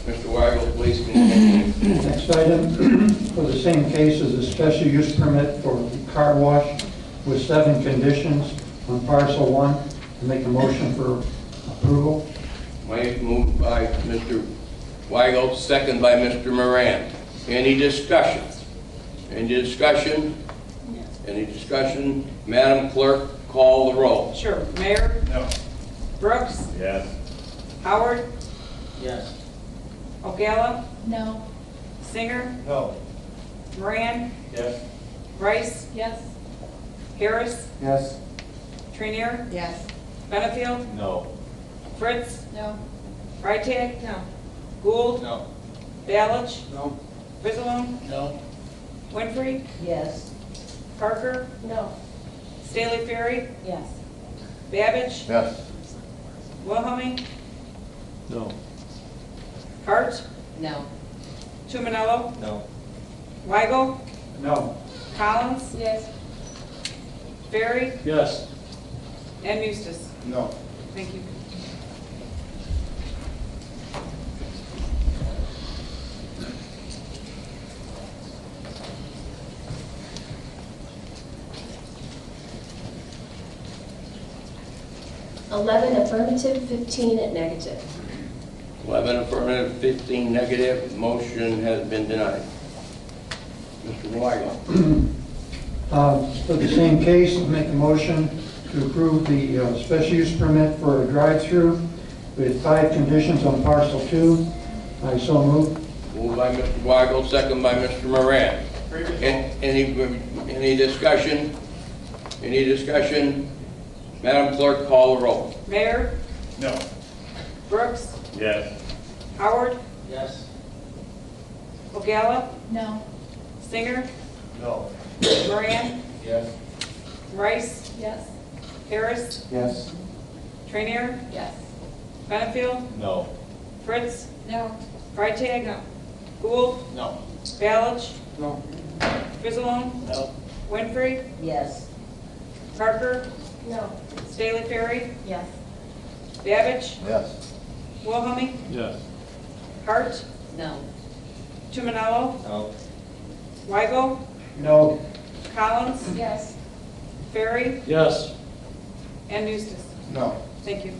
Weigel, please continue. Next item for the same case is a special use permit for the car wash with 7 conditions on parcel 1. I make a motion for approval. Moved by Mr. Weigel, second by Mr. Moran. Any discussion? Any discussion? Any discussion? Madam Clerk, call the roll. Sure. Mayor? No. Brooks? Yes. Howard? Yes. Ogala? No. Singer? No. Moran? Yes. Rice? Yes. Harris? Yes. Trainier? Yes. Benefield? No. Fritz? No. Freitag? No. Gould? No. Balich? No. Frisselum? No. Winfrey? Yes. Parker? No. Staley Ferry? Yes. Babbage? Yes. Wilhelmie? No. Hart? No. Tumanello? No. Weigel? No. Collins? Yes. Ferry? Yes. And Eustace? No. Thank you. Eleven affirmative, 15 negative. 11 affirmative, 15 negative. Motion has been denied. Mr. Weigel. For the same case, I make a motion to approve the special use permit for a drive-through with 5 conditions on parcel 2. I so move. Moved by Mr. Weigel, second by Mr. Moran. Any discussion? Any discussion? Madam Clerk, call the roll. Mayor? No. Brooks? Yes. Howard? Yes. Ogala? No. Singer? No. Moran? Yes. Rice? Yes. Harris? Yes. Trainier? Yes. Benefield? No. Fritz? No. Freitag? No. Gould? No. Balich? No. Frisselum? No. Winfrey? Yes. Parker? No. Staley Ferry? Yes. Babbage? Yes. Wilhelmie? Yes. Hart? No. Tumanello? No. Weigel? No. Collins? Yes. Ferry? Yes. And Eustace? No. Thank you.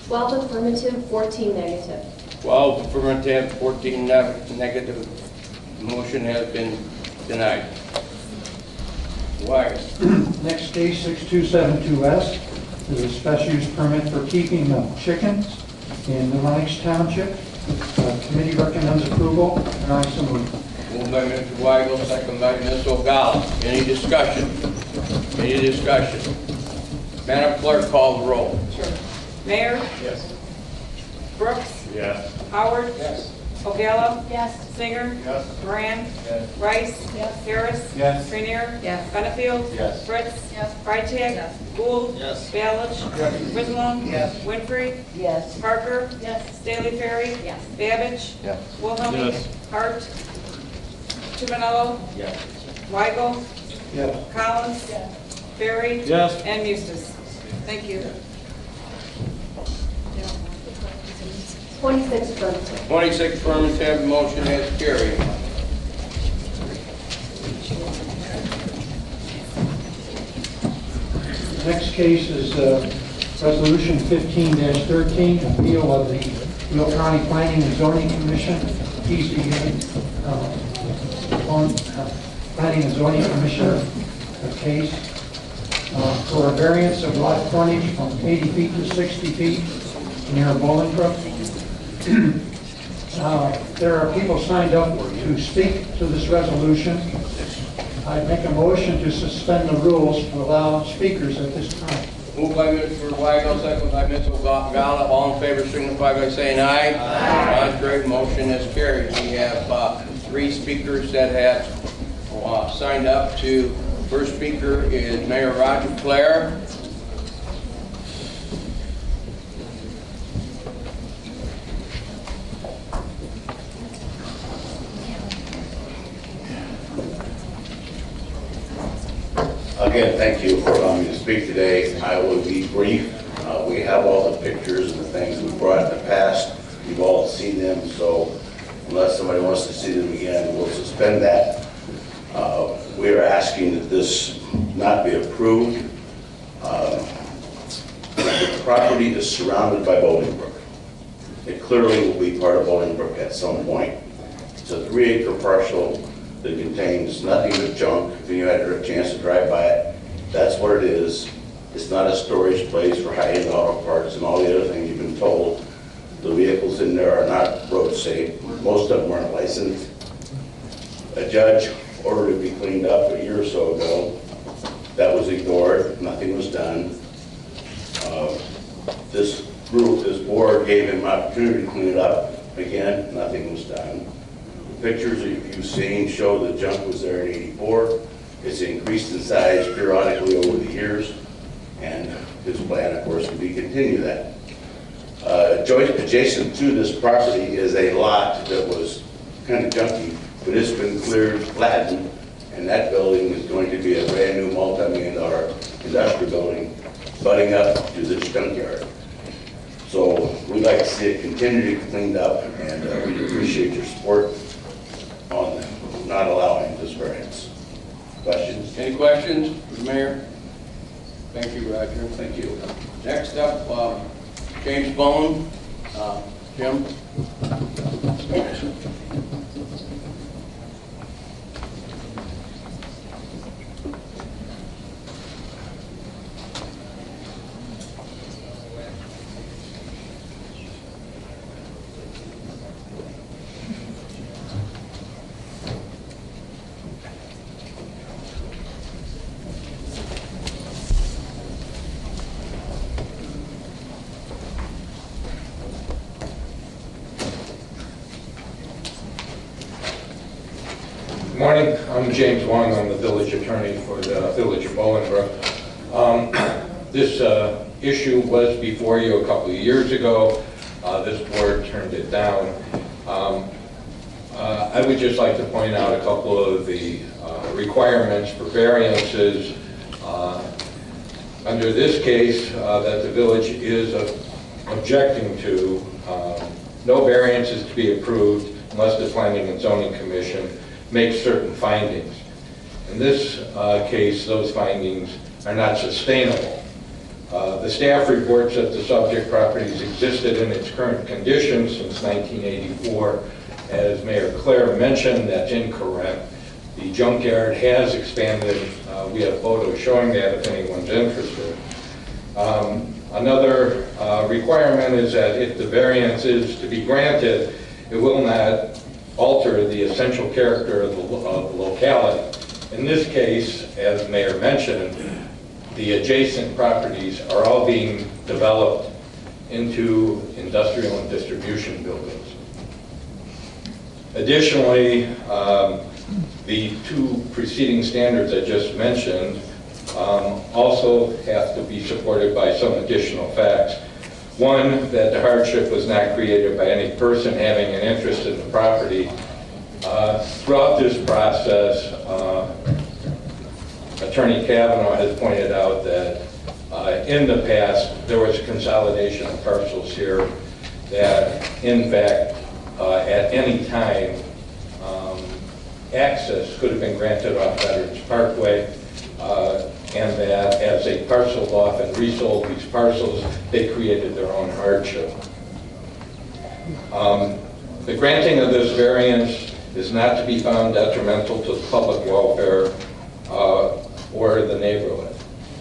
Twelve affirmative, 14 negative. 12 affirmative, 14 negative. Motion has been denied. Weigel. Next case, 6272S, is a special use permit for keeping of chickens in New Lenox Township. Committee recommends approval, and I so move. Moved by Mr. Weigel, second by Ms. Ogala. Any discussion? Any discussion? Madam Clerk, call the roll. Sure. Mayor? Yes. Brooks? Yes. Howard? Yes. Ogala? Yes. Singer? Yes. Moran? Yes. Rice? Yes. Harris? Yes. Trainier? Yes. Benefield? Yes. Fritz? Yes. Freitag? Yes. Gould? Yes. Balich? Yes. Frisselum? Yes. Winfrey? Yes. Parker? Yes. Staley Ferry? Yes. Babbage? Yes. Wilhelmie? Yes. Hart? Tumanello? Yes. Weigel? Yes. Collins? Yes. Ferry? Yes. And Eustace? Thank you. 26 affirmative. 26 affirmative, motion has carried. Next case is Resolution 15-13, appeal of the Will County Planning and Zoning Commission, PZA, Planning and Zoning Commissioner case for a variance of lot frontage from 80 feet to 60 feet near Bolingbrook. There are people signed up to speak to this resolution. I make a motion to suspend the rules to allow speakers at this time. Moved by Mr. Weigel, second by Ms. Ogala. All in favor signify by saying aye. Aye. Contrary, motion is carried. We have 3 speakers that have signed up to. First speaker is Mayor Roger Clare. Again, thank you for allowing me to speak today. I will be brief. We have all the pictures and the things we brought in the past. You've all seen them, so unless somebody wants to see them again, we'll suspend that. We are asking that this not be approved. The property is surrounded by Bolingbrook. It clearly will be part of Bolingbrook at some point. It's a 3-acre parcel that contains nothing but junk. If you had a chance to drive by it, that's what it is. It's not a storage place for high-end auto parts and all the other things you've been told. The vehicles in there are not road safe. Most of them aren't licensed. A judge ordered it to be cleaned up a year or so ago. That was ignored. Nothing was done. This group, this board gave him an opportunity to clean it up. Again, nothing was done. The pictures that you've seen show the junk was there in '84. It's increased in size periodically over the years, and his plan, of course, would be to continue that. Adjacent to this property is a lot that was kind of junky, but it's been cleared, flattened, and that building is going to be a brand new multi-million-dollar industrial building butting up to this junkyard. So we'd like to see it continue to be cleaned up, and we appreciate your support on not allowing this variance. Questions? Any questions for the mayor? Thank you, Roger. Thank you. Next up, James Bone. Jim? Good morning. I'm James Wong. I'm the village attorney for the village of Bolingbrook. This issue was before you a couple of years ago. This board turned it down. I would just like to point out a couple of the requirements for variances. Under this case that the village is objecting to, no variance is to be approved unless the Planning and Zoning Commission makes certain findings. In this case, those findings are not sustainable. The staff reports that the subject properties existed in its current condition since 1984. As Mayor Clare mentioned, that's incorrect. The junkyard has expanded. We have photos showing that if anyone's interested. Another requirement is that if the variance is to be granted, it will not alter the essential character of the locality. In this case, as Mayor mentioned, the adjacent properties are all being developed into industrial and distribution buildings. Additionally, the two preceding standards I just mentioned also have to be supported by some additional facts. One, that the hardship was not created by any person having an interest in the property. Throughout this process, Attorney Kavanaugh has pointed out that in the past there was a consolidation of parcels here that, in fact, at any time, access could have been granted off Veterans Parkway, and that as they parceled off and resold these parcels, they created their own hardship. The granting of this variance is not to be found detrimental to the public welfare or the neighborhood.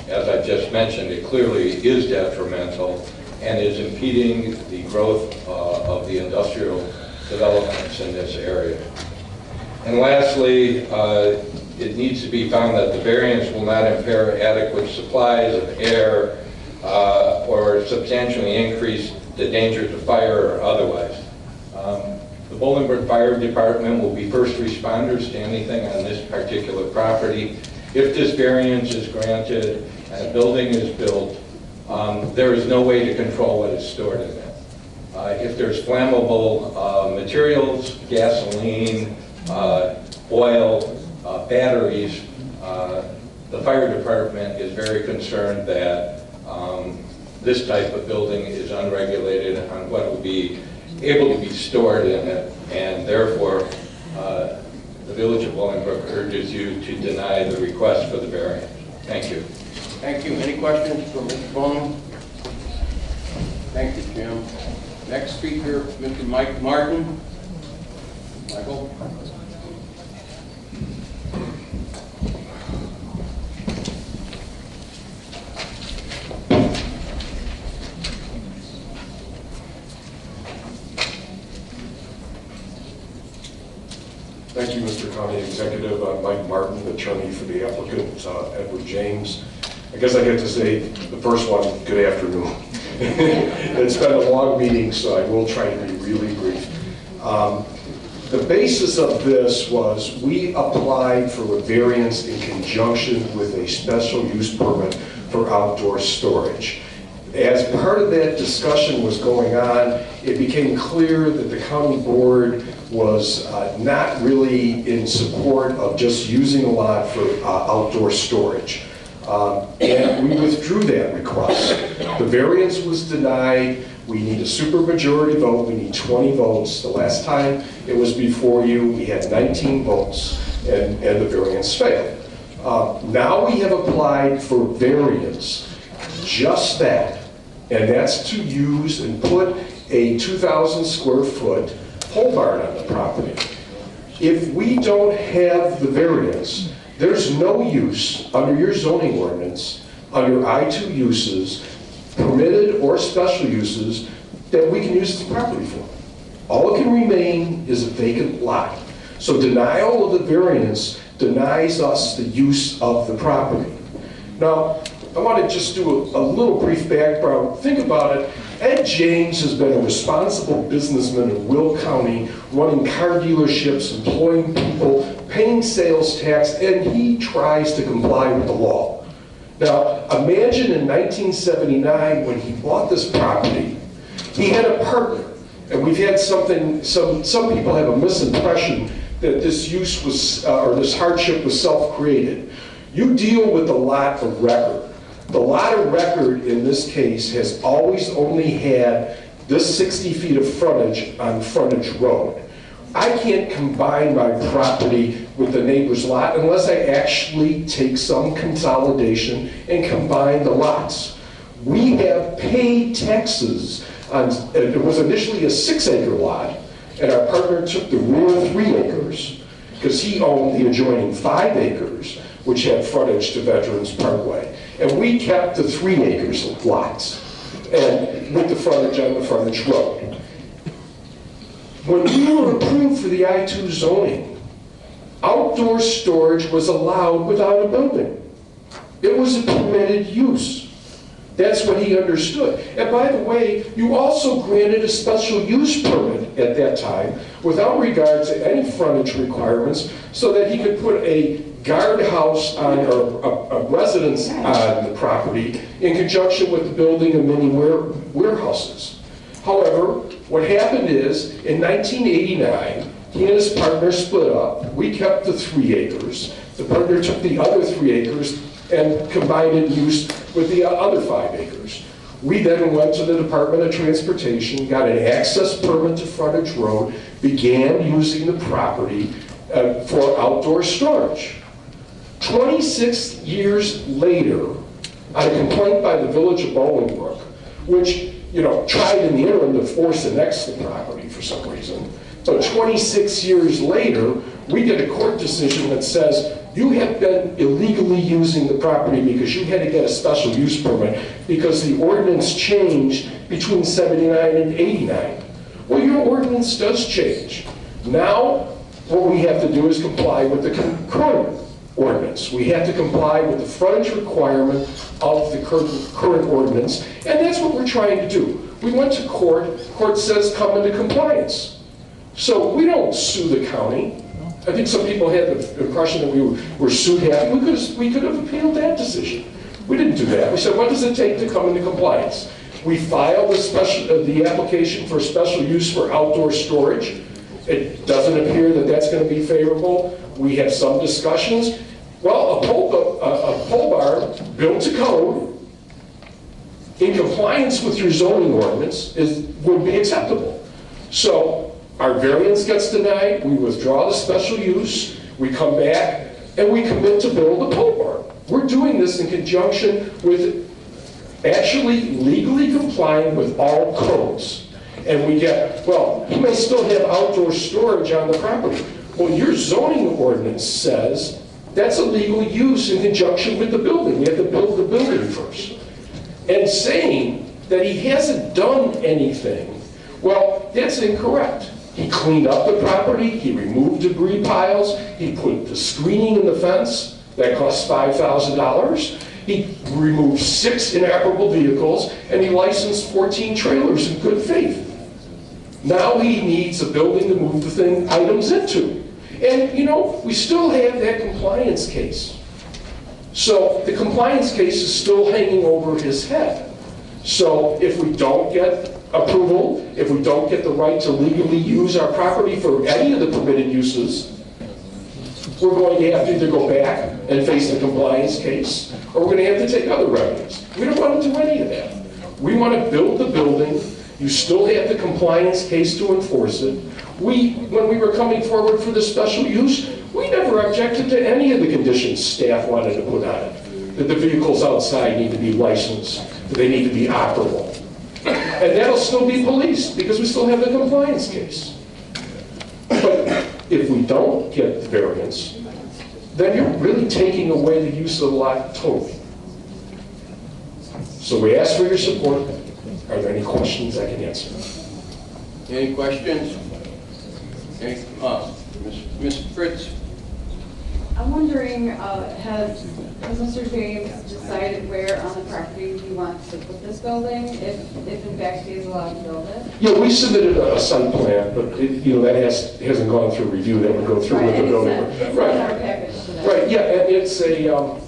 As I just mentioned, it clearly is detrimental and is impeding the growth of the industrial developments in this area. And lastly, it needs to be found that the variance will not impair adequate supplies of air or substantially increase the danger to fire or otherwise. The Bolingbrook Fire Department will be first responders to anything on this particular property. If this variance is granted and a building is built, there is no way to control what is stored in it. If there's flammable materials, gasoline, oil, batteries, the fire department is very concerned that this type of building is unregulated on what will be able to be stored in it, and therefore the Village of Bolingbrook urges you to deny the request for the variance. Thank you. Thank you. Any questions for Mr. Bowman? Thank you, Jim. Next speaker, Mr. Mike Martin. Michael? Thank you, Mr. County Executive. I'm Mike Martin, attorney for the applicant, Edward James. I guess I get to say the first one, good afternoon. It's been a long meeting, so I will try to be really brief. The basis of this was we applied for a variance in conjunction with a special use permit for outdoor storage. As part of that discussion was going on, it became clear that the county board was not really in support of just using a lot for outdoor storage. And we withdrew that request. The variance was denied. We need a supermajority vote. We need 20 votes. The last time it was before you, we had 19 votes, and the variance failed. Now we have applied for variance, just that, and that's to use and put a 2,000 square foot pole barn on the property. If we don't have the variance, there's no use under your zoning ordinance, under I-2 uses, permitted or special uses, that we can use the property for. All that can remain is a vacant lot. So denial of the variance denies us the use of the property. Now, I want to just do a little brief background. Think about it. Ed James has been a responsible businessman in Will County, running car dealerships, employing people, paying sales tax, and he tries to comply with the law. Now, imagine in 1979 when he bought this property, he had a partner, and we've had some people have a misimpression that this use was, or this hardship was self-created. You deal with the lot of record. The lot of record in this case has always only had this 60 feet of frontage on frontage road. I can't combine my property with the neighbor's lot unless I actually take some consolidation and combine the lots. We have paid taxes on, it was initially a 6-acre lot, and our partner took the rear 3 acres because he owned the adjoining 5 acres, which had frontage to Veterans Parkway. And we kept the 3 acres of lots, and with the frontage on the frontage road. When we were approved for the I-2 zoning, outdoor storage was allowed without a building. It was a permitted use. That's what he understood. And by the way, you also granted a special use permit at that time without regard to any frontage requirements so that he could put a guardhouse on, or a residence on the property in conjunction with the building of many warehouses. However, what happened is, in 1989, he and his partner split up. We kept the 3 acres. The partner took the other 3 acres and combined it use with the other 5 acres. We then went to the Department of Transportation, got an access permit to frontage road, began using the property for outdoor storage. 26 years later, on a complaint by the Village of Bolingbrook, which tried in the interim to force annex the property for some reason, but 26 years later, we get a court decision that says you have been illegally using the property because you had to get a special use permit because the ordinance changed between 79 and 89. Well, your ordinance does change. Now, what we have to do is comply with the current ordinance. We have to comply with the frontage requirement of the current ordinance, and that's what we're trying to do. We went to court. Court says come into compliance. So we don't sue the county. I think some people had the impression that we were sued happy. We could have appealed that decision. We didn't do that. We said, what does it take to come into compliance? We filed the application for special use for outdoor storage. It doesn't appear that that's going to be favorable. We have some discussions. Well, a pole barn built to code in compliance with your zoning ordinance would be acceptable. So our variance gets denied, we withdraw the special use, we come back, and we commit to build a pole barn. We're doing this in conjunction with actually legally complying with all codes. And we get, well, you may still have outdoor storage on the property. Well, your zoning ordinance says that's a legal use in conjunction with the building. We have to build the building first. And saying that he hasn't done anything, well, that's incorrect. He cleaned up the property, he removed debris piles, he put the screening in the fence, that cost $5,000. He removed 6 inoperable vehicles, and he licensed 14 trailers in good faith. Now he needs a building to move the items into. And, you know, we still have that compliance case. So the compliance case is still hanging over his head. So if we don't get approval, if we don't get the right to legally use our property for any of the permitted uses, we're going to have to either go back and face the compliance case, or we're going to have to take other remedies. We don't want to do any of that. We want to build the building. You still have the compliance case to enforce it. When we were coming forward for the special use, we never objected to any of the conditions staff wanted to put on it. That the vehicles outside need to be licensed, that they need to be operable. And that'll still be policed because we still have the compliance case. But if we don't get the variance, then you're really taking away the use of the lot totally. So we ask for your support. Are there any questions I can answer? Any questions? Ms. Fritz? I'm wondering, has Mr. James decided where on the property he wants to put this building, if in fact he is allowed to build it? Yeah, we submitted a site plan, but that hasn't gone through review. That would go through with the building. It's not our package today. Right, yeah, and it's a,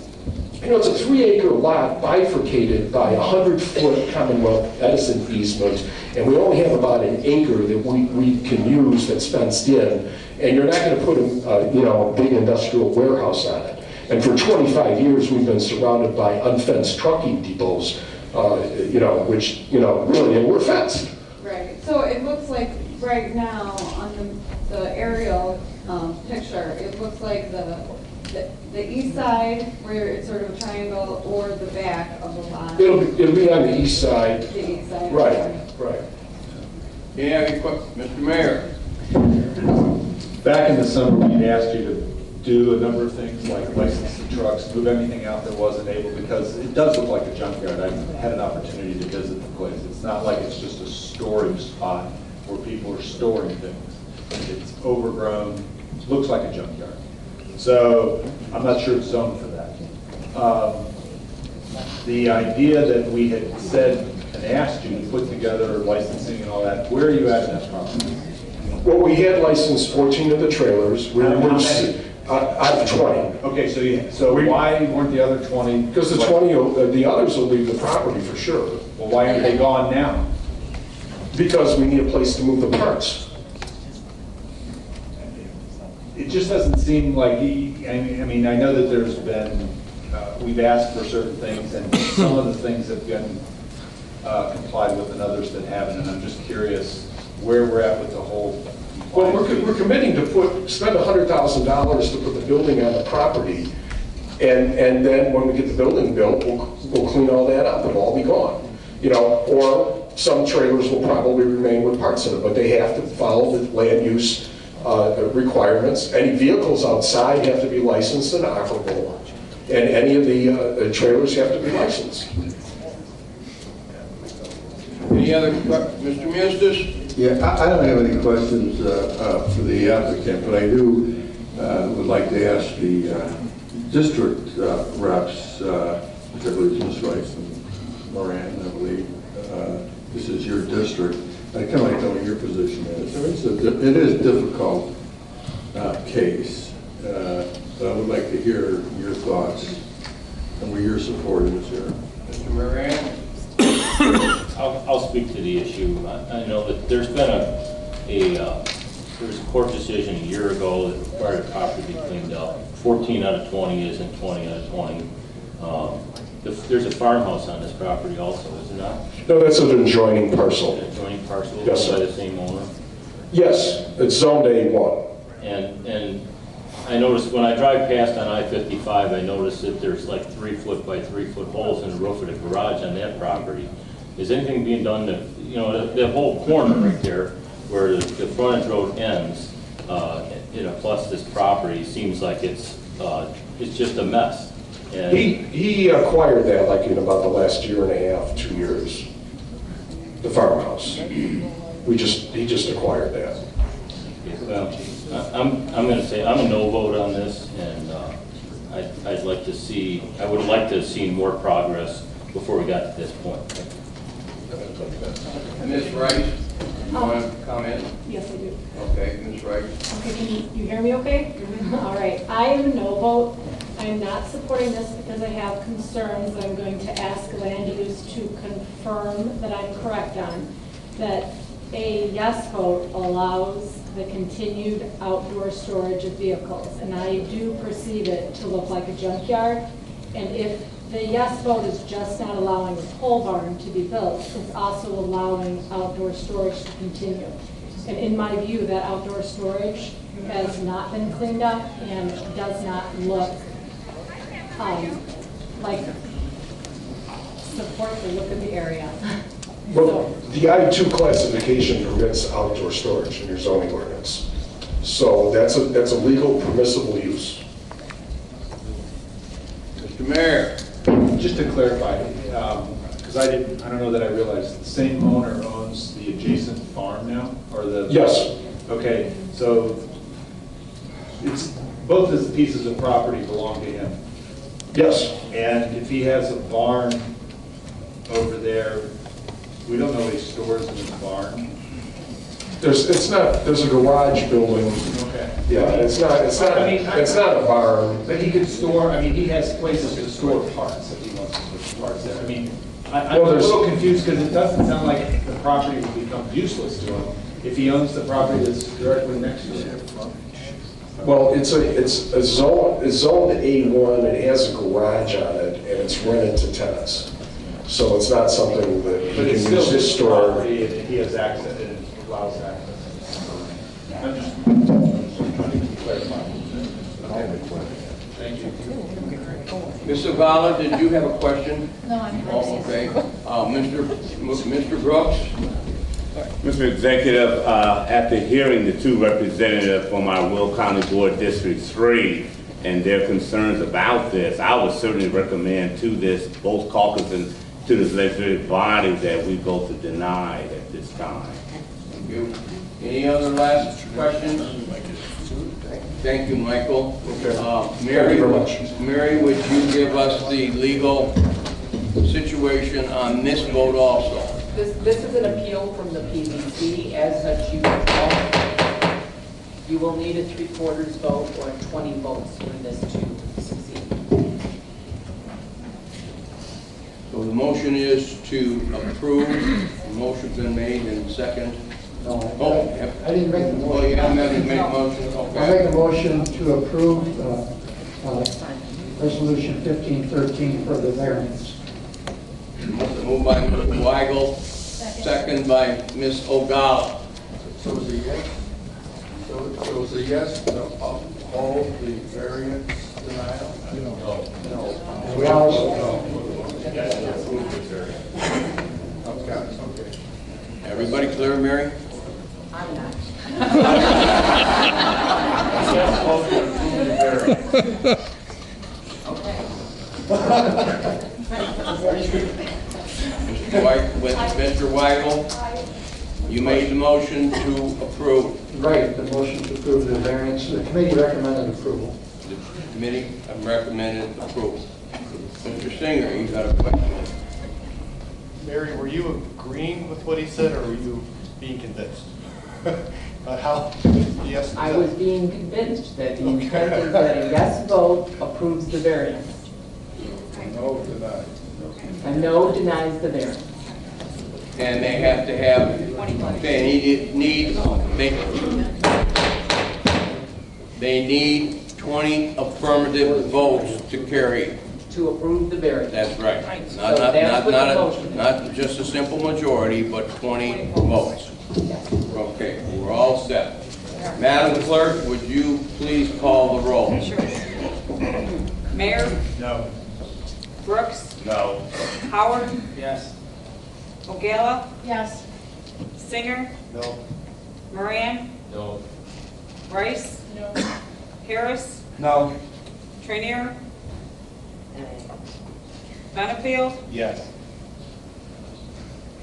it's a 3-acre lot bifurcated by a 100-foot Commonwealth Edison easement, and we only have about an acre that we can use that's fenced in, and you're not going to put a big industrial warehouse on it. And for 25 years, we've been surrounded by unfenced trucking depots, which, really, and we're fenced. Right, so it looks like right now on the aerial picture, it looks like the east side, where it's sort of a triangle, or the back of the lot. It'll be on the east side. The east side. Right. Yeah, Mr. Mayor. Back in the summer, we asked you to do a number of things like license the trucks, move anything out that wasn't able, because it does look like a junkyard. I had an opportunity to visit the place. It's not like it's just a storage spot where people are storing things. It's overgrown, looks like a junkyard. So I'm not sure it's zoned for that. The idea that we had said and asked you to put together licensing and all that, where are you at in that process? Well, we had licensed 14 of the trailers. We're out of 20. Okay, so why weren't the other 20? Because the others will leave the property for sure. Well, why aren't they gone now? Because we need a place to move the parts. It just doesn't seem like, I know that there's been, we've asked for certain things, and some of the things have been complied with and others that haven't, and I'm just curious where we're at with the whole. Well, we're committing to spend $100,000 to put the building on the property, and then when we get the building built, we'll clean all that up. It'll all be gone. Or some trailers will probably remain with parts in it, but they have to follow the land use requirements. Any vehicles outside have to be licensed and operable, and any of the trailers have to be licensed. Any other, Mr. Mustis? Yeah, I don't have any questions for the applicant, but I do would like to ask the district reps, which I believe is Ms. Rice and Moran, I believe. This is your district. I kind of like to know what your position is. It is a difficult case, but I would like to hear your thoughts and where your support is here. Mr. Moran? I'll speak to the issue. I know that there's been a there was a court decision a year ago that required the property to be cleaned up. 14 out of 20 isn't 20 out of 20. There's a farmhouse on this property also, is there not? No, that's an adjoining parcel. An adjoining parcel Yes, by sir. the same owner? Yes, it's zoned A1. And I noticed when I drive past on I-55, I noticed that there's like 3-foot by 3-foot holes in the roof of the garage on that property. Is anything being done to, you know, that whole corner right there where the frontage road ends, plus this property seems like it's just a mess. And He acquired that like in about the last year and a half, 2 years, the farmhouse. He just acquired that. Well, I'm going to say I'm a no vote on this, and I would like to have seen more progress before we got to this point. Ms. Rice, you want to comment? Yes, I do. Okay, Ms. Rice. Okay, can you hear me okay? All right, I am a no vote. I'm not supporting this because I have concerns that I'm going to ask land use to confirm that I'm correct on, that a yes vote allows the continued outdoor storage of vehicles, and I do perceive it to look like a junkyard. And if the yes vote is just not allowing a pole barn to be built, it's also allowing outdoor storage to continue. And in my view, that outdoor storage has not been cleaned up and does not look like support the look of the area. Well, the I-2 classification permits outdoor storage in your zoning ordinance. So that's a legal permissible use. Mr. Mayor. Just to clarify, because I don't know that I realized, the same owner owns the adjacent farm now, or the? Yes. Okay, so it's, both of the pieces of property belong to him. Yes. And if he has a barn over there, we don't know what he stores in his barn. There's a garage building. Okay. Yeah, it's not a barn. But he could store, he has places to store parts if he wants to store parts there. I'm a little confused because it doesn't sound like the property will become useless to him if he owns the property that's directly next to him. Well, it's zoned A1, it has a garage on it, and it's rented to tenants. So it's not something that he can use his store. Property and he has access, and it allows access. I'm just trying to clarify. Thank you. Ms. Zavala, did you have a question? No, I'm Okay. Mr. Brooks? Mr. Executive, after hearing the two representatives from our Will County Board District 3 and their concerns about this, I would certainly recommend to both caucus and to this legislative body that we vote to deny it at this time. Thank you. Any other last questions? Thank you, Michael. Okay. Mary, Thank you very much. Mary, would you give us the legal situation on this vote also? This is an appeal from the PBC. As such, you will need a 3/4 vote or 20 votes for this to succeed. So the motion is to approve. The motion's been made and second. No, Oh, I didn't make the motion. Oh, you haven't made a motion? I Okay. make a motion to approve Resolution 1513 for the variance. Moved by Mr. Weigel, second by Ms. Ogala. So it was a yes? So it was a yes to uphold the variance denial? No. We also, Okay. Everybody clear, Mary? I'm not. Mr. Weigel, you made the motion to approve. right, the motion to approve the variance. The committee recommended approval. The committee recommended approval. Mr. Singer, you got a question? Mary, were you agreeing with what he said, or were you being convinced? How? Yes. I was being convinced that the intent is that a yes vote approves the variance. No denied. A no denies the variance. And they have to have, they They need 20 affirmative votes to carry. To approve the variance. That's right. So Not, not, that's not, what the not, motion is. not just a simple majority, but 20 votes. Okay, we're all set. Madam Clerk, would you please call the roll? Sure. Mayor? No. Brooks? No. Howard? Yes. Ogala? Yes. Singer? No. Moran? No. Rice? No. Harris? No. Trainier? Benefield? Yes.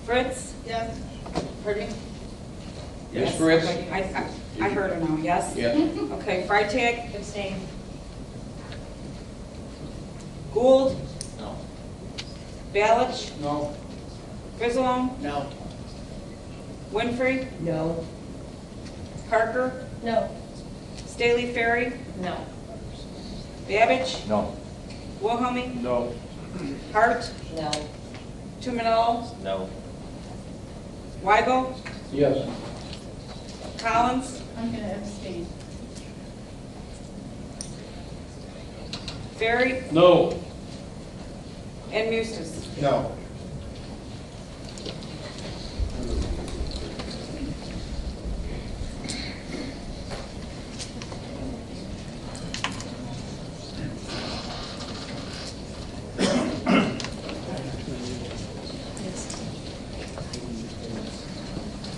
Fritz? Yes. Pardon me? Ms. Fritz? I heard her now, yes? Yes. Okay, Freitag? Abstain. Gould? No. Balich? No. Frizzalone? No. Winfrey? No. Parker? No. Staley Ferry? No. Babbage? No. Wilhelmie? No. Hart? No. Tumanello? No. Weigel? Yes. Collins? I'm going to abstain. Ferry? No. And Mustis? No.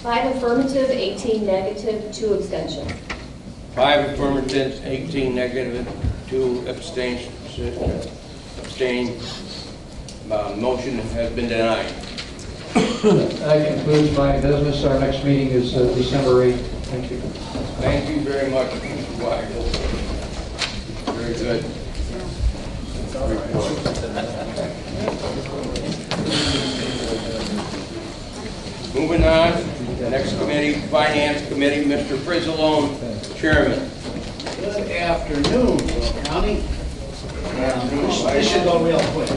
Five affirmative, 18 negative, 2 abstention. 5 affirmatives, 18 negative, 2 abstain. Motion has been denied. That concludes my business. Our next meeting is December 8th. Thank you. Thank you very much, Mr. Weigel. Very good. Moving on, the next committee, Finance Committee, Mr. Frizzalone, Chairman. Good afternoon, Will County. This should go real quick.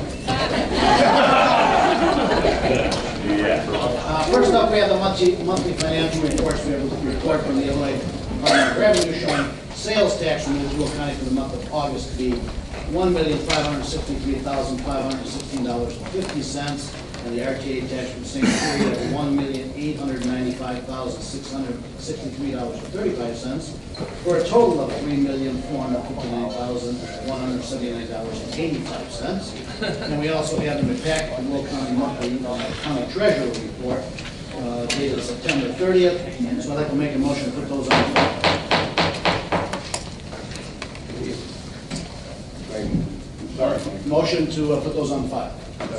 First up, we have the monthly financial reports. We have a report from the Illinois Department of Revenue showing sales tax removed in Will County for the month of August to be $1,563,516.50, and the RTA tax for the same period of $1,895,663.35, for a total of $3,459,179.85. And we also have in the packet the Will County monthly county treasurer report dated September 30th. So I'd like to make a motion to put those on file. Sorry. Motion to put those on file.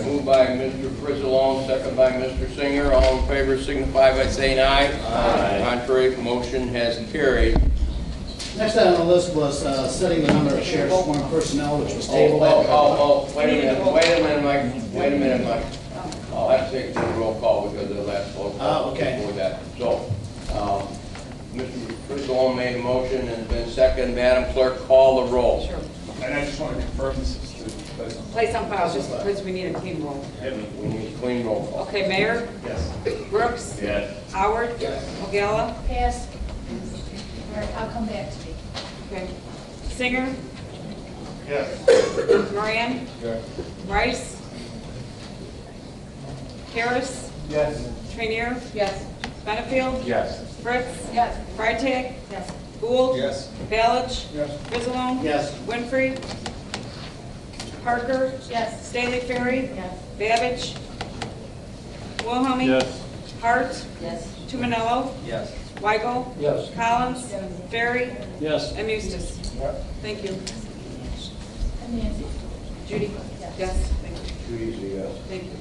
Moved by Mr. Frizzalone, second by Mr. Singer. All in favor signify by saying aye. Aye. Contrary, motion has carried. Next item on the list was setting the number of sheriff's sworn personnel, which was tabled. Wait a minute, Mike. I'll have to take the roll call because of the last vote. Okay. Before that. So, Mr. Frizzalone made a motion and been second. Madam Clerk, call the roll. Sure. And I just want to confirm this is to Place on file, just because we need a clean roll. We need a clean roll call. Okay, Mayor? Yes. Brooks? Yes. Howard? Yes. Ogala? Pass. All right, I'll come back to me. Okay. Singer? Yes. Moran? Yes. Rice? Harris? Yes. Trainier? Yes. Benefield? Yes. Fritz? Yes. Freitag? Yes. Gould? Yes. Balich? Yes. Frizzalone? Yes. Winfrey? Parker? Yes. Staley Ferry? Yes. Babbage? Wilhelmie? Yes. Hart? Yes. Tumanello? Yes. Weigel? Yes. Collins? Ferry? Yes. And Mustis. Thank you. And Nancy. Judy? Yes. Thank you. Judy's a yes. Thank you.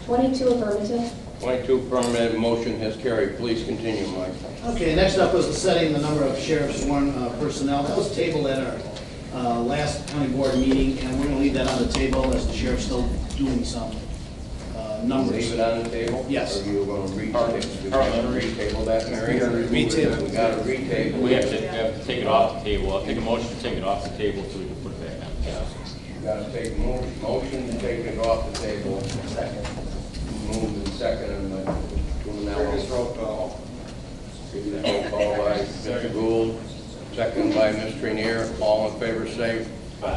Twenty-two affirmative. 22 affirmative, motion has carried. Please continue, Mike. Okay, next up was the setting the number of sheriff's sworn personnel. That was tabled at our last county board meeting, and we're going to leave that on the table as the sheriff's still doing some numbers. Leave it on the table? Yes. Or you're going to retable that, Mary? Retable. We got to retable. We have to take it off the table. I'll take a motion to take it off the table so we can put it back on. You got to take a motion to take it off the table. Second. Moved and seconded by Mr. Roll call. Roll call by Mr. Gould, second by Mr. Rainier. All in favor, say,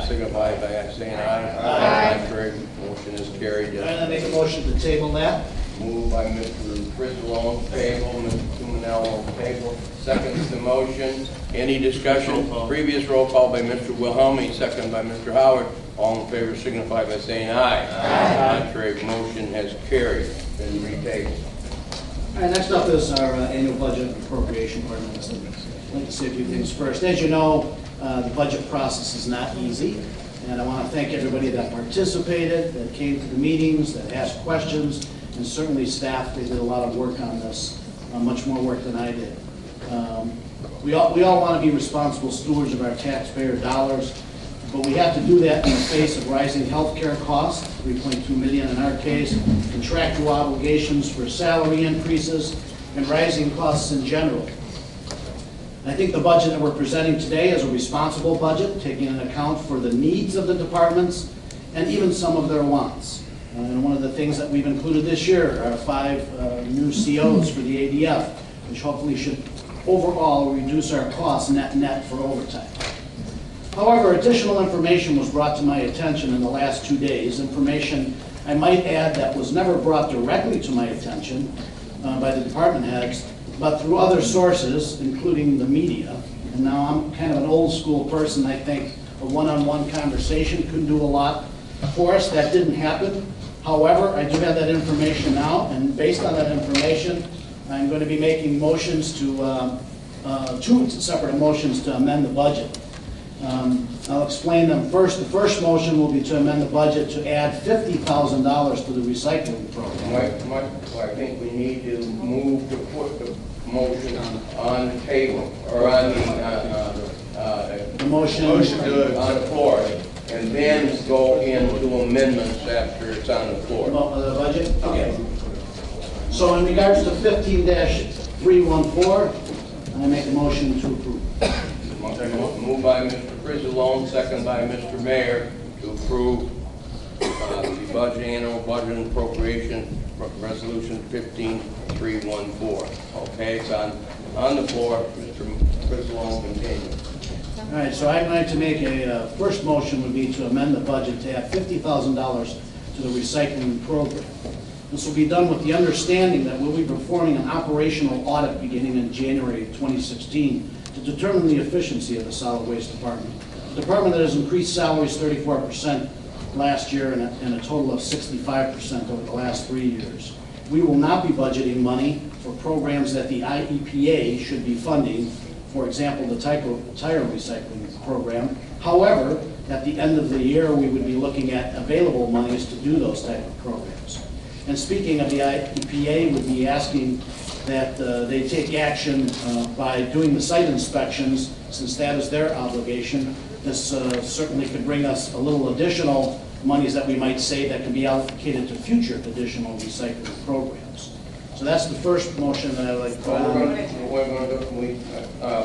signify by saying aye. Contrary, motion is carried. And I make a motion to table that. Moved by Mr. Frizzle, table, Mr. Tumanello, table. Seconds the motion. Any discussion? Previous roll call by Mr. Wilhelmi, second by Mr. Howard. All in favor signify by saying aye. Contrary, motion has carried. Been retabled. All right, next up is our annual budget appropriation ordinance. I'd like to say a few things first. As you know, the budget process is not easy, and I want to thank everybody that participated, that came to the meetings, that asked questions, and certainly staff. They did a lot of work on this, much more work than I did. We all want to be responsible stewards of our taxpayer dollars, but we have to do that in the face of rising health care costs, $3.2 million in our case, contractual obligations for salary increases, and rising costs in general. I think the budget that we're presenting today is a responsible budget, taking into account for the needs of the departments and even some of their wants. And one of the things that we've included this year are 5 new COs for the ADF, which hopefully should overall reduce our costs net for overtime. However, additional information was brought to my attention in the last 2 days, information I might add that was never brought directly to my attention by the department heads, but through other sources, including the media. And now I'm kind of an old school person. I think a one-on-one conversation could do a lot for us. That didn't happen. However, I do have that information now, and based on that information, I'm going to be making motions to, 2 separate motions to amend the budget. I'll explain them first. The first motion will be to amend the budget to add $50,000 to the recycling program. I think we need to move to put the motion on the table, or on the motion on the floor, and then go into amendments after it's on the floor. The budget? Okay. So in regards to 15-314, I make a motion to approve. Moved by Mr. Frizzalone, second by Mr. Mayor, to approve the budget, annual budget and appropriation resolution 15314. Okay, it's on the floor. Mr. Frizzalone, continue. All right, so I'd like to make a first motion would be to amend the budget to add $50,000 to the recycling program. This will be done with the understanding that we'll be performing an operational audit beginning in January 2016 to determine the efficiency of the solid waste department. The department that has increased salaries 34% last year and a total of 65% over the last 3 years. We will not be budgeting money for programs that the IEPA should be funding, for example, the tire recycling program. However, at the end of the year, we would be looking at available monies to do those type of programs. And speaking of the IEPA, would be asking that they take action by doing the site inspections, since that is their obligation. This certainly could bring us a little additional monies that we might say that can be allocated to future additional recycling programs. So that's the first motion that I'd like to put on.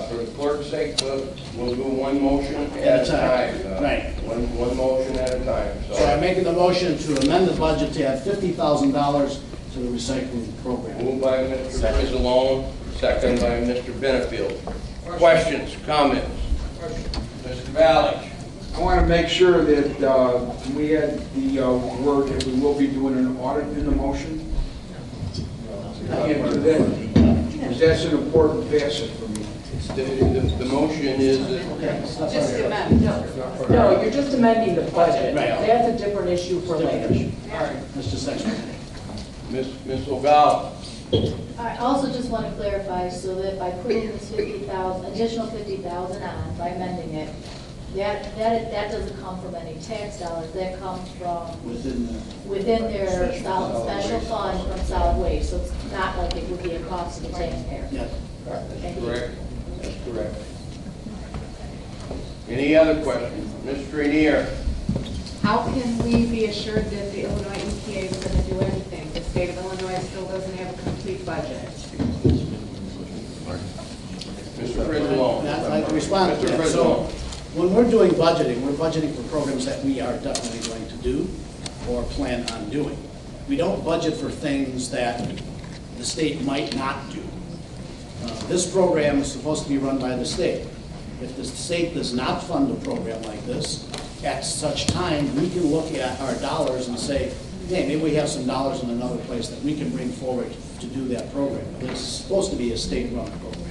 For the clerk's sake, we'll do one motion at a time. Right. One motion at a time. So I'm making the motion to amend the budget to add $50,000 to the recycling program. Moved by Mr. Frizzalone, second by Mr. Benefield. Questions, comments? Mr. Valley. I want to make sure that we had the word that we will be doing an audit in the motion. Because that's an important facet for me. The motion is that... Just amend. No, you're just amending the budget. Right. That's a different issue for later. All right, that's just extra. Ms. Ogala. I also just want to clarify, so that by putting this 50,000, additional 50,000 on, by amending it, that doesn't come from any tax dollars, that comes from within their special fund from solid waste, so it's not like it would be a cost to the taxpayer. Yeah. That's correct. That's correct. Any other questions? Mr. Rainier. how can we be assured that the Illinois EPA is going to do anything? The state of Illinois still doesn't have a complete budget. Mr. Frislow. I'd like to respond to that. So, when we're doing budgeting, we're budgeting for programs that we are definitely going to do or plan on doing. We don't budget for things that the state might not do. This program is supposed to be run by the state. If the state does not fund a program like this, at such time, we can look at our dollars and say, hey, maybe we have some dollars in another place that we can bring forward to do that program. It's supposed to be a state-run program.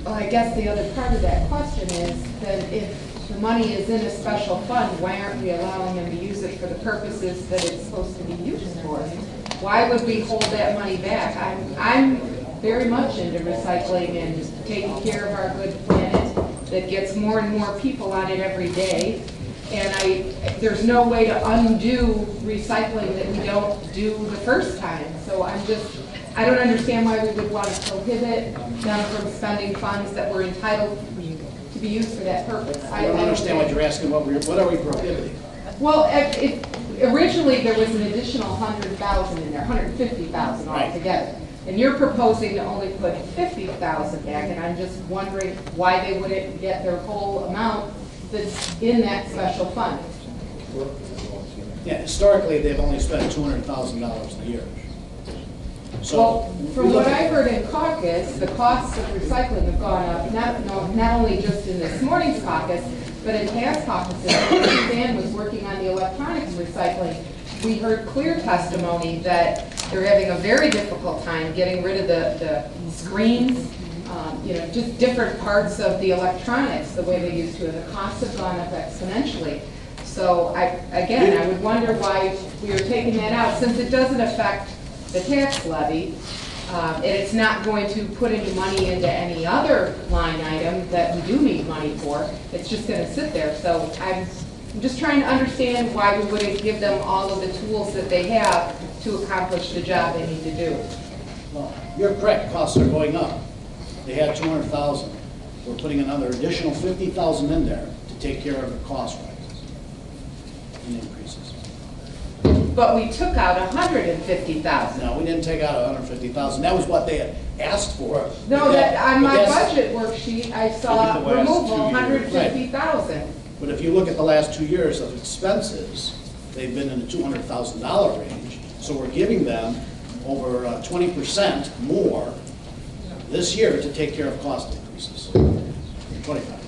Well, I guess the other part of that question is that if the money is in a special fund, why aren't we allowing them to use it for the purposes that it's supposed to be used for? Why would we hold that money back? I'm very much into recycling and taking care of our good planet that gets more and more people on it every day. And there's no way to undo recycling that we don't do the first time. So I don't understand why we would want to prohibit them from spending funds that were entitled to be used for that purpose. I don't understand what you're asking. What are we prohibiting? Well, originally there was an additional 100,000 in there, 150,000 altogether. And you're proposing to only put 50,000 back, and I'm just wondering why they wouldn't get their whole amount that's in that special fund. Yeah, historically, they've only spent $200,000 a year. So, well, from what I heard in caucus, the costs of recycling have gone up, not only just in this morning's caucus, but in past caucuses. When Dan was working on the electronics recycling, we heard clear testimony that they're having a very difficult time getting rid of the screens, just different parts of the electronics the way they used to, and the costs have gone up exponentially. So I would wonder why we are taking that out, since it doesn't affect the tax levy, and it's not going to put any money into any other line item that we do need money for. It's just going to sit there. So I'm just trying to understand why we wouldn't give them all of the tools that they have to accomplish the job they need to do. Well, you're correct. Costs are going up. They had 200,000. We're putting another additional 50,000 in there to take care of the cost rises and increases. But we took out 150,000. No, we didn't take out 150,000. That was what they had asked for. No, on my budget worksheet, I saw removal 150,000. But if you look at the last 2 years of expenses, they've been in the $200,000 range. So we're giving them over 20% more this year to take care of cost increases. 25.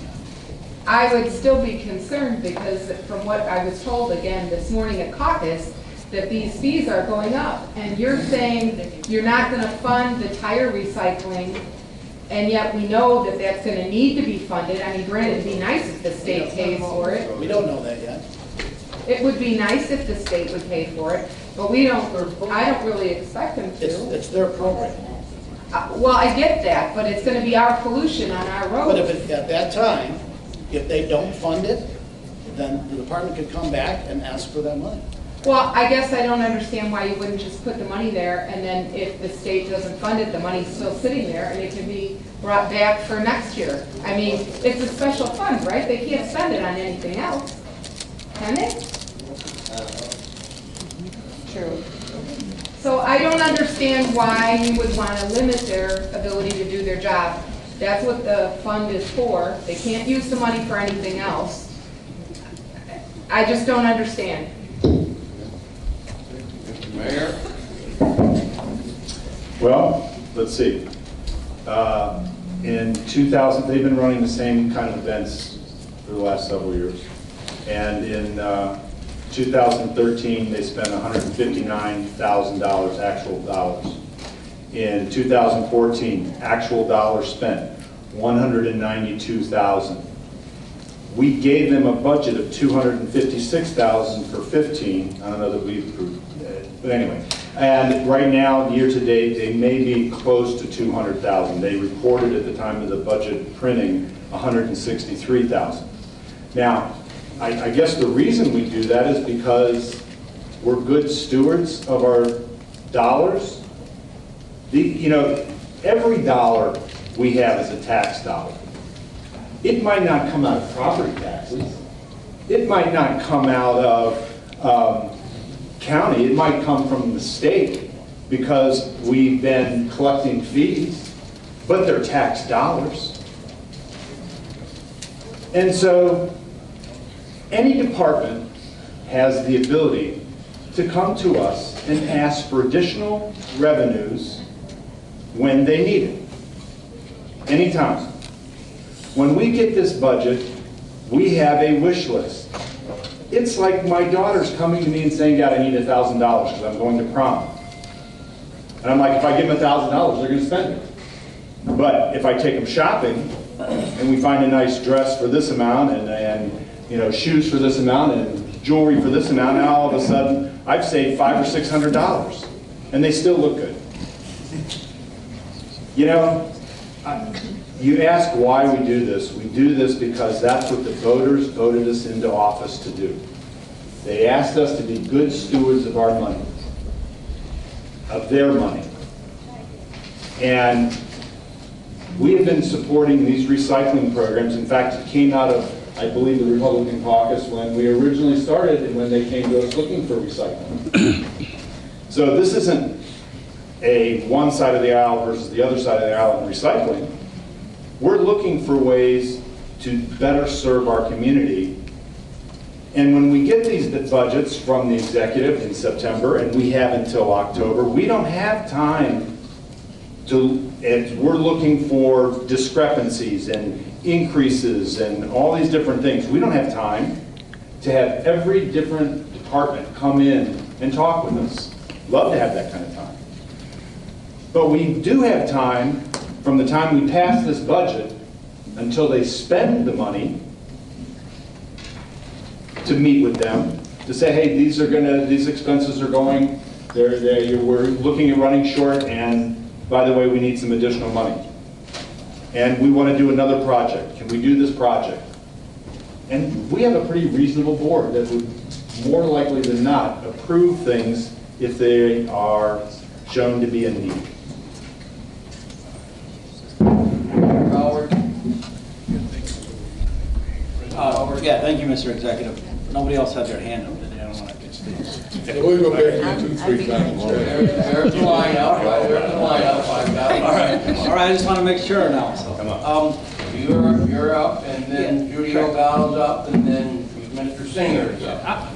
I would still be concerned because from what I was told again this morning at caucus, that these fees are going up. And you're saying you're not going to fund the tire recycling, and yet we know that that's going to need to be funded. I mean, granted, it'd be nice if the state pays for it. We don't know that yet. It would be nice if the state would pay for it, but I don't really expect them to. It's their program. Well, I get that, but it's going to be our pollution on our roads. But at that time, if they don't fund it, then the department could come back and ask for that money. Well, I guess I don't understand why you wouldn't just put the money there, and then if the state doesn't fund it, the money's still sitting there, and it can be brought back for next year. I mean, it's a special fund, right? They can't spend it on anything else, can they? True. So I don't understand why you would want to limit their ability to do their job. That's what the fund is for. They can't use the money for anything else. I just don't understand. Mr. Mayor? Well, let's see. In 2000, they've been running the same kind of events for the last several years. And in 2013, they spent $159,000 actual dollars. In 2014, actual dollars spent, $192,000. We gave them a budget of $256,000 for 15. I don't know that we've approved it, but anyway. And right now, year to date, they may be close to $200,000. They reported at the time of the budget printing $163,000. Now, I guess the reason we do that is because we're good stewards of our dollars. Every dollar we have is a tax dollar. It might not come out of property taxes, it might not come out of county, it might come from the state because we've been collecting fees, but they're tax dollars. And so any department has the ability to come to us and ask for additional revenues when they need it, anytime. When we get this budget, we have a wish list. It's like my daughter's coming to me and saying, Dad, I need $1,000 because I'm going to prom. And I'm like, if I give them $1,000, they're going to spend it. But if I take them shopping and we find a nice dress for this amount and you know, shoes for this amount and jewelry for this amount, now all of a sudden I've saved $500 or $600 and they still look good. You know, you ask why we do this. We do this because that's what the voters voted us into office to do. They asked us to be good stewards of our money, of their money. And we have been supporting these recycling programs. In fact, it came out of, I believe, the Republican Caucus when we originally started and when they came to us looking for recycling. So this isn't a one side of the aisle versus the other side of the aisle in recycling. We're looking for ways to better serve our community. And when we get these budgets from the executive in September, and we have until October, we don't have time to, and we're looking for discrepancies and increases and all these different things. We don't have time to have every different department come in and talk with us. Love to have that kind of time. But we do have time from the time we pass this budget until they spend the money to meet with them, to say, hey, these expenses are going, we're looking at running short, and by the way, we need some additional money. And we want to do another project. Can we do this project? And we have a pretty reasonable board that would more likely than not approve things if they are shown to be a need. Yeah, thank you, Mr. Executive. Nobody else had their hand up today. I don't want to get speech. We'll go back to you 2-3 times. There's the line up. There's the line up. I've got it. All right, I just want to make sure now. So, Come on. You're up, and then Judy O'Donnell's up, and then Mr. Singer's up.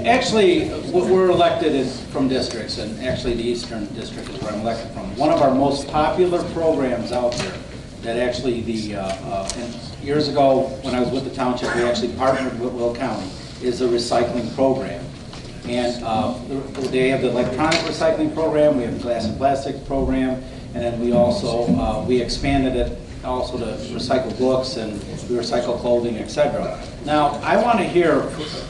Actually, we're elected from districts, and actually the Eastern District is where I'm elected from. One of our most popular programs out there that actually and years ago when I was with the township, we actually partnered with Will County, is the recycling program. And they have the electronic recycling program, we have the glass and plastics program, and then we also, we expanded it also to recycle books and we recycle clothing, etc. Now, I want to hear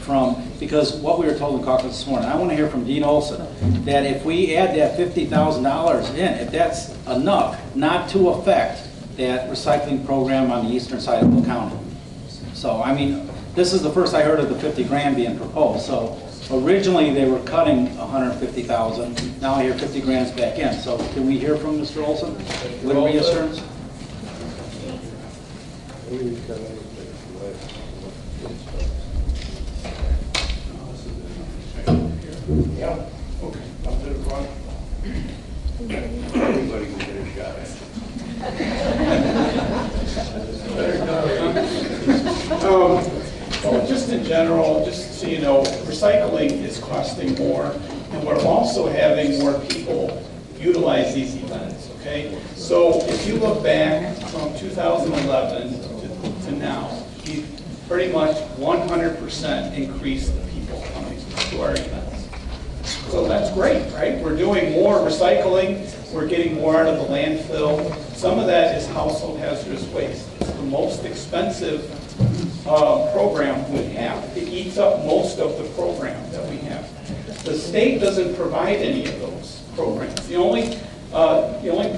from, because what we were told in caucus this morning, I want to hear from Dean Olson, that if we add that $50,000 in, if that's enough not to affect that recycling program on the eastern side of the county. So, I mean, this is the first I heard of the 50 grand being proposed. So, originally they were cutting 150,000. Now I hear 50 grand's back in. So, can we hear from Mr. Olson with reassurance? Yeah. Okay. Up to the front. Everybody can get a shot at it. Well, just in general, just so you know, recycling is costing more, and we're also having more people utilize these events, okay? So if you look back from 2011 to now, we've pretty much 100% increased the people coming to our events. So that's great, right? We're doing more recycling, we're getting more out of the landfill. Some of that is household hazardous waste. It's the most expensive program we have. It eats up most of the program that we have. The state doesn't provide any of those programs. The only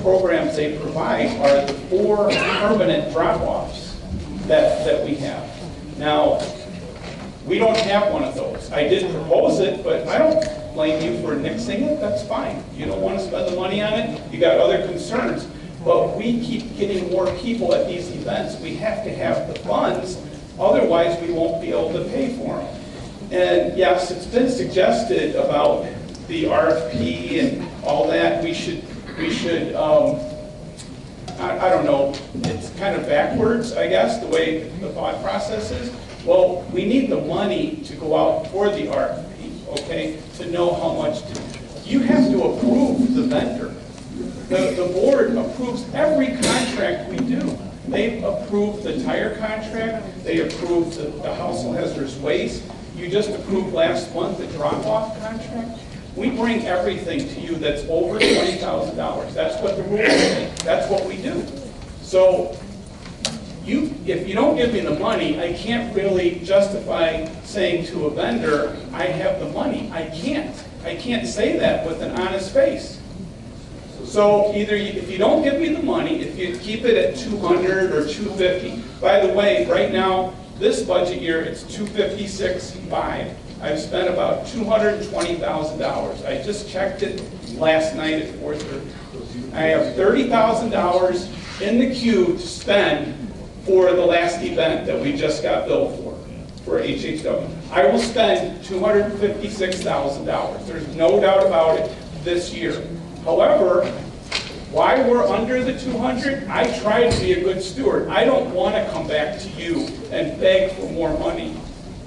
programs they provide are the 4 permanent drop-offs that we have. Now, we don't have one of those. I did propose it, but I don't blame you for nixing it. That's fine. You don't want to spend the money on it. You got other concerns. But we keep getting more people at these events. We have to have the funds Otherwise, we won't be able to pay for them. And yes, it's been suggested about the RFP and all that. We should I don't know, it's kind of backwards, I guess, the way the thought process is. Well, we need the money to go out for the RFP, okay, to know how much. You have to approve the vendor. The board approves every contract we do. They approve the tire contract, they approve the household hazardous waste. You just approved last month the drop-off contract. We bring everything to you that's over $20,000. That's what the rules say. That's what we do. So if you don't give me the money, I can't really justify saying to a vendor, I have the money. I can't say that with an honest face. So either if you don't give me the money, if you keep it at 200 or 250. By the way, right now, this budget year, it's 256.5. I've spent about $220,000. I just checked it last night at 4:30. I have $30,000 in the queue to spend for the last event that we just got billed for HHW. I will spend $256,000. There's no doubt about it this year. However, why we're under the 200, I try to be a good steward. I don't want to come back to you and beg for more money.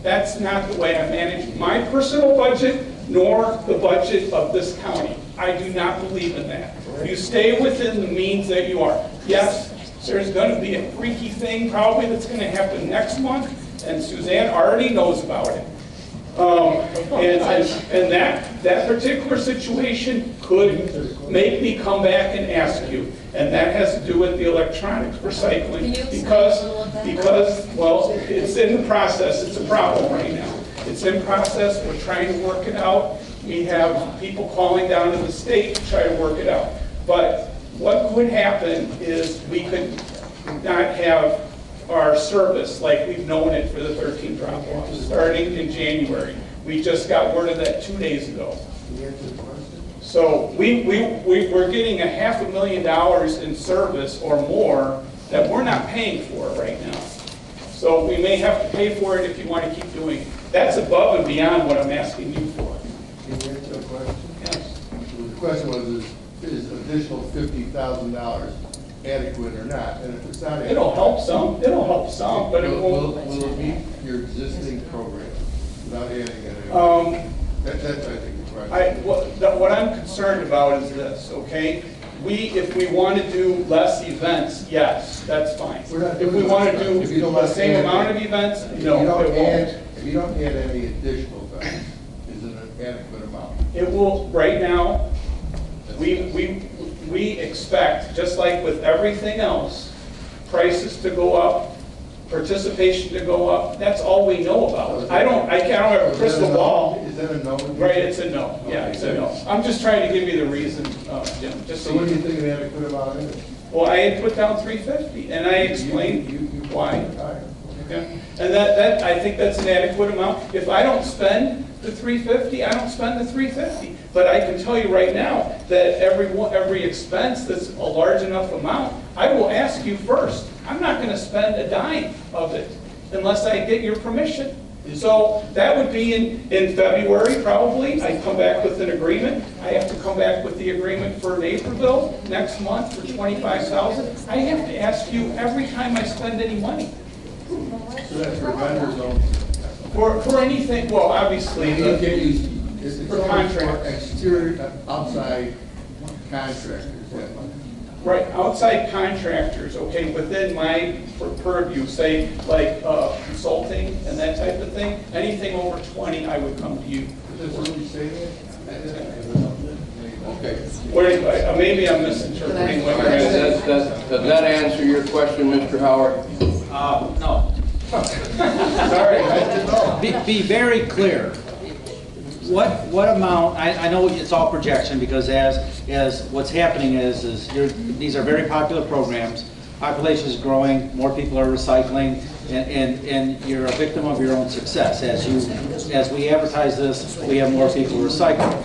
That's not the way I manage my personal budget, nor the budget of this county. I do not believe in that. You stay within the means that you are. Yes, there's going to be a freaky thing probably that's going to happen next month, and Suzanne already knows about it. And that particular situation could make me come back and ask you, and that has to do with the electronics recycling because well, it's in the process. It's a problem right now. It's in process. We're trying to work it out. We have people calling down to the state to try to work it out. But what could happen is we could not have our service like we've known it for the 13 drop-offs, starting in January. We just got word of that 2 days ago. So we're getting $500,000 in service or more that we're not paying for right now. So we may have to pay for it if you want to keep doing it. That's above and beyond what I'm asking you for. Can you answer a question? Yes. The question was, is additional $50,000 adequate or not? And if it's not adequate, It'll help some. It'll help some, but it won't. Will it meet your existing program without adding anything? That's I think the question. What I'm concerned about is this, okay? If we want to do less events, yes, that's fine. If we want to do the same amount of events, no, it won't. If you don't add any additional events, is it an adequate amount? It will, right now, we expect, just like with everything else, prices to go up, participation to go up. That's all we know about. I don't have a crystal ball. Is that a no? Right, it's a no. Yeah, it's a no. I'm just trying to give you the reason, Jim. Just So what do you think an adequate amount is? Well, I had put down 350, and I explained why. Yeah. And that I think that's an adequate amount. If I don't spend the 350, I don't spend the 350. But I can tell you right now that every expense that's a large enough amount, I will ask you first. I'm not going to spend a dime of it unless I get your permission. So that would be in February probably. I come back with an agreement. I have to come back with the agreement for Naperville next month for $25,000. I have to ask you every time I spend any money. So that's for vendors only? For anything, well, obviously, for contractors. Exterior, outside contractors. Right, outside contractors, okay, within my purview, say like consulting and that type of thing, anything over 20, I would come to you. Does it really say that? Okay. Maybe I'm misinterpreting what you're saying. Does that answer your question, Mr. Howard? No. Sorry, I didn't know. Be very clear. What amount, I know it's all projection because as what's happening is these are very popular programs, population is growing, more people are recycling, and you're a victim of your own success. As we advertise this, we have more people recycling.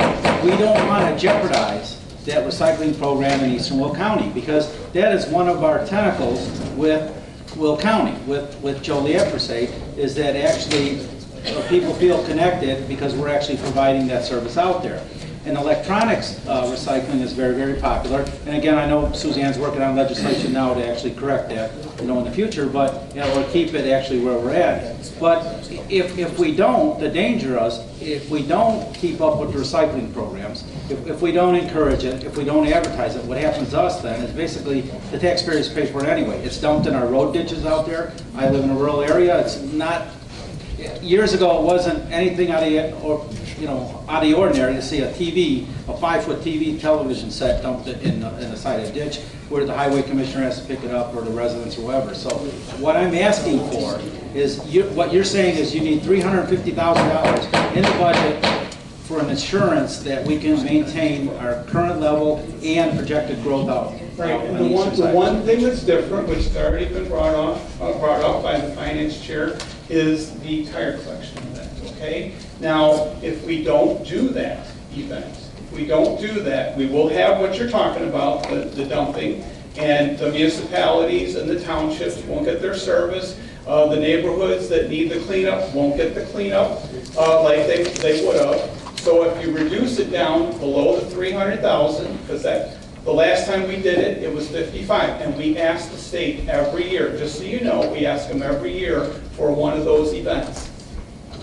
We don't want to jeopardize that recycling program in Eastern Will County because that is one of our tentacles with Will County with Joliet per se, is that actually people feel connected because we're actually providing that service out there. And electronics recycling is very, very popular. And again, I know Suzanne's working on legislation now to actually correct that, in the future, but we'll keep it actually where we're at. But if we don't, the danger is, if we don't keep up with the recycling programs, if we don't encourage it, if we don't advertise it, what happens to us then is basically the taxpayers pay for it anyway. It's dumped in our road ditches out there. I live in a rural area. It's not. Years ago, it wasn't anything out of the ordinary to see a TV, a 5-foot TV television set dumped in the side of a ditch, where the highway commissioner has to pick it up, or the residents, or whoever. So what I'm asking for is, what you're saying is you need $350,000 in the budget for an assurance that we can maintain our current level and projected growth out. Right, and the one thing that's different, which has already been brought up by the finance chair, is the tire collection event, okay? Now, if we don't do that event, we will have what you're talking about, the dumping, and the municipalities and the townships won't get their service. The neighborhoods that need the cleanup won't get the cleanup like they would have. So if you reduce it down below the 300,000, because the last time we did it, it was 55, and we asked the state every year, just so you know, we ask them every year for one of those events.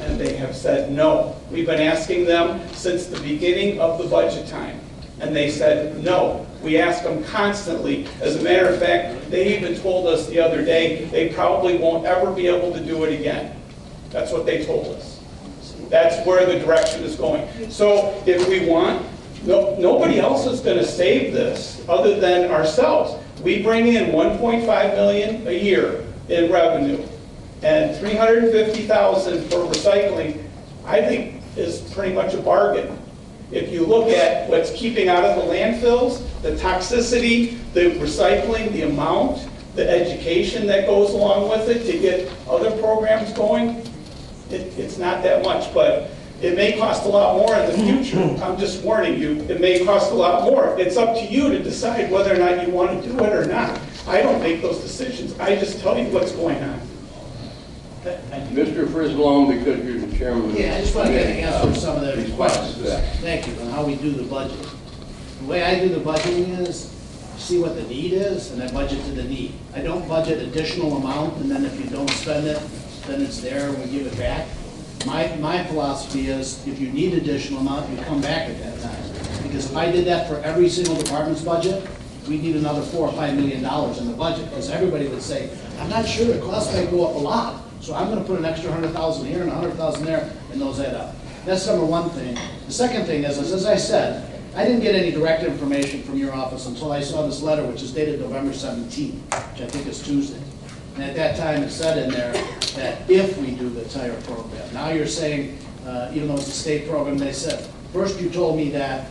And they have said no. We've been asking them since the beginning of the budget time, and they said no. We ask them constantly. As a matter of fact, they even told us the other day they probably won't ever be able to do it again. That's what they told us. That's where the direction is going. So if we want, nobody else is going to save this other than ourselves. We bring in $1.5 million a year in revenue, and $350,000 for recycling, I think, is pretty much a bargain. If you look at what's keeping out of the landfills, the toxicity, the recycling, the amount, the education that goes along with it to get other programs going, it's not that much, but it may cost a lot more in the future. I'm just warning you, it may cost a lot more. It's up to you to decide whether or not you want to do it or not. I don't make those decisions. I just tell you what's going on. Mr. Frisbee, because you're the chairman. Yeah, I just want to get an answer to some of those questions. Thank you, on how we do the budget. The way I do the budgeting is, see what the need is, and I budget to the need. I don't budget additional amount, and then if you don't spend it, then it's there and we give it back. My philosophy is, if you need additional amount, you come back at that time. Because if I did that for every single department's budget, we'd need another $4 or $5 million in the budget, because everybody would say, I'm not sure, the cost may go up a lot, so I'm going to put an extra 100,000 here and 100,000 there, and those add up. That's number one thing. The second thing is, as I said, I didn't get any direct information from your office until I saw this letter, which is dated November 17th, which I think is Tuesday. And at that time, it said in there that if we do the tire program. Now you're saying, even though it's a state program, they said, first you told me that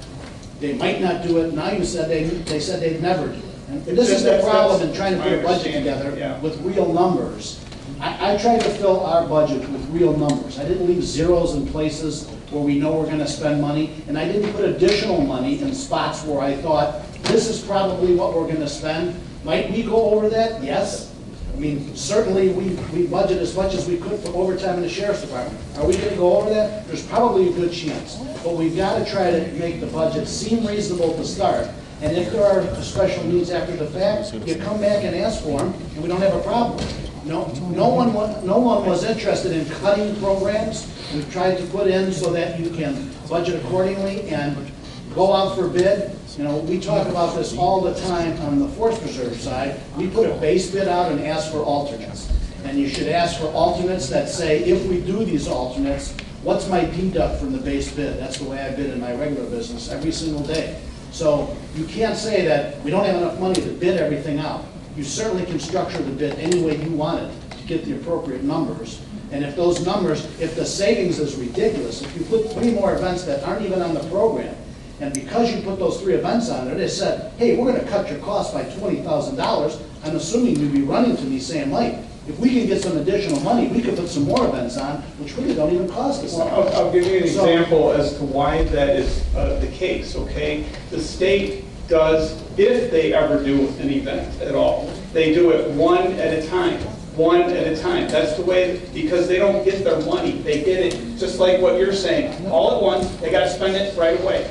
they might not do it, now you said they said they'd never do it. And this is the problem in trying to put a budget together with real numbers. I tried to fill our budget with real numbers. I didn't leave zeros in places where we know we're going to spend money, and I didn't put additional money in spots where I thought, this is probably what we're going to spend. Might we go over that? Yes. I mean, certainly we budget as much as we could for overtime in the sheriff's department. Are we going to go over that? There's probably a good chance. But we've got to try to make the budget seem reasonable to start. And if there are special needs after the fact, you come back and ask for them, and we don't have a problem. No one was interested in cutting programs. We've tried to put in so that you can budget accordingly and go out for bid. You know, we talk about this all the time on the Forest Preserve side. We put a base bid out and ask for alternates. And you should ask for alternates that say, if we do these alternates, what's my deduct from the base bid? That's the way I bid in my regular business every single day. So you can't say that we don't have enough money to bid everything out. You certainly can structure the bid any way you want it to get the appropriate numbers. And if those numbers, if the savings is ridiculous, if you put 3 more events that aren't even on the program, and because you put those 3 events on there, they said, hey, we're going to cut your cost by $20,000, I'm assuming you'd be running to me saying, Mike, if we can get some additional money, we could put some more events on, which really don't even cost us. Well, I'll give you an example as to why that is the case, okay? The state does, if they ever do an event at all, they do it one at a time. one at a time. That's the way, because they don't get their money. They get it, just like what you're saying, all at once, they gotta spend it right away.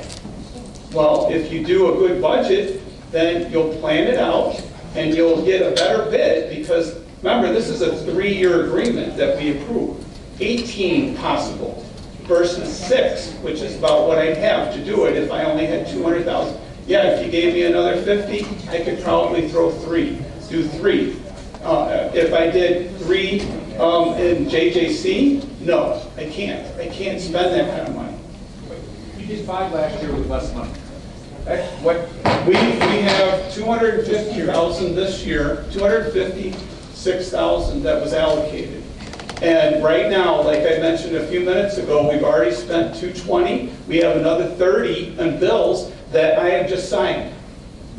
Well, if you do a good budget, then you'll plan it out, and you'll get a better bid, because remember, this is a 3-year agreement that we approved. 18 possible versus 6, which is about what I'd have to do it if I only had 200,000. Yeah, if you gave me another 50, I could probably do 3. If I did 3 in JJC, no, I can't. I can't spend that kind of money. You did 5 last year with less money. We have 250,000 this year, 256,000 that was allocated. And right now, like I mentioned a few minutes ago, we've already spent 220. We have another 30 in bills that I have just signed.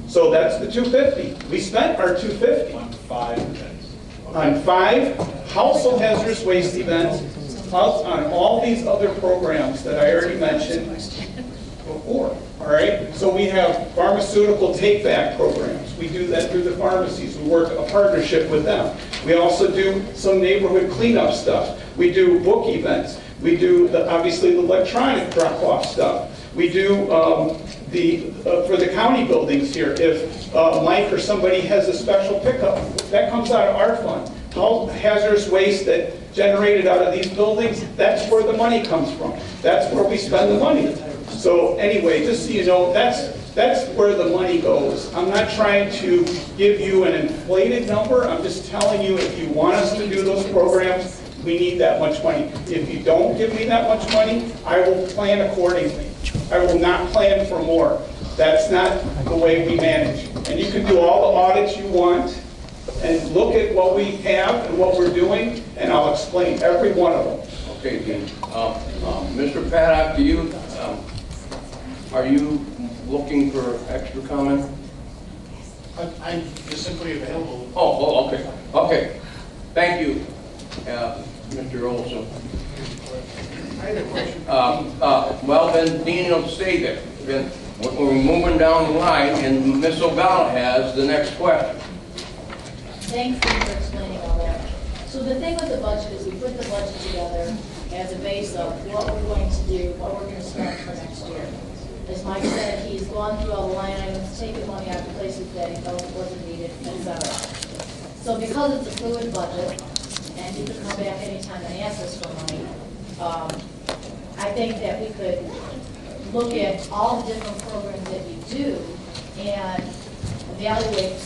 So that's the 250. We spent our 250. On 5 events. On 5 household hazardous waste events, plus on all these other programs that I already mentioned before. All right, so we have pharmaceutical take-back programs. We do that through the pharmacies. We work a partnership with them. We also do some neighborhood cleanup stuff. We do book events. We do, obviously, the electronic drop-off stuff. We do for the county buildings here, if Mike or somebody has a special pickup, that comes out of our fund. All hazardous waste that generated out of these buildings, that's where the money comes from. That's where we spend the money. So anyway, just so you know, that's where the money goes. I'm not trying to give you an inflated number. I'm just telling you, if you want us to do those programs, we need that much money. If you don't give me that much money, I will plan accordingly. I will not plan for more. That's not the way we manage. And you can do all the audits you want and look at what we have and what we're doing, and I'll explain every one of them. Okay, Dean. Mr. Paddock, are you looking for extra comment? I'm just simply available. Oh, okay. Okay. Thank you, Mr. Olson. I had a question. Well, then, Dean will stay there. Then we're moving down the line, and Ms. Ogala has the next question. Thanks Dean, for explaining all that. So the thing with the budget is we put the budget together as a base of what we're going to do, what we're going to spend for next year. As Mike said, he's gone through all the line items, taken money out of places that he felt wasn't needed, etc. So because it's a fluid budget, and you can come back anytime and ask us for money, I think that we could look at all the different programs that you do and evaluate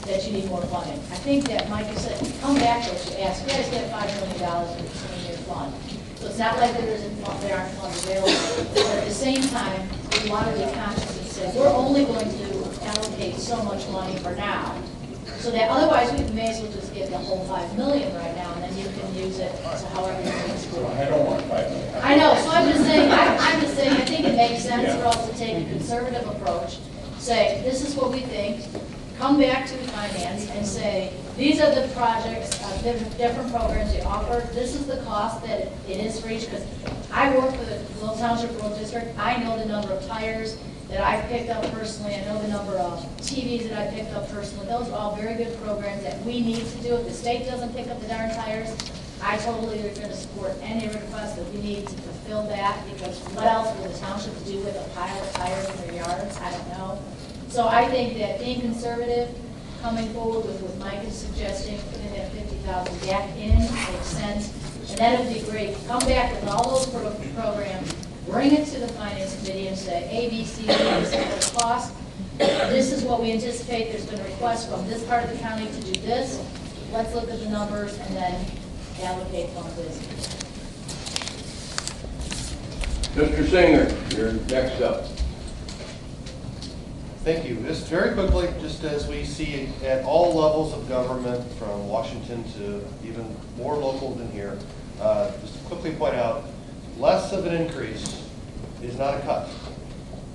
that you need more funding. I think that Mike said, come back to us, you ask, you guys get $5 million in the 20-year fund. So it's not like there aren't funds available. But at the same time, we want to be conscious and say, we're only going to allocate so much money for now. So that otherwise we may as well just get the whole $5 million right now, and then you can use it to however you want to do it. I don't want $5 million. I know, so I'm just saying, I think it makes sense for us to take a conservative approach, say, this is what we think, come back to finance and say, these are the projects, different programs you offer, this is the cost that it is for each, because I work for the Little Township Rural District, I know the number of tires that I've picked up personally, I know the number of TVs that I picked up personally, those are all very good programs that we need to do. If the state doesn't pick up the darn tires, I totally are going to support any request that we need to fulfill that, because what else will the township do with a pile of tires in their yards? I don't know. So I think that being conservative, coming forward with what Mike is suggesting, putting that 50,000 back in makes sense, and that would be great. Come back with all those programs, bring it to the finance committee and say, A, B, C, D, this is the cost. This is what we anticipate. There's been a request from this part of the county to do this. Let's look at the numbers and then allocate funds. Mr. Singer, you're next up. Thank you. Just very quickly, just as we see at all levels of government, from Washington to even more local than here, just to quickly point out, less of an increase is not a cut.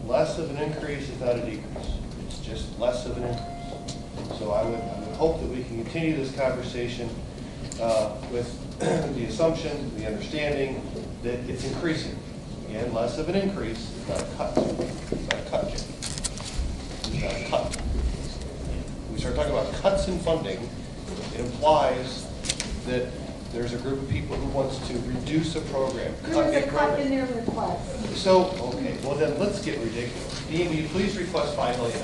Less of an increase is not a decrease. It's just less of an increase. So I would hope that we can continue this conversation with the assumption, the understanding that it's increasing. Again, less of an increase is not a cut. It's not a cut, Jim. It's not a cut. When we start talking about cuts in funding, it implies that there's a group of people who wants to reduce a program. There was cut a cut program. in their request. So, okay, well then, let's get ridiculous. Dean, will you please request $5 million?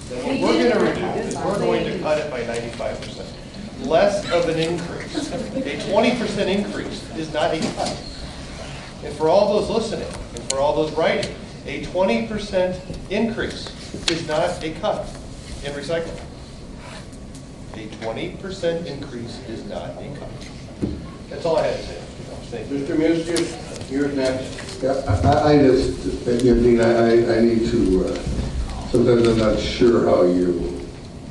Then We what we're did gonna it. reduce is we're going to cut it by 95%. Less of an increase, a 20% increase is not a cut. And for all those listening, and for all those writing, a 20% increase is not a cut in recycling. A 20% increase is not a cut. That's all I had to say. Thank you. Mr. Mustius, you're next. Yeah, I just, Dean, I need to, sometimes I'm not sure how you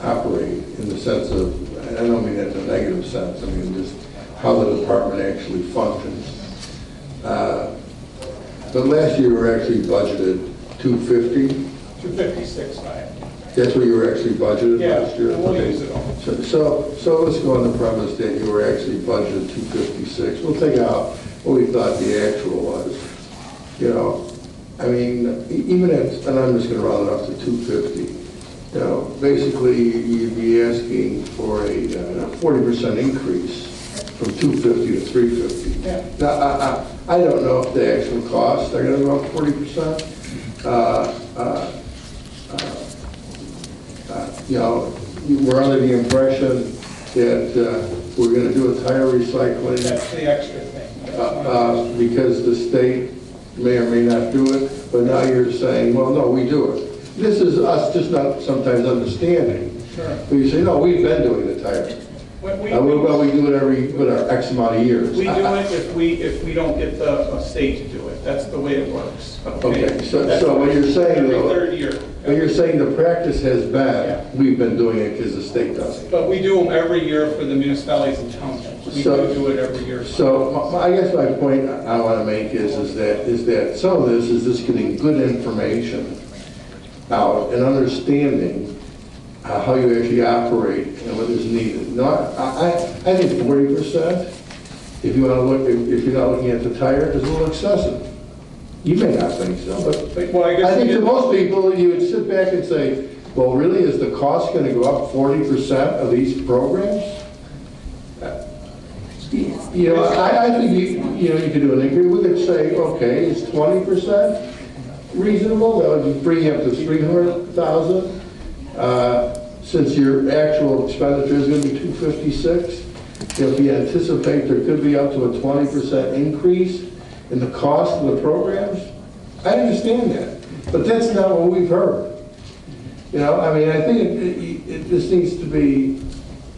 operate in the sense of, I don't mean that in a negative sense, I mean just how the department actually functions. But last year we were actually budgeted 250. 256, right? That's what you were actually budgeted last year? Yeah, we'll Okay. use it all. So let's go on the premise that you were actually budgeted 256. We'll take out what we thought the actual was. You know, I mean, even if, and I'm just going to round it up to 250. You know, basically you'd be asking for a 40% increase from 250 to 350. Yeah. Now, I don't know if the actual costs are going to go up 40%. You know, we're under the impression that we're going to do a tire recycling. That's the extra thing. Because the state may or may not do it, but now you're saying, well, no, we do it. This is us just not sometimes understanding. Sure. But you say, no, we've been doing the tires. Well, We do it every, X amount of years. We do it if we don't get the state to do it. That's the way it works. Okay, so what you're saying, Every though, third year. what you're saying the practice has been, we've been doing it because the state does it. But we do them every year for the municipalities and townships. We do it every year. So I guess my point I want to make is that some of this is just getting good information out and understanding how you actually operate and what is needed. No, I think 40%, if you want to look, if you're not looking at the tire, is a little excessive. You may not think so, but Well, I guess I think we to did- most people, you would sit back and say, well, really, is the cost going to go up 40% of these programs? You know, I think you could do an increase. We could say, okay, is 20% reasonable? That would bring you up to 300,000. Since your actual expenditure is going to be 256, if you anticipate there could be up to a 20% increase in the cost of the programs, I understand that. But that's not what we've heard. You know, I mean, I think it just needs to be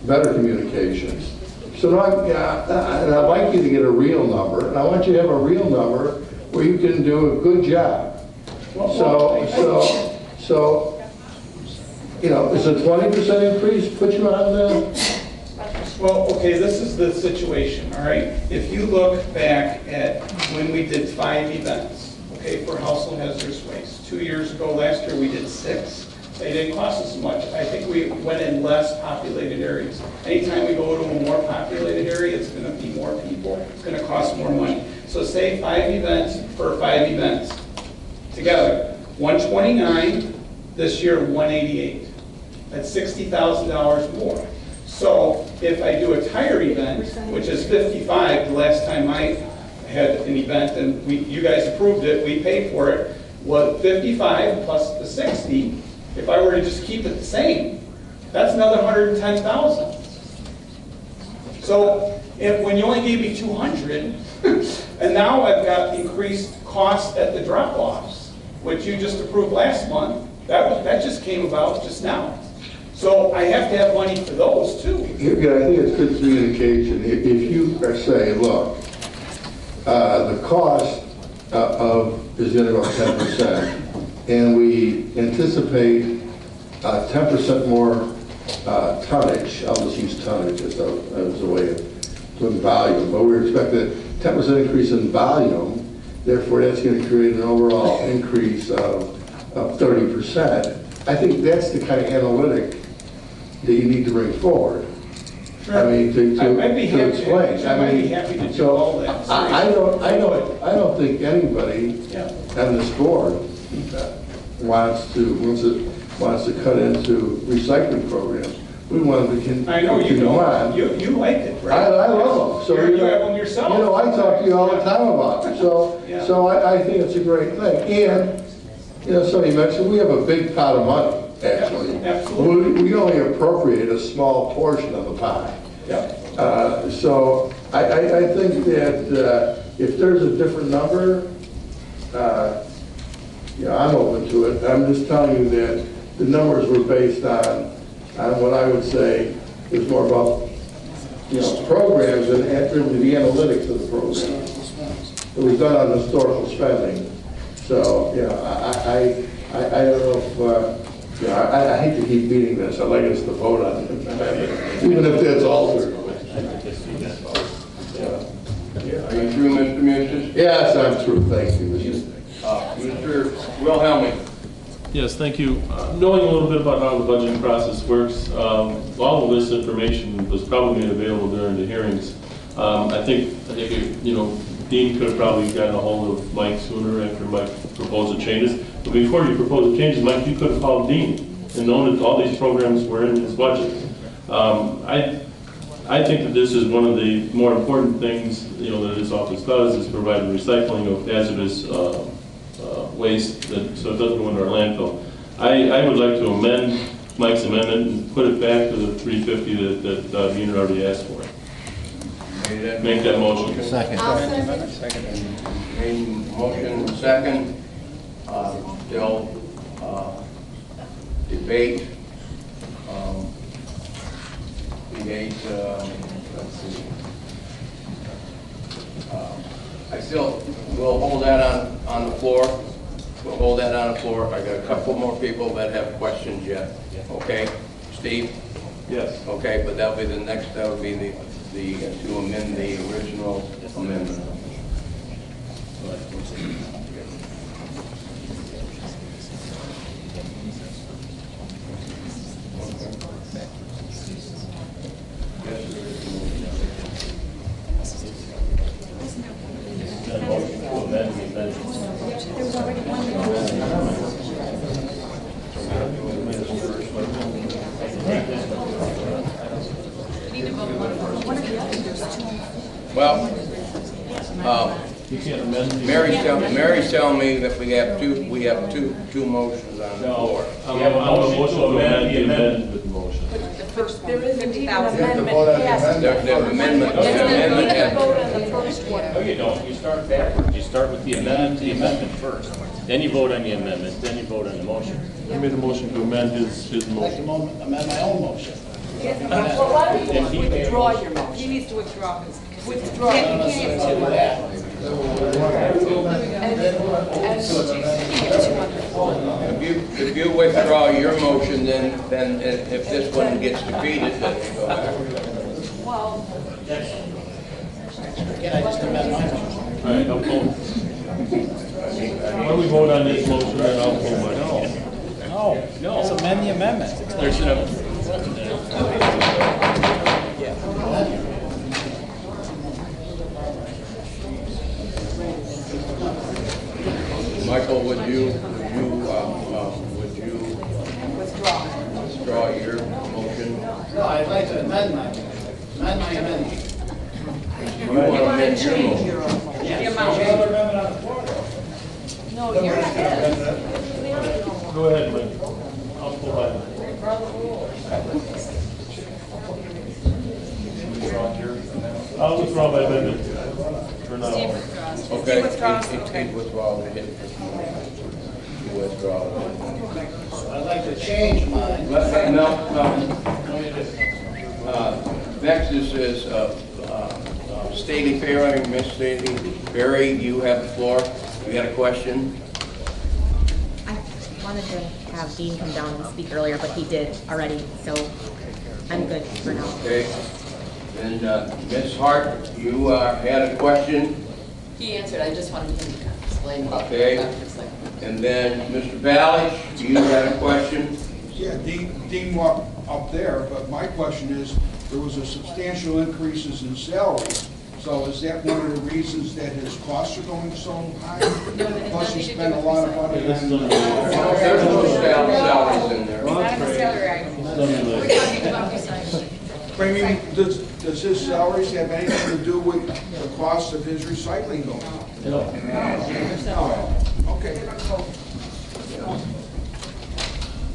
better communications. So now, and I'd like you to get a real number, and I want you to have a real number where you can do a good job. So, you know, is a 20% increase put you on the? Well, okay, this is the situation, all right? If you look back at when we did 5 events, okay, for household hazardous waste. 2 years ago, last year, we did 6. They didn't cost us much. I think we went in less populated areas. Anytime we go to a more populated area, it's going to be more people. It's going to cost more money. So say 5 events for 5 events together. 129, this year 188. That's $60,000 more. So if I do a tire event, which is 55, the last time I had an event and you guys approved it, we paid for it, was 55 plus the 60. If I were to just keep it the same, that's another 110,000. So when you only gave me 200, and now I've got increased costs at the drop-offs, which you just approved last month, that just came about just now. So I have to have money for those too. Yeah, I think it's good communication. If you say, look, the cost is going to go up 10%, and we anticipate 10% more tonnage. I'll just use tonnage as a way of doing volume, but we're expecting a 10% increase in volume. Therefore, that's going to create an overall increase of 30%. I think that's the kind of analytic that you need to bring forward. Sure. I mean, I'd be happy explain. I'd be happy to do all that. I don't think anybody on this board wants to cut into recycling programs. We want to continue. I know you don't. You like it, right? I love So You have them yourself. You know, I talk to you all the time about it. So, Yeah. so I think it's a great thing. And, you know, somebody mentioned, we have a big pot of money, actually. Absolutely. We only appropriate a small portion of the pie. So I think that if there's a different number, yeah, I'm open to it. I'm just telling you that the numbers were based on what I would say is more about, you know, programs and really the analytics of the program. It was done on historical spending. So, you know, I don't know if, you know, I hate to keep beating this. I'd like us to vote on it, even if that's altered. Are you through, Mr. Musis? Yes, I'm through. Thank you, Mr. Mr. Wilhelmi? Yes, thank you. Knowing a little bit about how the budgeting process works, all of this information was probably made available during the hearings. I think you know, Dean could have probably gotten a hold of Mike sooner after Mike proposed the changes. But before you proposed the changes, Mike, you could have called Dean and known that all these programs were in his budget. I think that this is one of the more important things, you know, that this office does, is provide recycling of hazardous waste, so it doesn't go into our landfill. I would like to amend Mike's amendment and put it back to the 350 that Dean had already asked for. Make that motion. Second. Made motion second. Still debate. Let's see. I still, we'll hold that on the floor. We'll hold that on the floor. I got a couple more people that have questions yet. Okay, Steve? Yes. Okay, but that'll be the next, that'll be the to amend the original amendment. Well, Mary's telling me that we have two motions on the floor. I'm a motion to amend the amended motion. There is an amendment. The amendment. Vote on the first one. No, you don't. You start backwards. You start with the amendment first. Then you vote on the amendment, then you vote on the motion. I made a motion to amend his motion. I'd like to amend my own motion. Well, why don't you withdraw your motion? He needs to withdraw his. Withdraw. If you withdraw your motion, then if this one gets defeated, then you go back. Well. Can I just amend my motion? All right, I'll pull. Why don't we vote on this motion, and I'll pull my motion. No, let's amend the amendment. There's an Michael, would you withdraw your motion? No, I'd like to amend my amendment. You want to amend your motion? No, you're ahead. Go ahead, Mike. I'll pull my. I'll withdraw my amendment for now. Okay. Okay. He withdraws it. You withdraw it. I'd like to change mine. No. Next is Staley Ferry. Miss Staley Ferry, you have the floor. You got a question? I wanted to have Dean come down and speak earlier, but he did already, so I'm good for now. Okay. And Ms. Hart, you had a question? He answered, I just wanted him to explain. Okay. And then Mr. Valley, you had a question? Yeah, Dean walked up there, but my question is, there was a substantial increases in salaries. So is that one of the reasons that his costs are going so high? Plus he spent a lot of money on... There's no salaries in there. But I mean, Does his salaries have anything to do with the cost of his recycling going? No. Okay.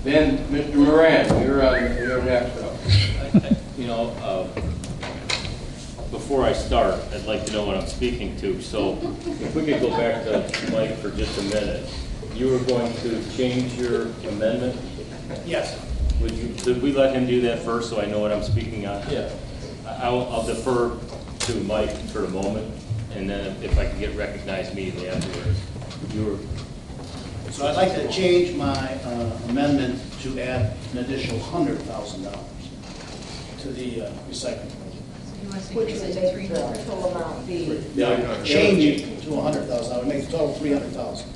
Then, Mr. Moran, you're next up. You know, before I start, I'd like to know what I'm speaking to. So if we could go back to Mike for just a minute. You were going to change your amendment? Yes. Could we let him do that first so I know what I'm speaking on? Yeah. I'll defer to Mike for a moment, and then if I can get recognized immediately afterwards. So I'd like to change my amendment to add an additional $100,000 to the recycling budget. Which would make the total amount be? Change it to 100,000, I would make the total 300,000.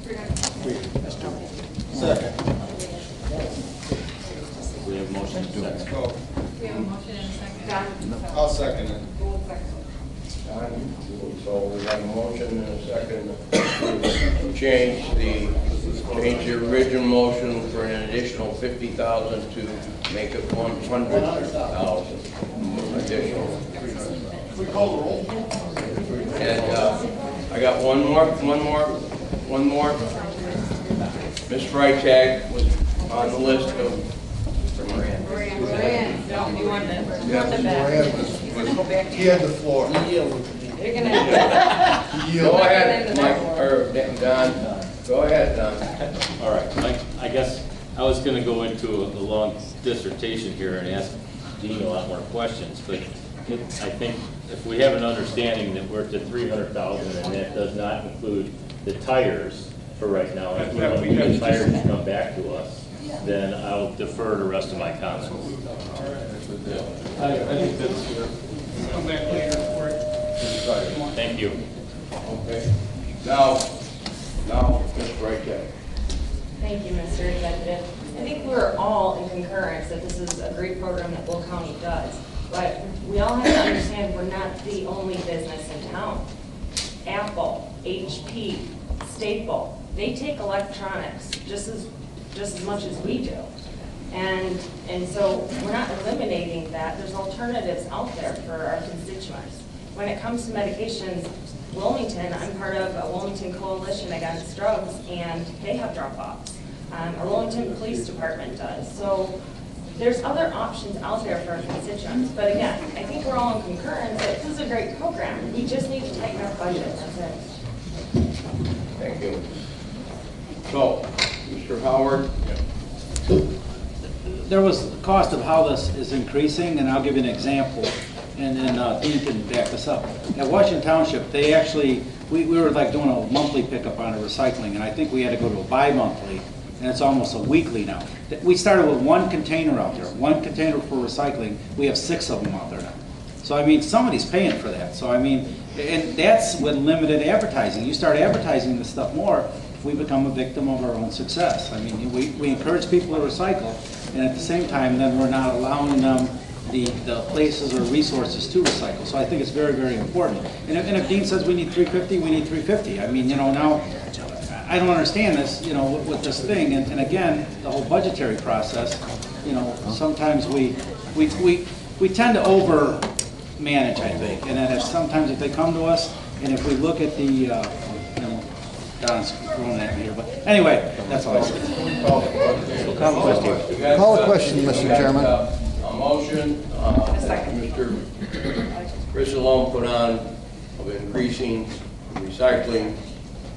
Second. We have a motion and a second. We have a motion and a second. I'll second it. So we have a motion and a second to change the original motion for an additional 50,000 to make it 100,000 additional. We call the roll. And I got one more. Ms. Freitag was on the list of Mr. Moran. Moran, no, you want the back. He had the floor. You're gonna Go ahead, Mike, or Don. Go ahead, Don. All right, Mike, I guess I was going to go into a long dissertation here and ask Dean a lot more questions, but I think if we have an understanding that we're at the 300,000 and that does not include the tires for right now, if we want the tires to come back to us, then I'll defer to the rest of my counsel. I think that's fair. Come back later for it. Thank you. Okay. Now, Ms. Freitag. Thank you, Mr. Executive. I think we're all in concurrence that this is a great program that Will County does. But we all have to understand we're not the only business in town. Apple, HP, Staple, they take electronics just as much as we do. And so we're not eliminating that. There's alternatives out there for our constituents. When it comes to medications, Wilmington, I'm part of a Wilmington Coalition Against Drugs, and they have drop-offs. Our Wilmington Police Department does. So there's other options out there for our constituents. But again, I think we're all in concurrence that this is a great program. We just need to tighten our budget. That's it. Thank you. So, Mr. Howard. There was the cost of how this is increasing, and I'll give you an example, and then Dean can back this up. At Washington Township, they actually, we were like doing a monthly pickup on a recycling, and I think we had to go to a bi-monthly, and it's almost a weekly now. We started with one container out there, one container for recycling. We have 6 of them out there now. So, I mean, somebody's paying for that. So, I mean, and that's with limited advertising. You start advertising this stuff more, we become a victim of our own success. I mean, we encourage people to recycle, and at the same time, then we're not allowing them the places or resources to recycle. So I think it's very, very important. And if Dean says we need 350, we need 350. I mean, you know, now, I don't understand this, you know, with this thing. And again, the whole budgetary process, you know, sometimes we tend to over-manage, I think. And then sometimes if they come to us, and if we look at the, you know, Don's throwing at me here, but anyway, that's all I say. Call the question. Call the question, Mr. Chairman. A motion, Mr. Frizzalone put on of increasing recycling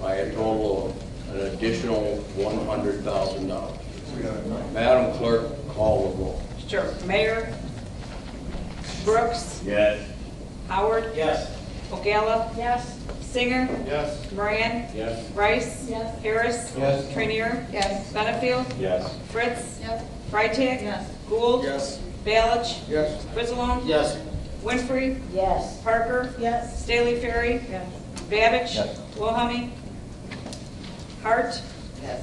by a total of an additional $100,000. Madam Clerk, call the roll. Sure. Mayor? Brooks? Yes. Howard? Yes. O'Gala? Yes. Singer? Yes. Moran? Yes. Rice? Yes. Harris? Yes. Trainier? Yes. Benefield? Yes. Fritz? Yes. Freitag? Yes. Gould? Yes. Balich? Yes. Frizzalone? Yes. Winfrey? Yes. Parker? Yes. Staley Ferry? Yes. Babich? Yes. Wilhelmie? Hart? Yes.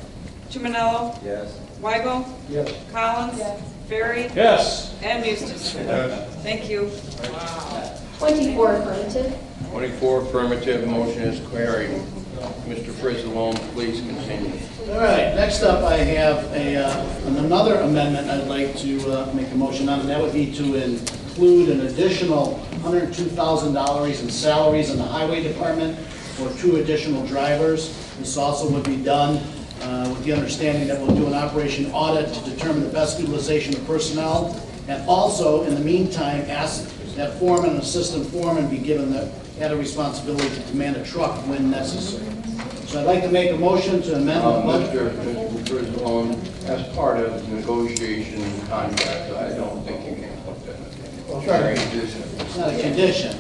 Chimanello? Yes. Weigel? Yes. Collins? Ferry? Yes. And Eustace. Thank you. 24 affirmative. 24 affirmative, motion is carried. Mr. Frizzalone, please continue. All right, next up I have another amendment I'd like to make a motion on, and that would be to include an additional $102,000 in salaries in the highway department for 2 additional drivers. This also would be done with the understanding that we'll do an operation audit to determine the best utilization of personnel, and also, in the meantime, ask that foreman and assistant foreman be given the added responsibility to command a truck when necessary. So I'd like to make a motion to amend the budget. Mr. President, as part of negotiation contracts, I don't think you can put that. It's not a condition.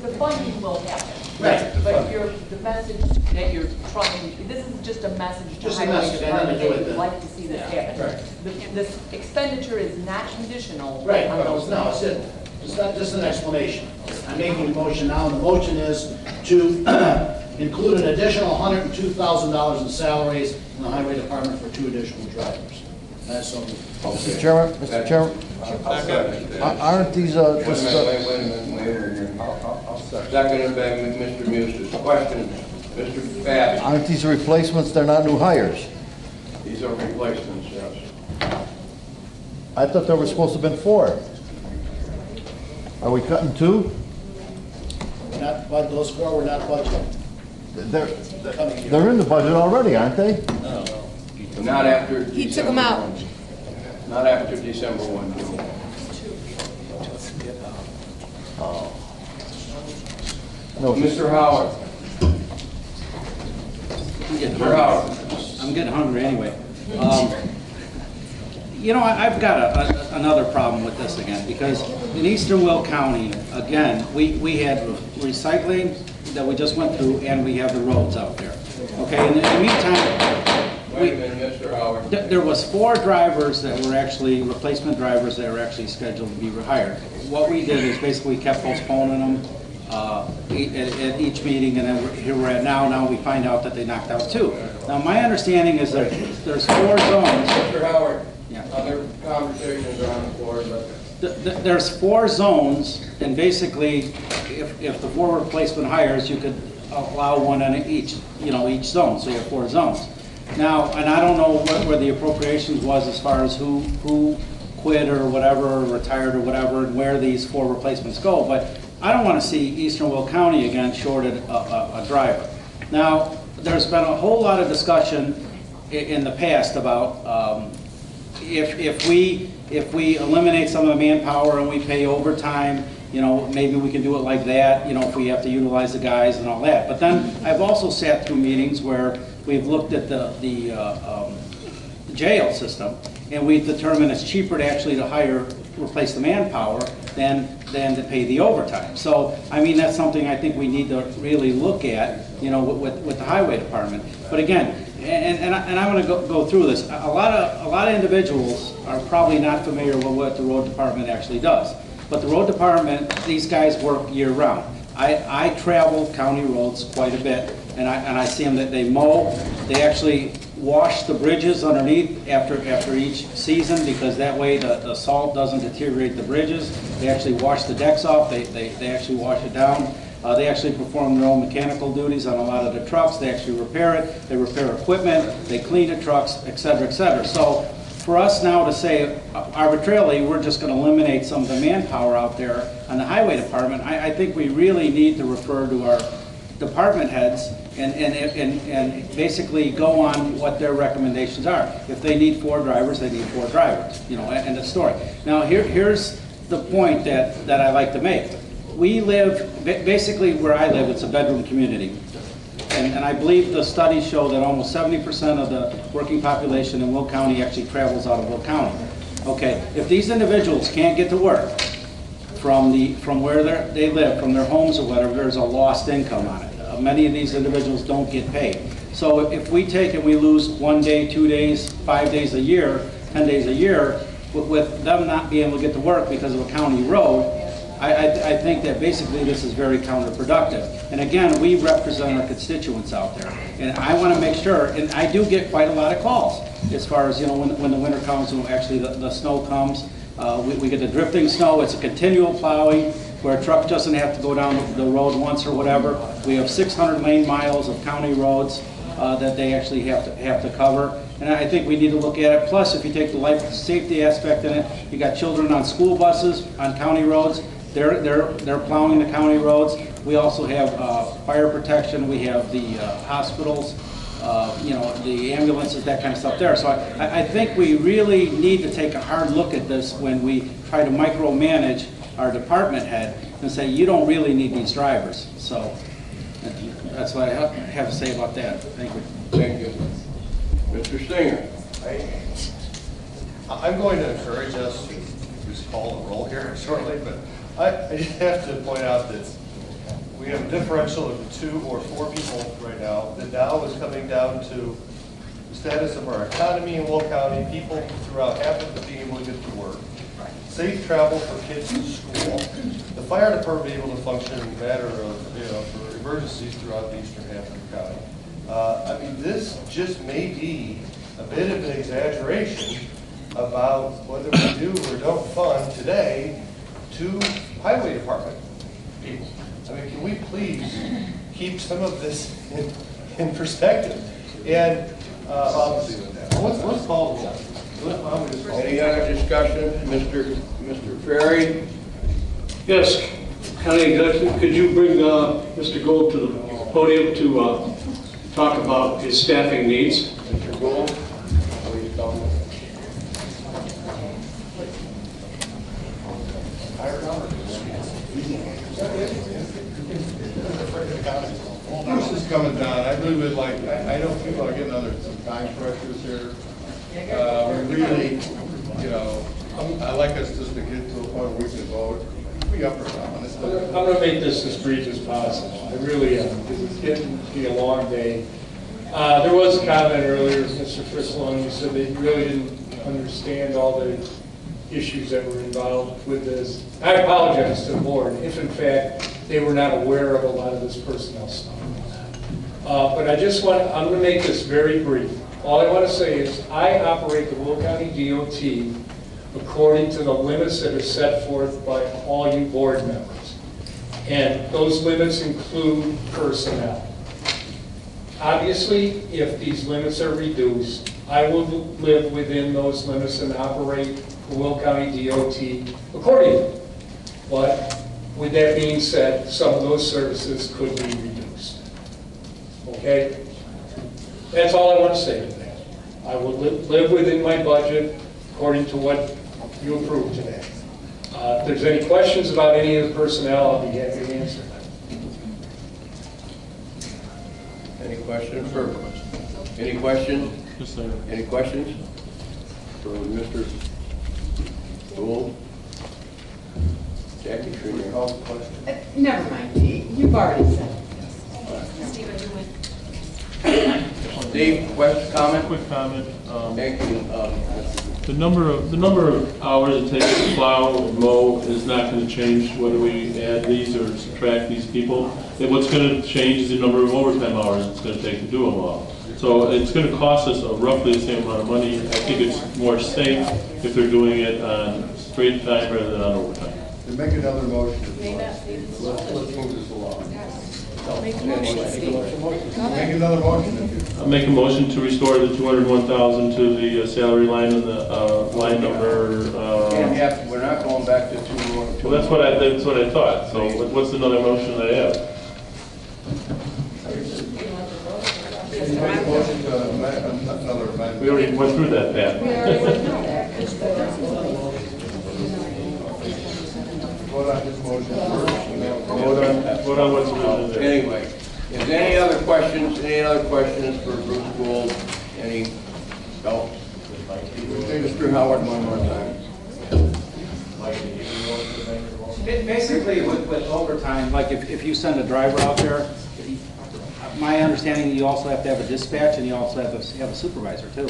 The funding will happen. Right. But the message that you're trying, this is just a message to Just a highway message, department nothing to do that with you'd it. like to see this happen. Right. This expenditure is not conditional Right, on those. no, it's not just an explanation. I'm making a motion now, and the motion is to include an additional $102,000 in salaries in the highway department for 2 additional drivers. That's so. Mr. Chairman, aren't these just... Wait a minute. Seconded by Mr. Musis. Question, Mr. Paddock. Aren't these replacements, they're not new hires? These are replacements, yes. I thought there were supposed to have been 4. Are we cutting 2? Not, but those 4 were not budgeted. They're in the budget already, aren't they? No. Not after He took December them out. 1. Not after December 1. No. Mr. Howard. Mr. Howard. I'm getting hungry anyway. You know, I've got another problem with this again, because in Eastern Will County, again, we had recycling that we just went through, and we have the roads out there. Okay, in the meantime, Wait a minute, Mr. Howard. there was 4 drivers that were actually, replacement drivers that were actually scheduled to be rehired. What we did is basically kept postponing them at each meeting, and then here we're at now. Now we find out that they knocked out 2. Now, my understanding is that there's 4 zones. Mr. Howard. Yeah. Other conversations are on the floor, but There's 4 zones, and basically, if the 4 replacement hires, you could allow 1 in each zone, so you have 4 zones. Now, and I don't know where the appropriations was as far as who quit or whatever, or retired or whatever, and where these 4 replacements go, but I don't want to see Eastern Will County again shorted a driver. Now, there's been a whole lot of discussion in the past about if we eliminate some of the manpower and we pay overtime, maybe we can do it like that, if we have to utilize the guys and all that. But then I've also sat through meetings where we've looked at the jail system, and we've determined it's cheaper to actually replace the manpower than to pay the overtime. So, I mean, that's something I think we need to really look at, with the highway department. But again, and I'm going to go through this. A lot of individuals are probably not familiar with what the road department actually does. But the road department, these guys work year round. I travel county roads quite a bit, and I see them that they mow. They actually wash the bridges underneath after each season, because that way the salt doesn't deteriorate the bridges. They actually wash the decks off. They actually wash it down. They actually perform their own mechanical duties on a lot of the trucks. They actually repair it. They repair equipment. They clean the trucks, et cetera, et cetera. So for us now to say arbitrarily we're just going to eliminate some of the manpower out there on the highway department, I think we really need to refer to our department heads and basically go on what their recommendations are. If they need 4 drivers, they need 4 drivers, end of story. Now here's the point that I like to make. We live, basically where I live, it's a bedroom community. And I believe the studies show that almost 70% of the working population in Will County actually travels out of Will County. Okay, if these individuals can't get to work from where they live, from their homes or whatever, there's a lost income on it. Many of these individuals don't get paid. So if we take and we lose 1 day, 2 days, 5 days a year, 10 days a year, with them not being able to get to work because of a county road, I think that basically this is very counterproductive. And again, we represent our constituents out there. And I want to make sure, and I do get quite a lot of calls as far as, when the winter comes and actually the snow comes. We get the drifting snow. It's a continual plowing where a truck doesn't have to go down the road once or whatever. We have 600 lane miles of county roads that they actually have to cover. And I think we need to look at it. Plus, if you take the life safety aspect in it, you got children on school buses, on county roads. They're plowing the county roads. We also have fire protection, we have the hospitals, the ambulances, that kind of stuff there. So I think we really need to take a hard look at this when we try to micromanage our department head and say, you don't really need these drivers. So that's what I have to say about that. Thank you. Thank you. Mr. Singer. I'm going to encourage us to just call the roll here shortly, but I just have to point out that we have a differential of 2 or 4 people right now. The Dow is coming down to the status of our economy in Will County, people throughout half of the being able to get to work, safe travel for kids to school, the fire department being able to function in a matter of, for emergencies throughout the eastern half of the county. I mean, this just may be a bit of an exaggeration about whether we do or don't fund today 2 highway department people. I mean, can we please keep some of this in perspective? And let's call it. Any other discussion? Mr. Ferry? Yes, County Executive, could you bring Mr. Gould to the podium to talk about his staffing needs? Mr. Gould, please come. This is coming down. I really would like, I know people are getting under some time pressures here. We really, I like us just to get to a point where we can vote. We up or down. I'm going to make this as brief as possible. I really am, because it's getting to be a long day. There was a comment earlier, Mr. Frislow, you said that you really didn't understand all the issues that were involved with this. I apologize to the board if, in fact, they were not aware of a lot of this personnel stuff. But I'm going to make this very brief. All I want to say is I operate the Will County DOT according to the limits that are set forth by all you board members. And those limits include personnel. Obviously, if these limits are reduced, I will live within those limits and operate the Will County DOT accordingly. But with that being said, some of those services could be reduced. Okay? That's all I want to say to that. I will live within my budget according to what you approved today. If there's any questions about any of the personnel, I'll be happy to answer them. Any questions? Any questions? Yes, sir. Any questions for Mr. Gould? Jackie, should you call the question? Never mind, you've already said it. Steve, question, comment? Quick comment. Thank you. The number of hours it takes to plow and mow is not going to change whether we add these or subtract these people. What's going to change is the number of overtime hours it's going to take to do them all. So it's going to cost us roughly the same amount of money. I think it's more safe if they're doing it on straight time rather than on overtime. To make another motion. Let's move this along. Make a motion, Steve. Make another motion. I'll make a motion to restore the 201,000 to the salary line and the line number. We're not going back to 2 more. Well, that's what I thought. So what's another motion I have? We already went through that, Pat. Vote on this motion first. Vote on what's written there. Anyway, is there any other questions? Any other questions for Bruce Gould? Any? No. Mr. Howard, one more time. Basically, with overtime, like if you send a driver out there, my understanding, you also have to have a dispatch and you also have a supervisor too,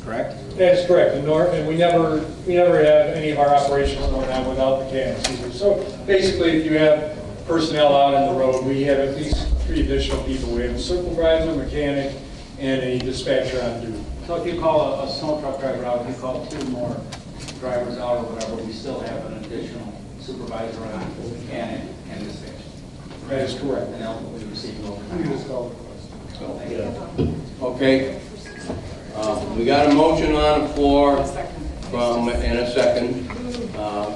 correct? That's correct, and we never have any of our operations going on without mechanics either. So basically, if you have personnel out on the road, we have at least 3 additional people. We have a supervisor, mechanic, and a dispatcher on duty. So if you call a snow truck driver out, if you call 2 more drivers out or whatever, we still have an additional supervisor on, mechanic, and dispatcher. That is correct. And they'll be receiving overtime. We just call it. Okay. We got a motion on the floor from, and a second,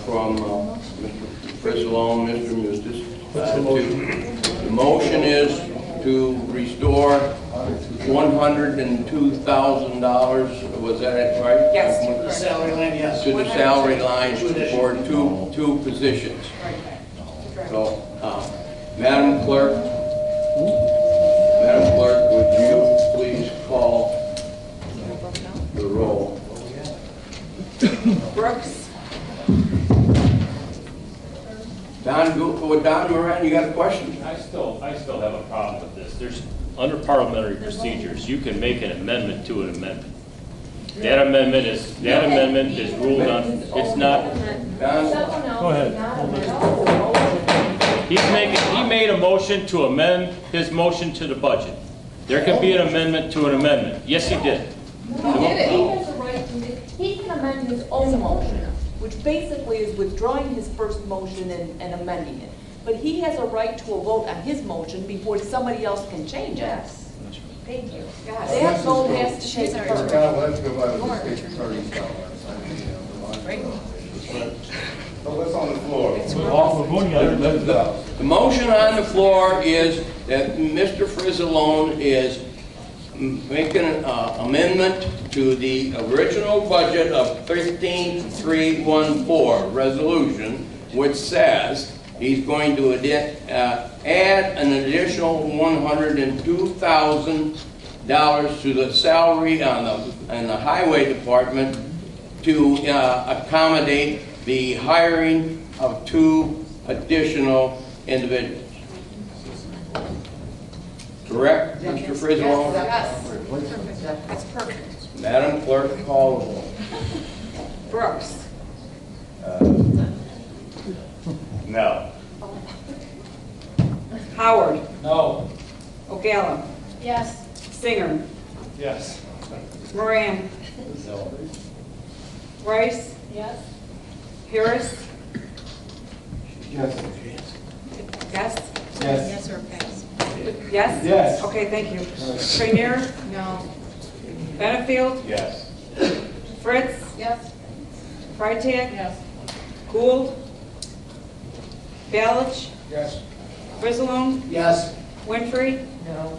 from Mr. Frizzalone, Mr. Mustis. The motion is to restore $102,000, was that it, right? Yes. To the salary line, yes. To the salary line for two positions. So, Madam Clerk, would you please call the roll? Brooks, Don Moran, you got a question? I still have a problem with this. There's, under parliamentary procedures, you can make an amendment to an amendment. That amendment is ruled on, it's not. Go ahead. He made a motion to amend his motion to the budget. There can be an amendment to an amendment. Yes, he did. He has a right to, he can amend his own motion, which basically is withdrawing his first motion and amending it. But he has a right to a vote on his motion before somebody else can change it. Yes. Thank you. That vote has to take first. Let's go by the state attorney's comments. So what's on the floor? The motion on the floor is that Mr. Frizzalone is making an amendment to the original budget of 15314 resolution, which says he's going to add an additional $102,000 to the salary on the highway department to accommodate the hiring of 2 additional individuals. Correct, Mr. Frizzalone? Yes. That's perfect. Madam Clerk, call the roll. Brooks, No. Howard, No. O'Gallagher, Yes. Singer, Yes. Moran, Rice, Yes. Harris, Yes. yes? Yes. Yes or pass? Yes? Yes. Okay, thank you. Trainier, No. Benefield, Yes. Fritz, Yes. Freitag, Yes. Gould, Balich, Yes. Frizzalone, Yes. Winfrey, No.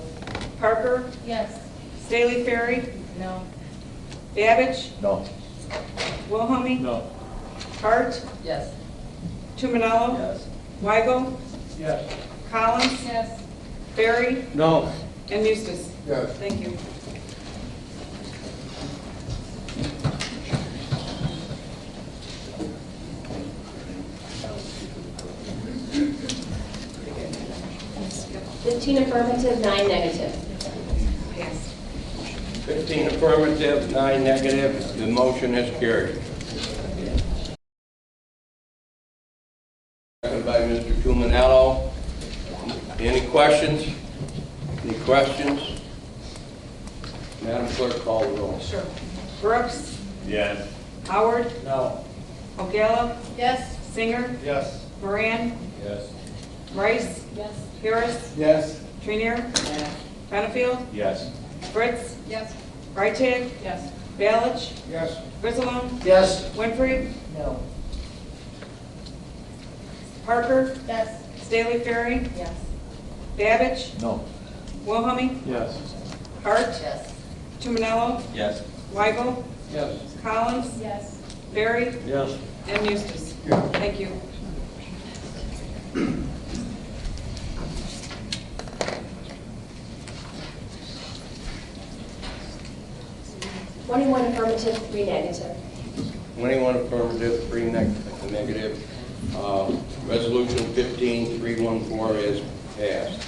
Parker, Yes. Staley Ferry, No. Babbage, No. Wilhelmie, No. Hart, Yes. Tumanello, Yes. Weigel, Yes. Collins, Yes. Barry, No. and Eustace. Yes. Thank you. Fifteen affirmative, 9 negative. 15 affirmative, 9 negative. The motion is carried. Second by Mr. Tumanello. Any questions? Any questions? Madam Clerk, call the roll. Sure. Brooks, Yes. Howard, No. O'Gallagher, Yes. Singer, Yes. Moran, Yes. Rice, Yes. Harris, Yes. Trainier, Benefield, Yes. Fritz, Yes. Freitag, Yes. Balich, Yes. Frizzalone, Yes. Winfrey, No. Parker, Yes. Staley Ferry, Yes. Babbage, No. Wilhelmie, Yes. Hart, Yes. Tumanello, Yes. Weigel, Yes. Collins, Yes. Barry, Yes. and Eustace. Thank you. 21 affirmative, 3 negative. 21 affirmative, 3 negative. Resolution 15314 is passed.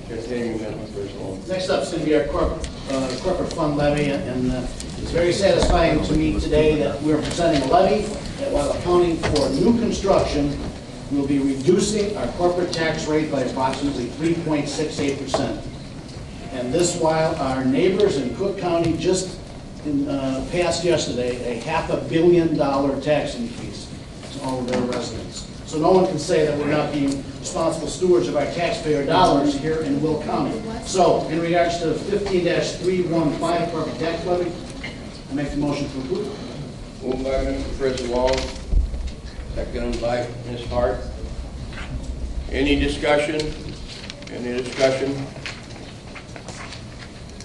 Continue, Mr. Frizzalone. Next up is going to be our corporate fund levy, and it's very satisfying to me today that we're presenting a levy that, while accounting for new construction, will be reducing our corporate tax rate by approximately 3.68%. And this while our neighbors in Cook County just passed yesterday a $500 million tax increase to all of their residents. So no one can say that we're not being responsible stewards of our taxpayer dollars here in Will County. So in regards to 15-315 corporate tax levy, I make the motion to approve. Moved by Mr. Frizzalone, seconded by Ms. Hart. Any discussion? Any discussion?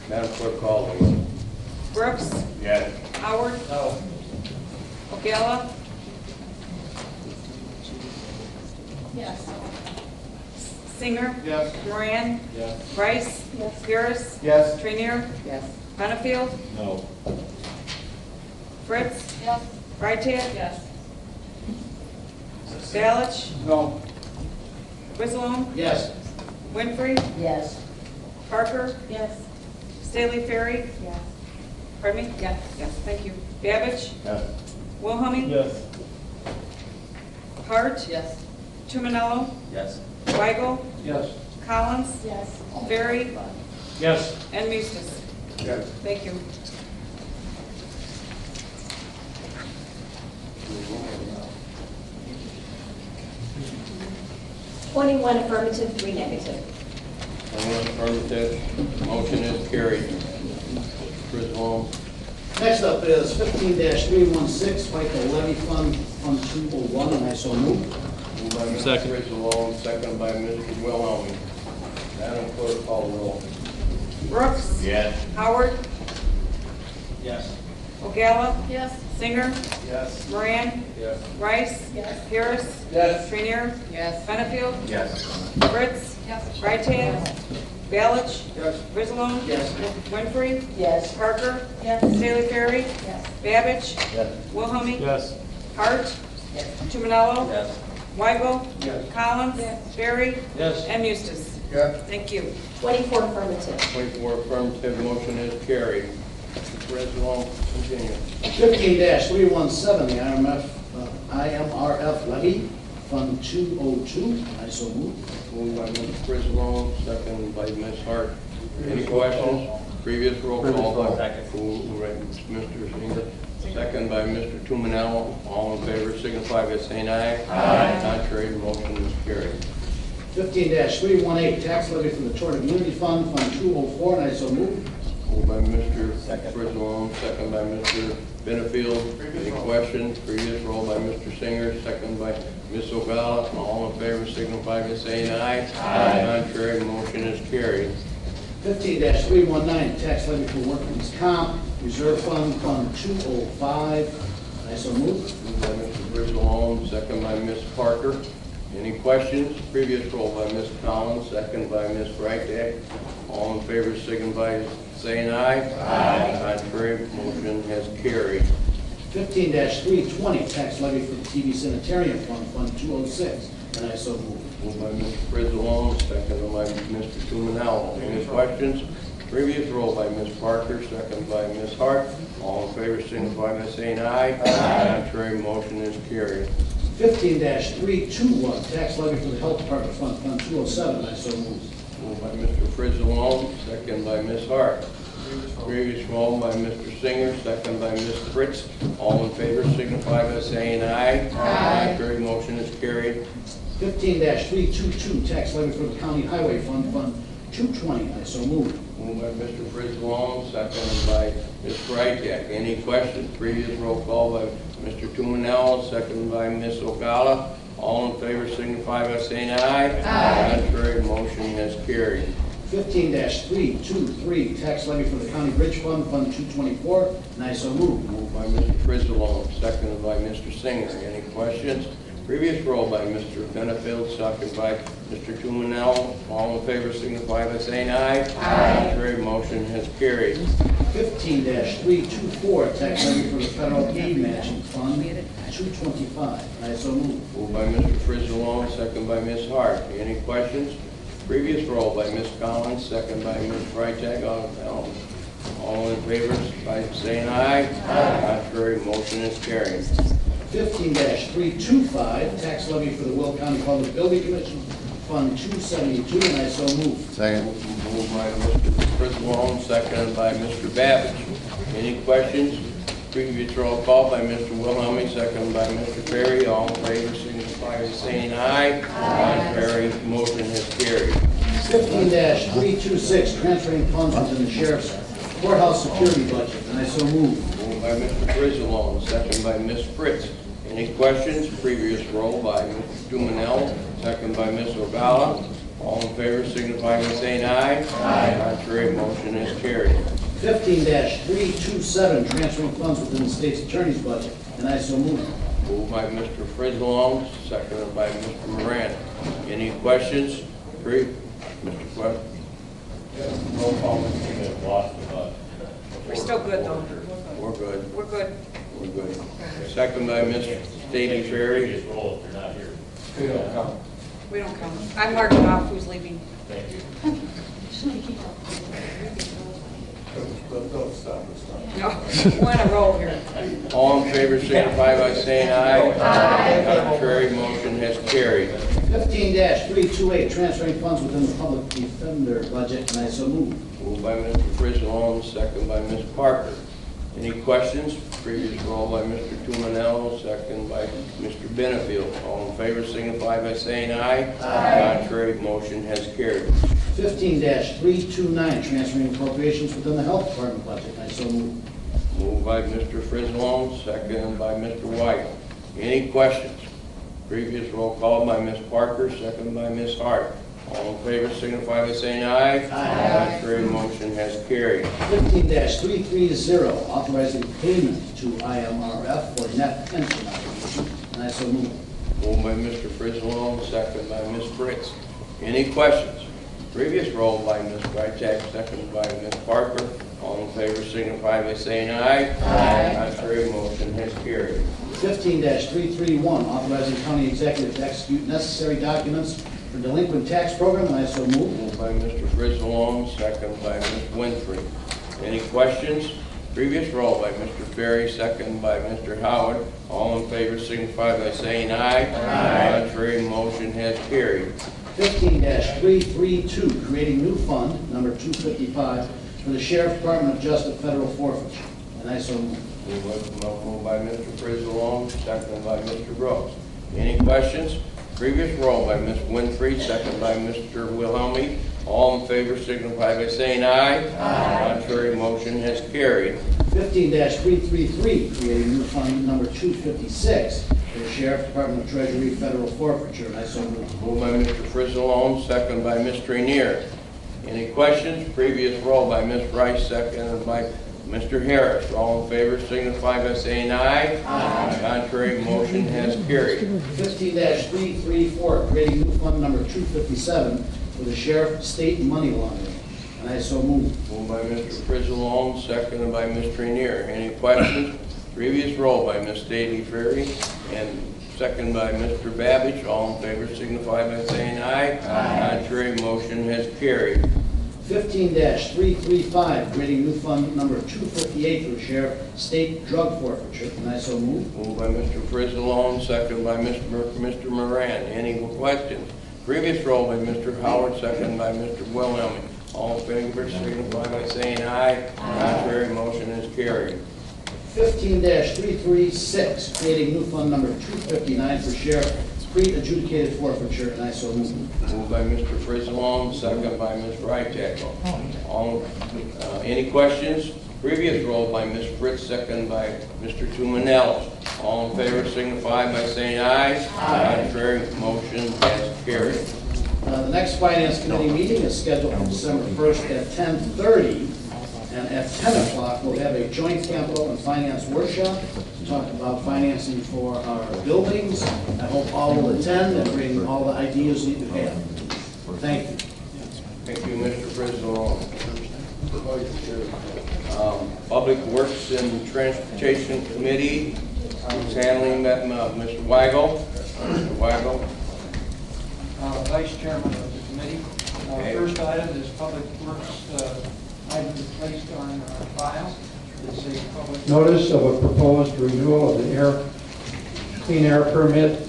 Madam Clerk, call the roll. Brooks. Yes. Howard. No. O'Gala. Yes. Singer. Yes. Moran. Yes. Rice. Yes. Harris. Yes. Trainier. Yes. Benefield. No. Fritz. Yes. Freitag. Yes. Balich. No. Whistleton. Yes. Winfrey. Yes. Parker. Yes. Staley Ferry. Yes. Pardon me? Yes. Yes, thank you. Babbage. Yes. Wilhelmie. Yes. Hart. Yes. Tumanello. Yes. Weigel. Yes. Collins. Yes. Ferry. Yes. And Mustis. Yes. Thank you. Twenty-one affirmative, 3 negative. Anyone affirmative? Motion is carried. Griswold. Next up is 15-316, FICA Levy Fund, Fund 201, and I so move. Moved by Mr. Second. Griswold, second by Mr. Wilhelmie. Madam Clerk, call the roll. Brooks. Yes. Howard. Yes. O'Gala. Yes. Singer. Yes. Moran. Yes. Rice. Yes. Harris. Yes. Trainier. Yes. Benefield. Yes. Fritz. Yes. Freitag. Balich. Yes. Whistleton. Yes. Winfrey. Yes. Parker. Yes. Staley Ferry. Yes. Babbage. Yes. Wilhelmie. Yes. Hart. Yes. Tumanello. Yes. Weigel. Yes. Collins. Yes. Ferry. Yes. And Mustis. Yes. Thank you. 24 affirmative. 24 affirmative, motion is carried. Mr. Griswold, continue. 15-317, the IMRF Levy, Fund 202, I so move. Moved by Mr. Griswold, second by Ms. Hart. Any questions? Previous roll call by Mr. Singer. Second by Mr. Tumanello. All in favor signify by saying aye. Aye. Contrary, the motion is carried. 15-318, tax levy from the Tort Immunity Fund, Fund 204, and I so move. Moved by Mr. Griswold, second by Mr. Benefield. Any questions? Previous roll by Mr. Singer, second by Ms. Ogala. All in favor signify by saying aye. Aye. Contrary, motion is carried. 15-319, tax levy for workman's comp, reserve fund, Fund 205, I so move. Moved by Mr. Griswold, second by Ms. Parker. Any questions? Previous roll by Ms. Collins, second by Ms. Freitag. All in favor signify by saying aye. Aye. Contrary, motion has carried. 15-320, tax levy for the TV Sanitarium Fund, Fund 206, and I so move. Moved by Mr. Griswold, second by Mr. Tumanello. Any questions? Previous roll by Ms. Parker, second by Ms. Hart. All in favor signify by saying aye. Aye. Contrary, motion is carried. 15-321, tax levy for the Health Department Fund, Fund 207, I so move. Moved by Mr. Griswold, second by Ms. Hart. Previous roll by Mr. Singer, second by Ms. Fritz. All in favor signify by saying aye. Aye. Contrary, motion is carried. 15-322, tax levy for the County Highway Fund, Fund 220, I so move. Moved by Mr. Griswold, second by Ms. Freitag. Any questions? Previous roll call by Mr. Tumanello, second by Ms. Ogala. All in favor signify by saying aye. Aye. Contrary, motion has carried. 15-323, tax levy for the County Bridge Fund, Fund 224, and I so move. Moved by Mr. Griswold, seconded by Mr. Singer. Any questions? Previous roll by Mr. Benefield, second by Mr. Tumanello. All in favor signify by saying aye. Aye. Contrary, motion has carried. 15-324, tax levy for the Federal Aid Matching Fund, 225, and I so move. Moved by Mr. Griswold, second by Ms. Hart. Any questions? Previous roll by Ms. Collins, second by Ms. Freitag. All in favor by saying aye. Aye. Contrary, motion is carried. 15-325, tax levy for the Will County Public Building Commission, Fund 272, and I so move. Second. Moved by Mr. Griswold, seconded by Mr. Babbage. Any questions? Previous roll call by Mr. Wilhelmie, seconded by Mr. Perry. All in favor signify by saying aye. Aye. Contrary, motion has carried. 15-326, transferring funds within the Sheriff's Courthouse Security Budget, and I so move. Moved by Mr. Griswold, seconded by Ms. Fritz. Any questions? Previous roll by Mr. Tieman, second by Ms. Ogala. All in favor signify by saying aye. Aye. Contrary, motion is carried. 15-327, transferring funds within the state's attorney's budget, and I so move. Moved by Mr. Frizzlong, seconded by Mr. Moran. Any questions? Mr. Quest? Roll call, We're still good, though. We're good. We're good. We're good. Second by Mr. Staley Ferry. roll if you're not here. We don't count. I'm marking off who's leaving. Thank you. No, we're on a roll here. All in favor signify by saying aye. Aye. Contrary, motion has carried. 15-328, transferring funds within the public defender budget, and I so move. Moved by Mr. Frizzlong, second by Ms. Parker. Any questions? Previous roll by Mr. Tieman, second by Mr. Benefield. All in favor signify by saying aye. Aye. Contrary, motion has carried. 15-329, transferring appropriations within the health department budget, and I so move. Moved by Mr. Frizzlong, second by Mr. White. Any questions? Previous roll call by Ms. Parker, second by Ms. Hart. All in favor signify by saying aye. Aye. Contrary, motion has carried. 15-330, authorizing payment to IMRF for net pension obligation, and I so move. Moved by Mr. Frizzlong, second by Ms. Fritz. Any questions? Previous roll by Ms. Freitag, second by Ms. Parker. All in favor signify by saying aye. Aye. Contrary, motion has carried. 15-331, authorizing county executive to execute necessary documents for delinquent tax program, and I so move. Moved by Mr. Frizzlong, second by Ms. Winfrey. Any questions? Previous roll by Mr. Ferry, second by Mr. Howard. All in favor signify by saying aye. Aye. Contrary, motion has carried. 15-332, creating new fund, number 255, for the Sheriff Department of Justice federal forfeiture, and I so move. Moved by Mr. Frizzlong, second by Mr. Brooks. Any questions? Previous roll by Ms. Winfrey, second by Mr. Wilhelmi. All in favor signify by saying aye. Aye. Contrary, motion has carried. 15-333, creating new fund number 256 for the Sheriff Department of Treasury federal forfeiture, and I so move. Moved by Mr. Frizzlong, second by Ms. Rainier. Any questions? Previous roll by Ms. Rice, second by Mr. Harris. All in favor signify by saying aye. Aye. Contrary, motion has carried. 15-334, creating new fund number 257 for the Sheriff State Money Laundering, and I so move. Moved by Mr. Frizzlong, seconded by Ms. Rainier. Any questions? Previous roll by Ms. Staley Ferry and second by Mr. Babbage. All in favor signify by saying aye. Aye. Contrary, motion has carried. 15-335, creating new fund number 258 for the Sheriff State Drug Forfeiture, and I so move. Moved by Mr. Frizzlong, second by Mr. Moran. Any questions? Previous roll by Mr. Howard, second by Mr. Wilhelmi. All in favor signify by saying aye. Contrary, motion is carried. 15-336, creating new fund number 259 for Sheriff pre-adjudicated forfeiture, and I so move. Moved by Mr. Frizzlong, second by Ms. Freitag. Any questions? Previous roll by Ms. Fritz, second by Mr. Tieman. All in favor signify by saying aye. Aye. Contrary, motion has carried. The next Finance Committee meeting is scheduled for December 1st at 10:30, and at 10 o'clock we'll have a joint capital and finance workshop to talk about financing for our buildings. I hope all will attend and bring all the ideas that you have. Thank you. Thank you, Mr. Frizzlong. Public Works and Transportation Committee, who's handling that, Mr. Weigel. Mr. Weigel. Vice Chairman of the committee. First item is Public Works item placed on our file. It's a public notice of a proposed renewal of the clean air permit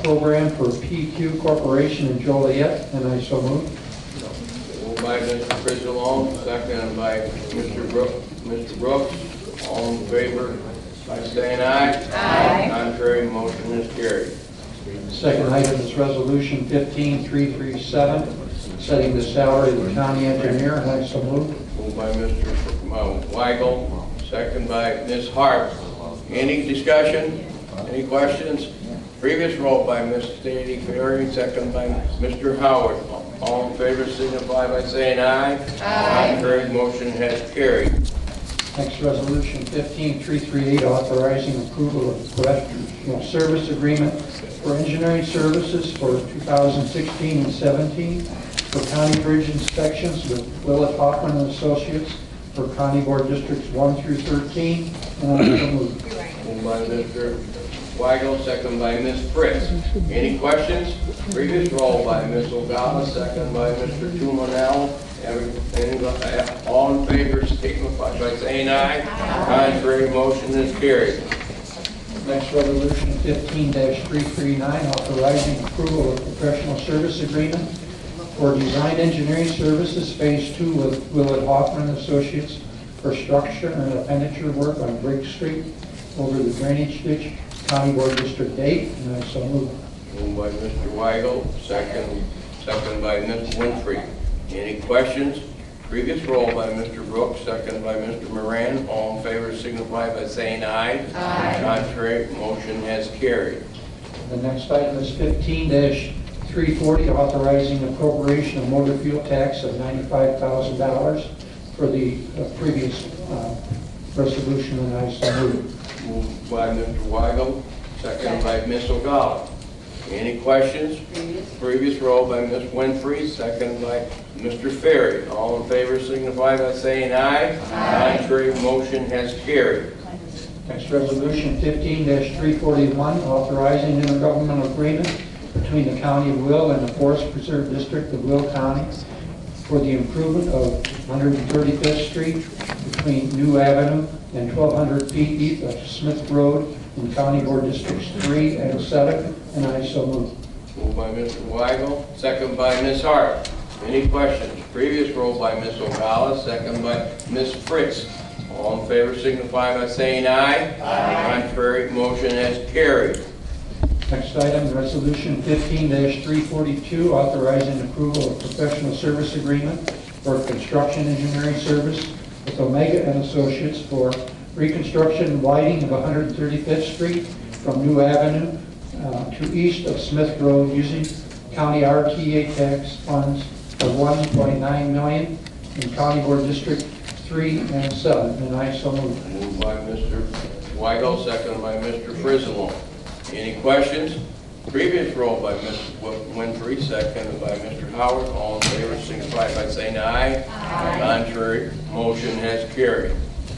program for PQ Corporation in Joliet, and I so move. Moved by Mr. Frizzlong, seconded by Mr. Brooks. All in favor by saying aye. Aye. Contrary, motion is carried. Second item is Resolution 15337, setting the salary of the county engineer, and I so move. Moved by Mr. Weigel, second by Ms. Hart. Any discussion? Any questions? Previous roll by Ms. Stady Ferry, second by Mr. Howard. All in favor signify by saying aye. Aye. Contrary, motion has carried. Next, resolution 15338, authorizing approval of professional service agreement for engineering services for 2016 and 17 for county bridge inspections with Willett Hoffman and Associates for County Board Districts 1 through 13. And I so move. Moved by Mr. Weigel, second by Ms. Fritz. Any questions? Previous roll by Ms. Ogata, second by Mr. Tieman. All in favor signify by saying aye. Contrary, motion is carried. Next, resolution 15-339, authorizing approval of professional service agreement for design engineering services phase 2 with Willett Hoffman Associates for structure and appendage work on Briggs Street over the drainage ditch, County Board District 8, and I so move. Moved by Mr. Weigel, second by Ms. Winfrey. Any questions? Previous roll by Mr. Brooks, second by Mr. Moran. All in favor signify by saying aye. Aye. Contrary, motion has carried. The next item is 15-340, authorizing appropriation of motor fuel tax of $95,000 for the previous resolution, and I so move. Moved by Mr. Weigel, second by Ms. Ogata. Any questions? Previous roll by Ms. Winfrey, second by Mr. Ferry. All in favor signify by saying aye. Aye. Contrary, motion has carried. Next, resolution 15-341, authorizing intergovernmental agreement between the County of Will and the Forest Preserve District of Will County for the improvement of 135th Street between New Avenue and 1,200 feet east of Smith Road in County Board Districts 3 and 7, and I so move. Moved by Mr. Weigel, second by Ms. Hart. Any questions? Previous roll by Ms. Ogala, second by Ms. Fritz. All in favor signify by saying aye. Aye. Contrary, motion has carried. Next item, resolution 15-342, authorizing approval of professional service agreement for construction engineering service with Omega and Associates for reconstruction and widening of 135th Street from New Avenue to east of Smith Road using county RTA tax funds of $1.9 million in County Board District 3 and 7, and I so move. Moved by Mr. Weigel, second by Mr. Frizzle. Any questions? Previous roll by Ms. Winfrey, second by Mr. Howard. All in favor signify by saying aye. Aye. Contrary, motion has carried.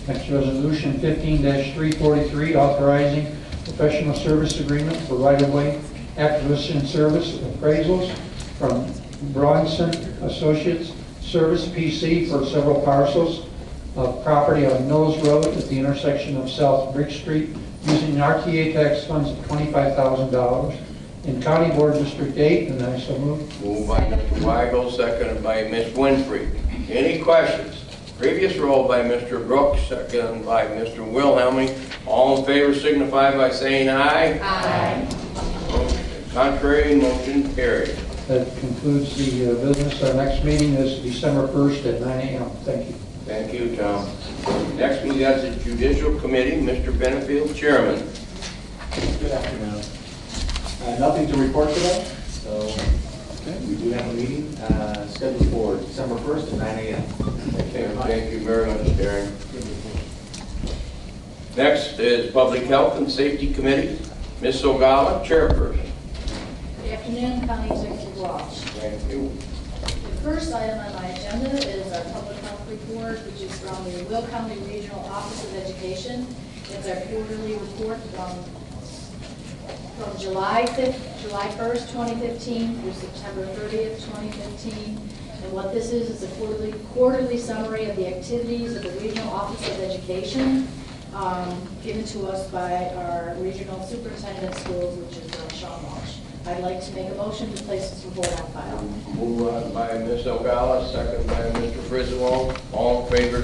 Next, resolution 15-343, authorizing professional service agreement for right-of-way acquisition service appraisals from Bronson Associates Service PC for several parcels of property on Knowles Road at the intersection of South Bridge Street using RTA tax funds of $25,000 in County Board District 8, and I so move. Moved by Mr. Weigel, seconded by Ms. Winfrey. Any questions? Previous roll by Mr. Brooks, seconded by Mr. Wilhelming. All in favor signify by saying aye. Aye. Contrary, motion carried. That concludes the business. Our next meeting is December 1st at 9 a.m. Thank you. Thank you, Tom. Next, we got the Judicial Committee, Mr. Benefield, Chairman. Good afternoon. Nothing to report today, so we do have a meeting scheduled for December 1st at 9 a.m. Thank you very much, Darren. Next is Public Health and Safety Committee, Ms. Ogala, Chairperson. Good afternoon, County Executive Walsh. Thank you. The first item on my agenda is our public health report, which is from the Will County Regional Office of Education. It's our quarterly report from July 1st, 2015 through September 30th, 2015. And what this is a quarterly summary of the activities of the Regional Office of Education given to us by our Regional Superintendent of Schools, which is Sean Walsh. I'd like to make a motion to place this report on file. Moved by Ms. Ogala, second by Mr. Friswell. All in favor,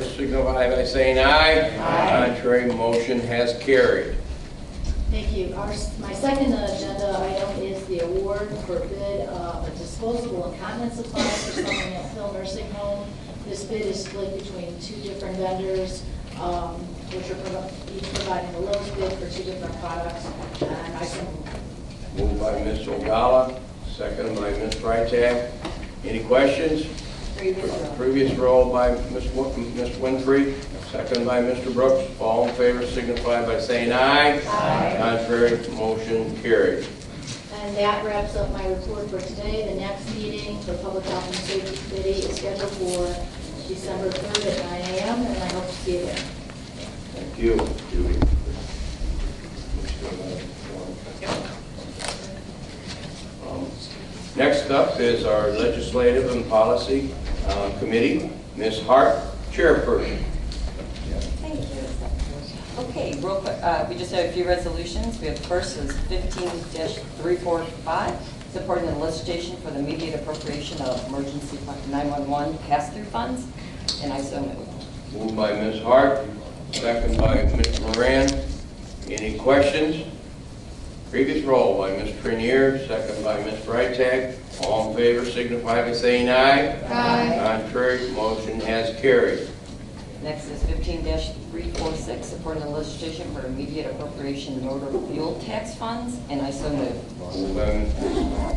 signify by saying aye. Aye. Contrary, motion has carried. Thank you. My second agenda item is the award for bid of disposable incontinence supplies for Summerhill Hill Nursing Home. This bid is split between two different vendors. which are each providing the lowest bid for 2 different products. And I can Moved by Ms. Ogala, second by Ms. Freitag. Any questions? Previous roll by Ms. Winfrey, second by Mr. Brooks. All in favor signify by saying aye. Aye. Contrary, motion carried. And that wraps up my report for today. The next meeting for Public Health and Safety Committee is scheduled for December 3rd at 9 a.m. and I hope to see you there. Thank you, Judy. Next up is our Legislative and Policy Committee. Ms. Hart, Chairperson. Thank you. Okay, real quick, we just have a few resolutions. We have the first is 15-345, supporting the legislation for the immediate appropriation of emergency 911 pass-through funds, and I so move. Moved by Ms. Hart, second by Mr. Moran. Any questions? Previous roll by Ms. Trenier, second by Ms. Freitag. All in favor signify by saying aye. Aye. Contrary, motion has carried. Next is 15-346, supporting the legislation for immediate appropriation of motor fuel tax funds, and I so move. Moved by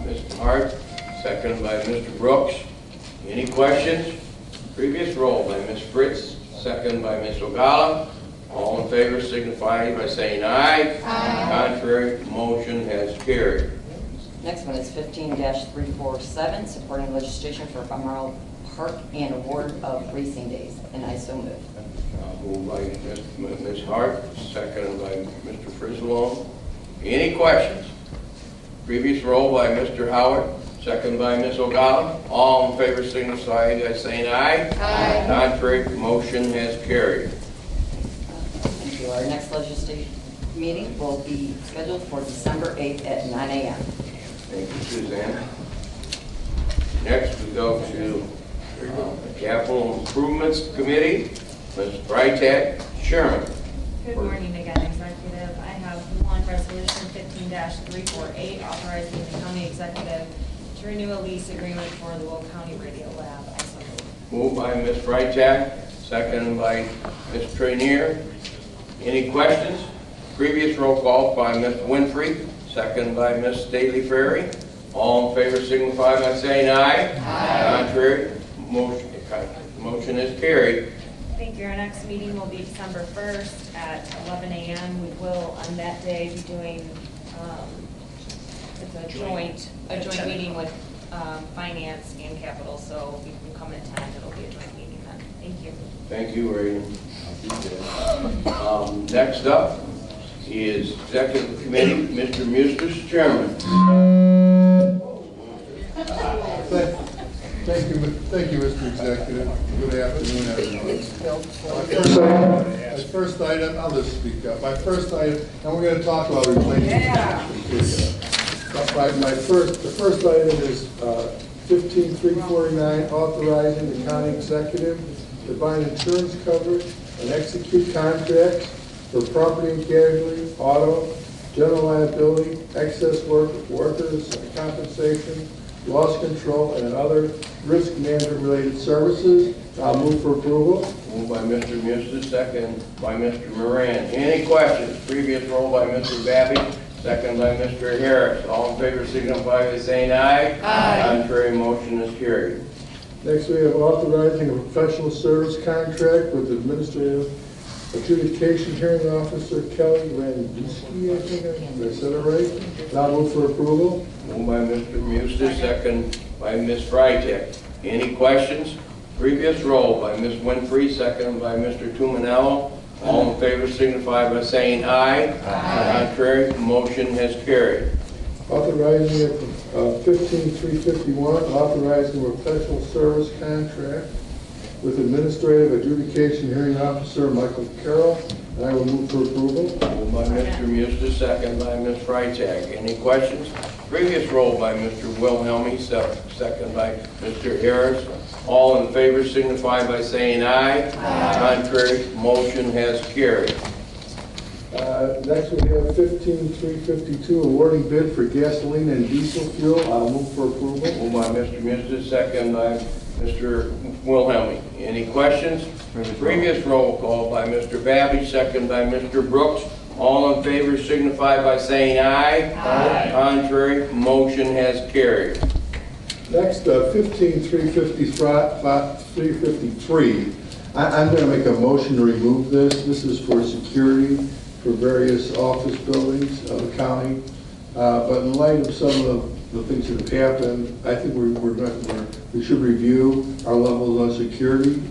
Mr. Hart, second by Mr. Brooks. Any questions? Previous roll by Ms. Fritz, second by Ms. Ogala. All in favor signify by saying aye. Aye. Contrary, motion has carried. Next one is 15-347, supporting legislation for Balmoral Park and award of racing days, and I so move. Moved by Ms. Hart, second by Mr. Frislow. Any questions? Previous roll by Mr. Howard, second by Ms. Ogala. All in favor signify by saying aye. Aye. Contrary, motion has carried. Thank you. Our next legislative meeting will be scheduled for December 8th at 9 a.m. Thank you, Suzanne. Next, we go to the Capital Improvements Committee. Ms. Freitag, Chairman. Good morning again, Executive. I have one resolution 15-348 authorizing the county executive to renew a lease agreement for the Will County Radio Lab. I so move. Moved by Ms. Freitag, second by Ms. Trenier. Any questions? Previous roll call by Ms. Winfrey, second by Ms. Stately Ferry. All in favor signify by saying aye. Aye. Contrary, motion is carried. Thank you. Our next meeting will be December 1st at 11 a.m. We will, on that day, be doing, it's a joint meeting with Finance and Capital, so if you can come at 10, it'll be a joint meeting then. Thank you. Thank you, Raiden. Next up is Executive Committee, Mr. Mustis, Chairman. Thank you, Mr. Executive. Good afternoon, everyone. My first item, I'll just speak up. My first item, and we're going to talk about replacement. The first item is 15-349, authorizing the county executive to bind insurance coverage and execute contracts for property and casualty, auto, general liability, excess workers' compensation, loss control, and other risk management related services. I'll move for approval. Moved by Mr. Mustis, second by Mr. Moran. Any questions? Previous roll by Mr. Babby, second by Mr. Harris. All in favor signify by saying aye. Aye. Contrary, motion is carried. Next, we have authorizing a professional service contract with Administrative Adjudication Hearing Officer Kelly Landowski, I think I said it right. Now move for approval. Moved by Mr. Mustis, second by Ms. Freitag. Any questions? Previous roll by Ms. Winfrey, second by Mr. Tumanello. All in favor signify by saying aye. Aye. Contrary, motion has carried. Authorizing 15-351, authorizing a professional service contract with Administrative Adjudication Hearing Officer Michael Carroll, and I will move for approval. Moved by Mr. Mustis, second by Ms. Freitag. Any questions? Previous roll by Mr. Wilhelmy, second by Mr. Harris. All in favor signify by saying aye. Aye. Contrary, motion has carried. Next we have 15-352, awarding bid for gasoline and diesel fuel. I'll move for approval. Moved by Mr. Mustis, second by Mr. Wilhelmie. Any questions? Previous roll call by Mr. Babbage, second by Mr. Brooks. All in favor signify by saying aye. Aye. Contrary, motion has carried. Next, 15,353. I'm going to make a motion to remove this. This is for security for various office buildings of the county. But in light of some of the things that have happened, I think we should review our levels of security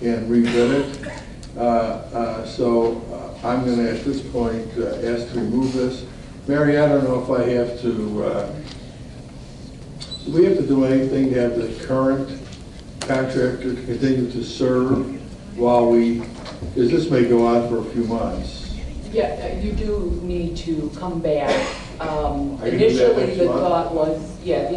and rebid it. So I'm going to, at this point, ask to remove this. Mary, I don't know if I have to, do we have to do anything to have the current contractor continue to serve while because this may go on for a few months. Yeah, you do need to come back. Initially, the thought was that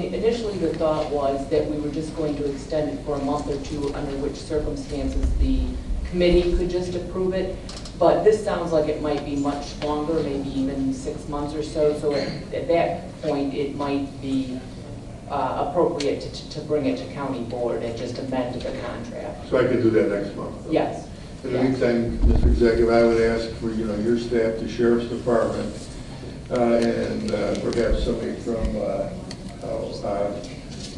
we were just going to extend it for a month or two, under which circumstances the committee could just approve it. But this sounds like it might be much longer, maybe even 6 months or so. So at that point, it might be appropriate to bring it to county board and just amend the contract. So I could do that next month? Yes. In the meantime, Mr. Executive, I would ask for, your staff, the Sheriff's Department, and perhaps somebody from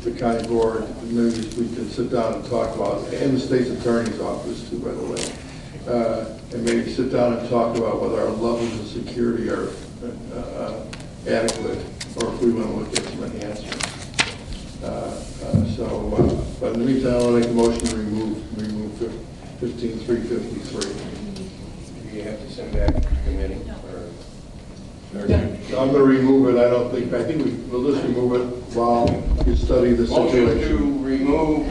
the county board, maybe we can sit down and talk about, and the state's attorney's office too, by the way, and maybe sit down and talk about whether our levels of security are adequate, or if we want to look at some enhancements. But in the meantime, I'll make a motion to remove 15,353. You have to send back to committee, I'm going to remove it. I think we'll just remove it while you study the situation. Motion to remove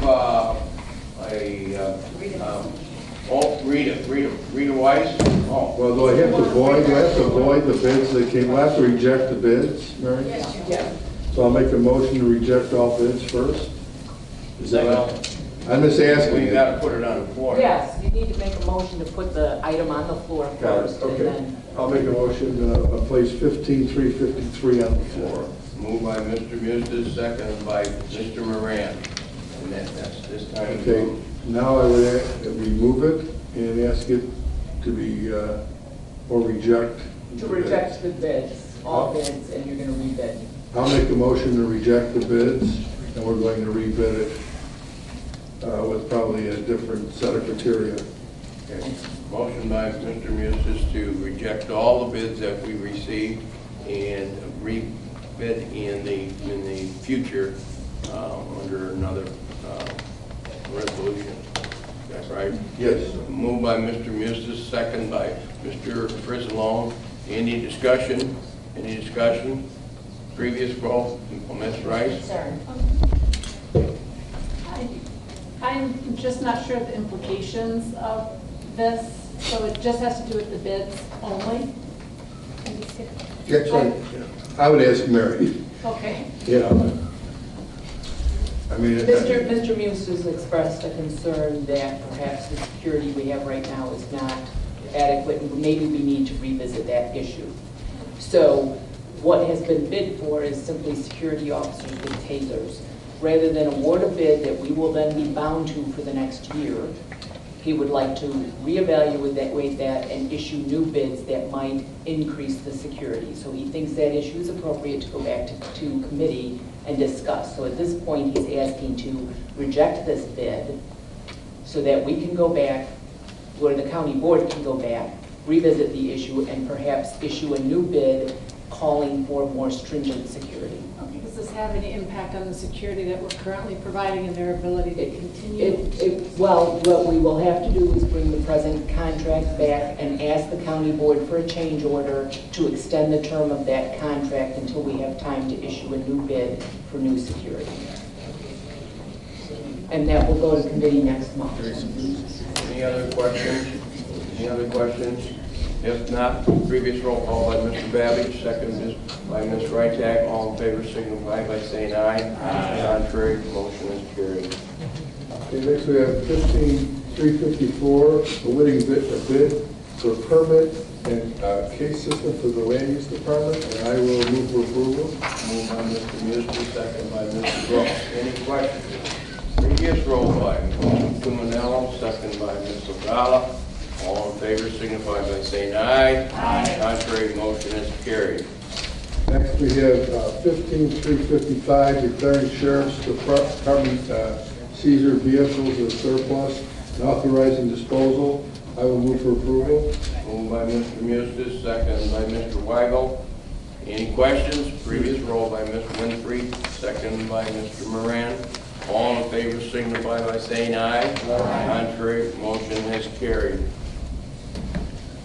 Rita Weiss. Oh. Well, do I have to void the bids that came? We'll have to reject the bids, Mary? Yes, you can. So I'll make a motion to reject all bids first. I'm just asking. You got to put it on the floor. Yes, you need to make a motion to put the item on the floor first. Okay. And then I'll make a motion to place 15,353 on the floor. Moved by Mr. Mustis, seconded by Mr. Moran. And that's this time. Okay. Now I would remove it and ask it to be, or reject. to reject the bids, all bids, and you're going to rebid. I'll make a motion to reject the bids, and we're going to rebid it with probably a different set of criteria. Okay. Motion by Mr. Mustis to reject all the bids that we received and rebid in the future under another resolution. That's right? Yes. Moved by Mr. Mustis, second by Mr. Frizzalone. Any discussion? Any discussion? Previous roll, Ms. Rice? I'm just not sure of the implications of this, so it just has to do with the bids only? Yes, I would ask Mary. Okay. Yeah. I mean, Mr. Muse has expressed a concern that perhaps the security we have right now is not adequate, and maybe we need to revisit that issue. So what has been bid for is simply security officers with tasers. Rather than award a bid that we will then be bound to for the next year, he would like to reevaluate that and issue new bids that might increase the security. So he thinks that issue is appropriate to go back to committee and discuss. So at this point, he's asking to reject this bid so that we can go back, or the county board can go back, revisit the issue, and perhaps issue a new bid calling for more stringent security. Okay, does this have any impact on the security that we're currently providing and their ability to continue? Well, what we will have to do is bring the present contract back and ask the county board for a change order to extend the term of that contract until we have time to issue a new bid for new security. And that will go to committee next month. Any other questions? Any other questions? If not, previous roll call by Mr. Babbage, second by Ms. Freitag. All in favor signify by saying aye. Aye. Contrary, motion is carried. Okay, next we have 15,354, awarding a bid for permit and case system for the land use department, and I will move for approval. Moved by Mr. Musty, second by Mr. Brooks. Any questions? Previous roll by Mr. Tumanello, second by Ms. Ogala. All in favor signify by saying aye. Aye. Contrary, motion is carried. Next, we have 15355, declaring Sheriff's Department Caesar vehicles as surplus and authorizing disposal. I will move for approval. Moved by Mr. Mustis, second by Mr. Weigel. Any questions? Previous roll by Ms. Winfrey, second by Mr. Moran. All in favor signify by saying aye. Aye. Contrary, motion has carried.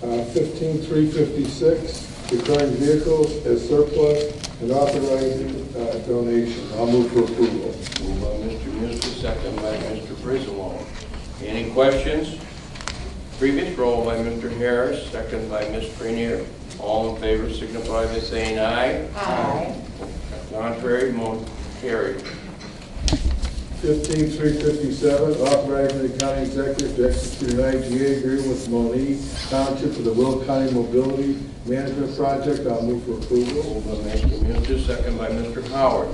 15356, declaring vehicles as surplus and authorizing donation. I'll move for approval. Moved by Mr. Mustis, second by Mr. Frislow. Any questions? Previous roll by Mr. Harris, second by Ms. Prenier. All in favor signify by saying aye. Aye. Contrary, motion carried. 15357, authorizing the county executive to execute an IGA agreement with Moline Township for the Will County Mobility Management Project. I'll move for approval. Moved by Mr. Mustis, second by Mr. Howard.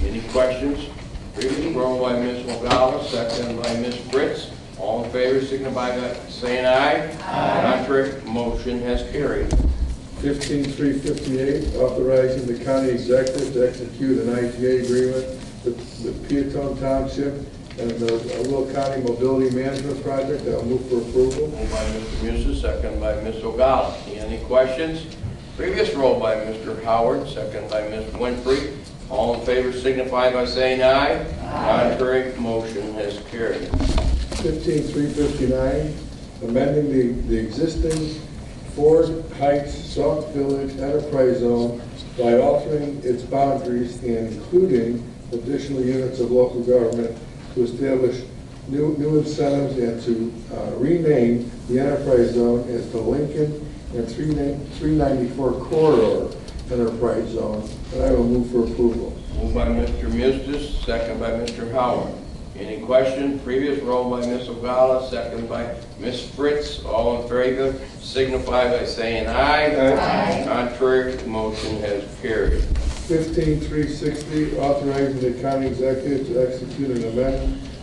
Any questions? Previous roll by Ms. Ogala, second by Ms. Fritz. All in favor signify by saying aye. Aye. Contrary, motion has carried. 15358, authorizing the county executive to execute an IGA agreement with Peatone Township and the Will County Mobility Management Project. I'll move for approval. Moved by Mr. Musa, second by Ms. Ogala. Any questions? Previous roll by Mr. Howard, second by Ms. Winfrey. All in favor signify by saying aye. Aye. Contrary, motion has carried. 15359, amending the existing Ford Heights Sauk Village Enterprise Zone by altering its boundaries and including additional units of local government to establish new incentives and to rename the enterprise zone as the Lincoln and 394 Corridor Enterprise Zone, and I will move for approval. Moved by Mr. Mustis, second by Mr. Howard. Any questions? Previous roll by Ms. Ogala, second by Ms. Fritz. All in favor signify by saying aye. Aye. Contrary, motion has carried. 15360, authorizing the county executive to execute an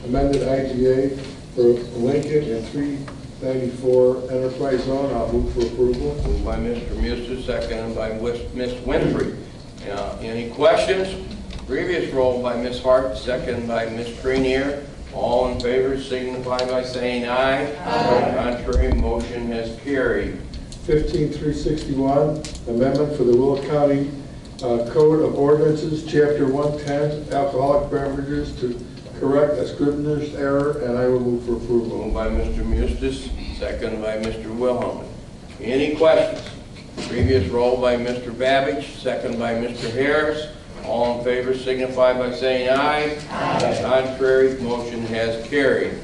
amended IGA for Lincoln and 394 Enterprise Zone. I'll move for approval. Moved by Mr. Mustis, second by Ms. Winfrey. Any questions? Previous roll by Ms. Hart, second by Ms. Prenier. All in favor signify by saying aye. Aye. Contrary, motion has carried. 15361, amendment for the Will County Code of Ordinances, Chapter 110, alcoholic beverages, to correct a scrivener's error, and I will move for approval. Moved by Mr. Mustis, second by Mr. Wilhelm. Any questions? Previous roll by Mr. Babbage, second by Mr. Harris. All in favor signify by saying aye. Aye. Contrary, motion has carried.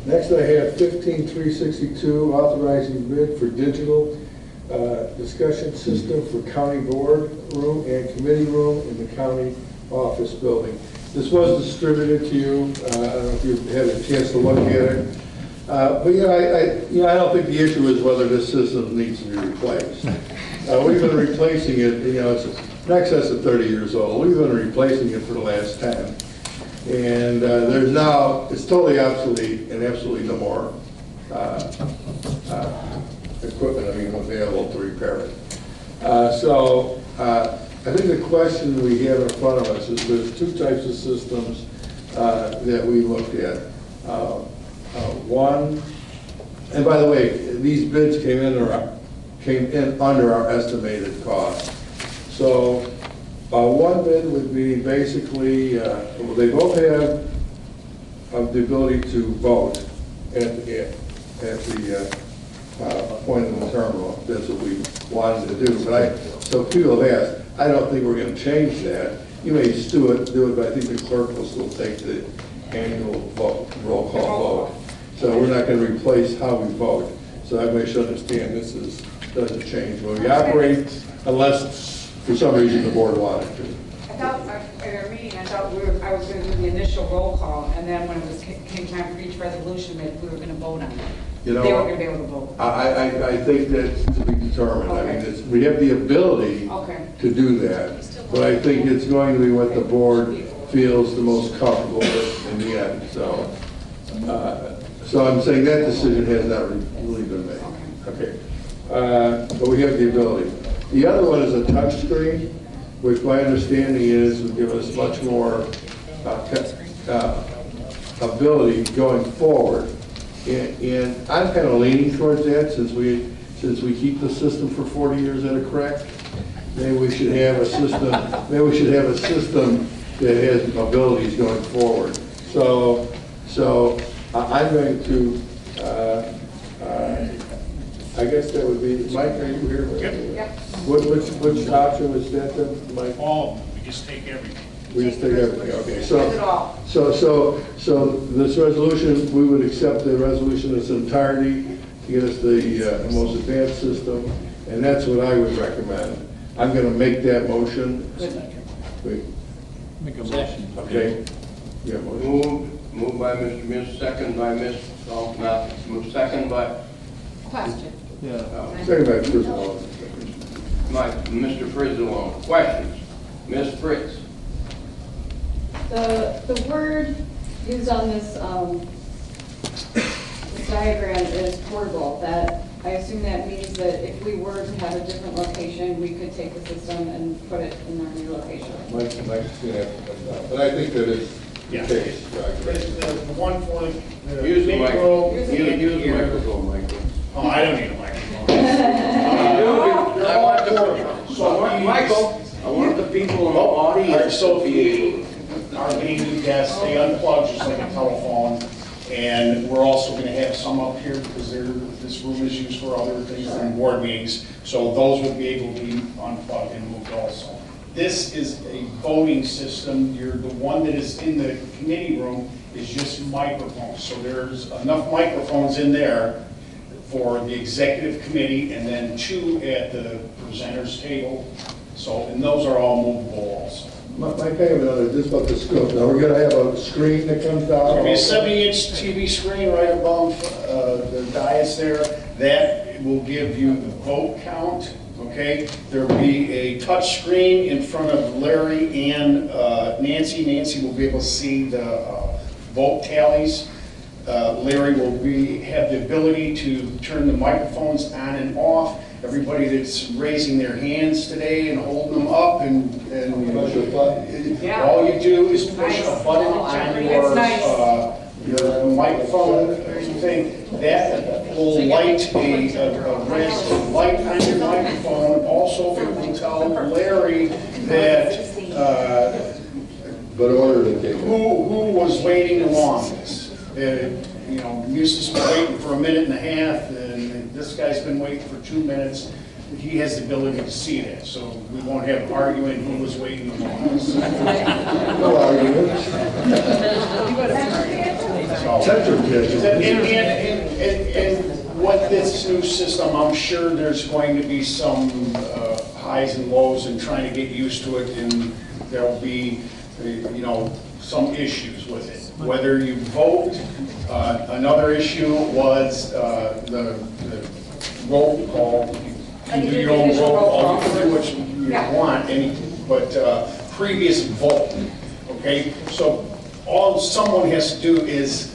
Next, I have 15362, authorizing bid for digital discussion system for county board room and committee room in the county office building. This was distributed to you. I don't know if you've had a chance to look at it. But I don't think the issue is whether this system needs to be replaced. We've been replacing it. It's in excess of 30 years old. We've been replacing it for the last 10. And there's now, it's totally obsolete and absolutely no more equipment available to repair it. I think the question we have in front of us is there's two types of systems that we looked at. One, and by the way, these bids came in under our estimated cost. So one bid would be basically, they both have the ability to vote at the point of the terminal. That's what we wanted to do. So people have asked, I don't think we're going to change that. You may just do it, but I think the clerk will still take the annual vote, roll call vote. So we're not going to replace how we vote. So everybody should understand this doesn't change when we operate, unless for some reason the board wanted to. I thought at our meeting, I was going to do the initial roll call, and then when it came time for each resolution, that we were going to vote on it. They were going to be able to vote. I think that's to be determined. Okay. I mean, we have the ability to do that, but I think it's going to be what the board feels the most comfortable with in the end. So, so I'm saying that decision has not really been made. Okay. But we have the ability. The other one is a touch screen, which my understanding is would give us much more ability going forward. And I'm kind of leaning towards that since we keep the system for 40 years at a crack. Maybe we should have a system. Maybe we should have a system that has abilities going forward. So I'm going to. I guess that would be Mike. Are you here? Yep. Which option was that then, Mike? All, we just take everything. We just take everything. Okay. So this resolution, we would accept the resolution in its entirety to get us the most advanced system, and that's what I would recommend. I'm going to make that motion. Wait. Make a motion. Okay. Yeah, motion. Moved by Mr. Miss, second by Ms. Saltman, second by. Question. Yeah. Second by Frizzalone. Mr. Frizzalone. Questions? Ms. Fritz. The word used on this diagram is portable. That I assume that means that if we were to have a different location, we could take the system and put it in our new location. Mike's going to have to come down. But I think that is the case. The one point. Use the microphone. Use the microphone, Michael. Oh, I don't need a microphone. Michael, I want the people in the audience So to be. our main guests, they unplug just like a telephone. And we're also going to have some up here because this room is used for other things than board meetings. So those would be able to be unplugged and moved also. This is a voting system. The one that is in the committee room is just microphones. So there's enough microphones in there for the executive committee and then 2 at the presenters table. So, and those are all movable also. Mike, I have another, just about the scope. Now, we're going to have a screen that comes down. There'll be a 70-inch TV screen right above the dais there. That will give you the vote count, okay? There'll be a touch screen in front of Larry and Nancy. Nancy will be able to see the vote tallies. Larry will have the ability to turn the microphones on and off. Everybody that's raising their hands today and holding them up and all you do is push a button on your microphone thing. That will light a red light on your microphone. Also, it will tell Larry that who was waiting the longest. Musa's been waiting for 1.5 minutes, and this guy's been waiting for 2 minutes. He has the ability to see that, so we won't have arguing who was waiting the longest. No arguments. And what this new system, I'm sure there's going to be some highs and lows and trying to get used to it, and there'll be, some issues with it. Whether you vote, another issue was the roll call. You can do your own roll call, you can do what you want, but previous vote, okay? So all someone has to do is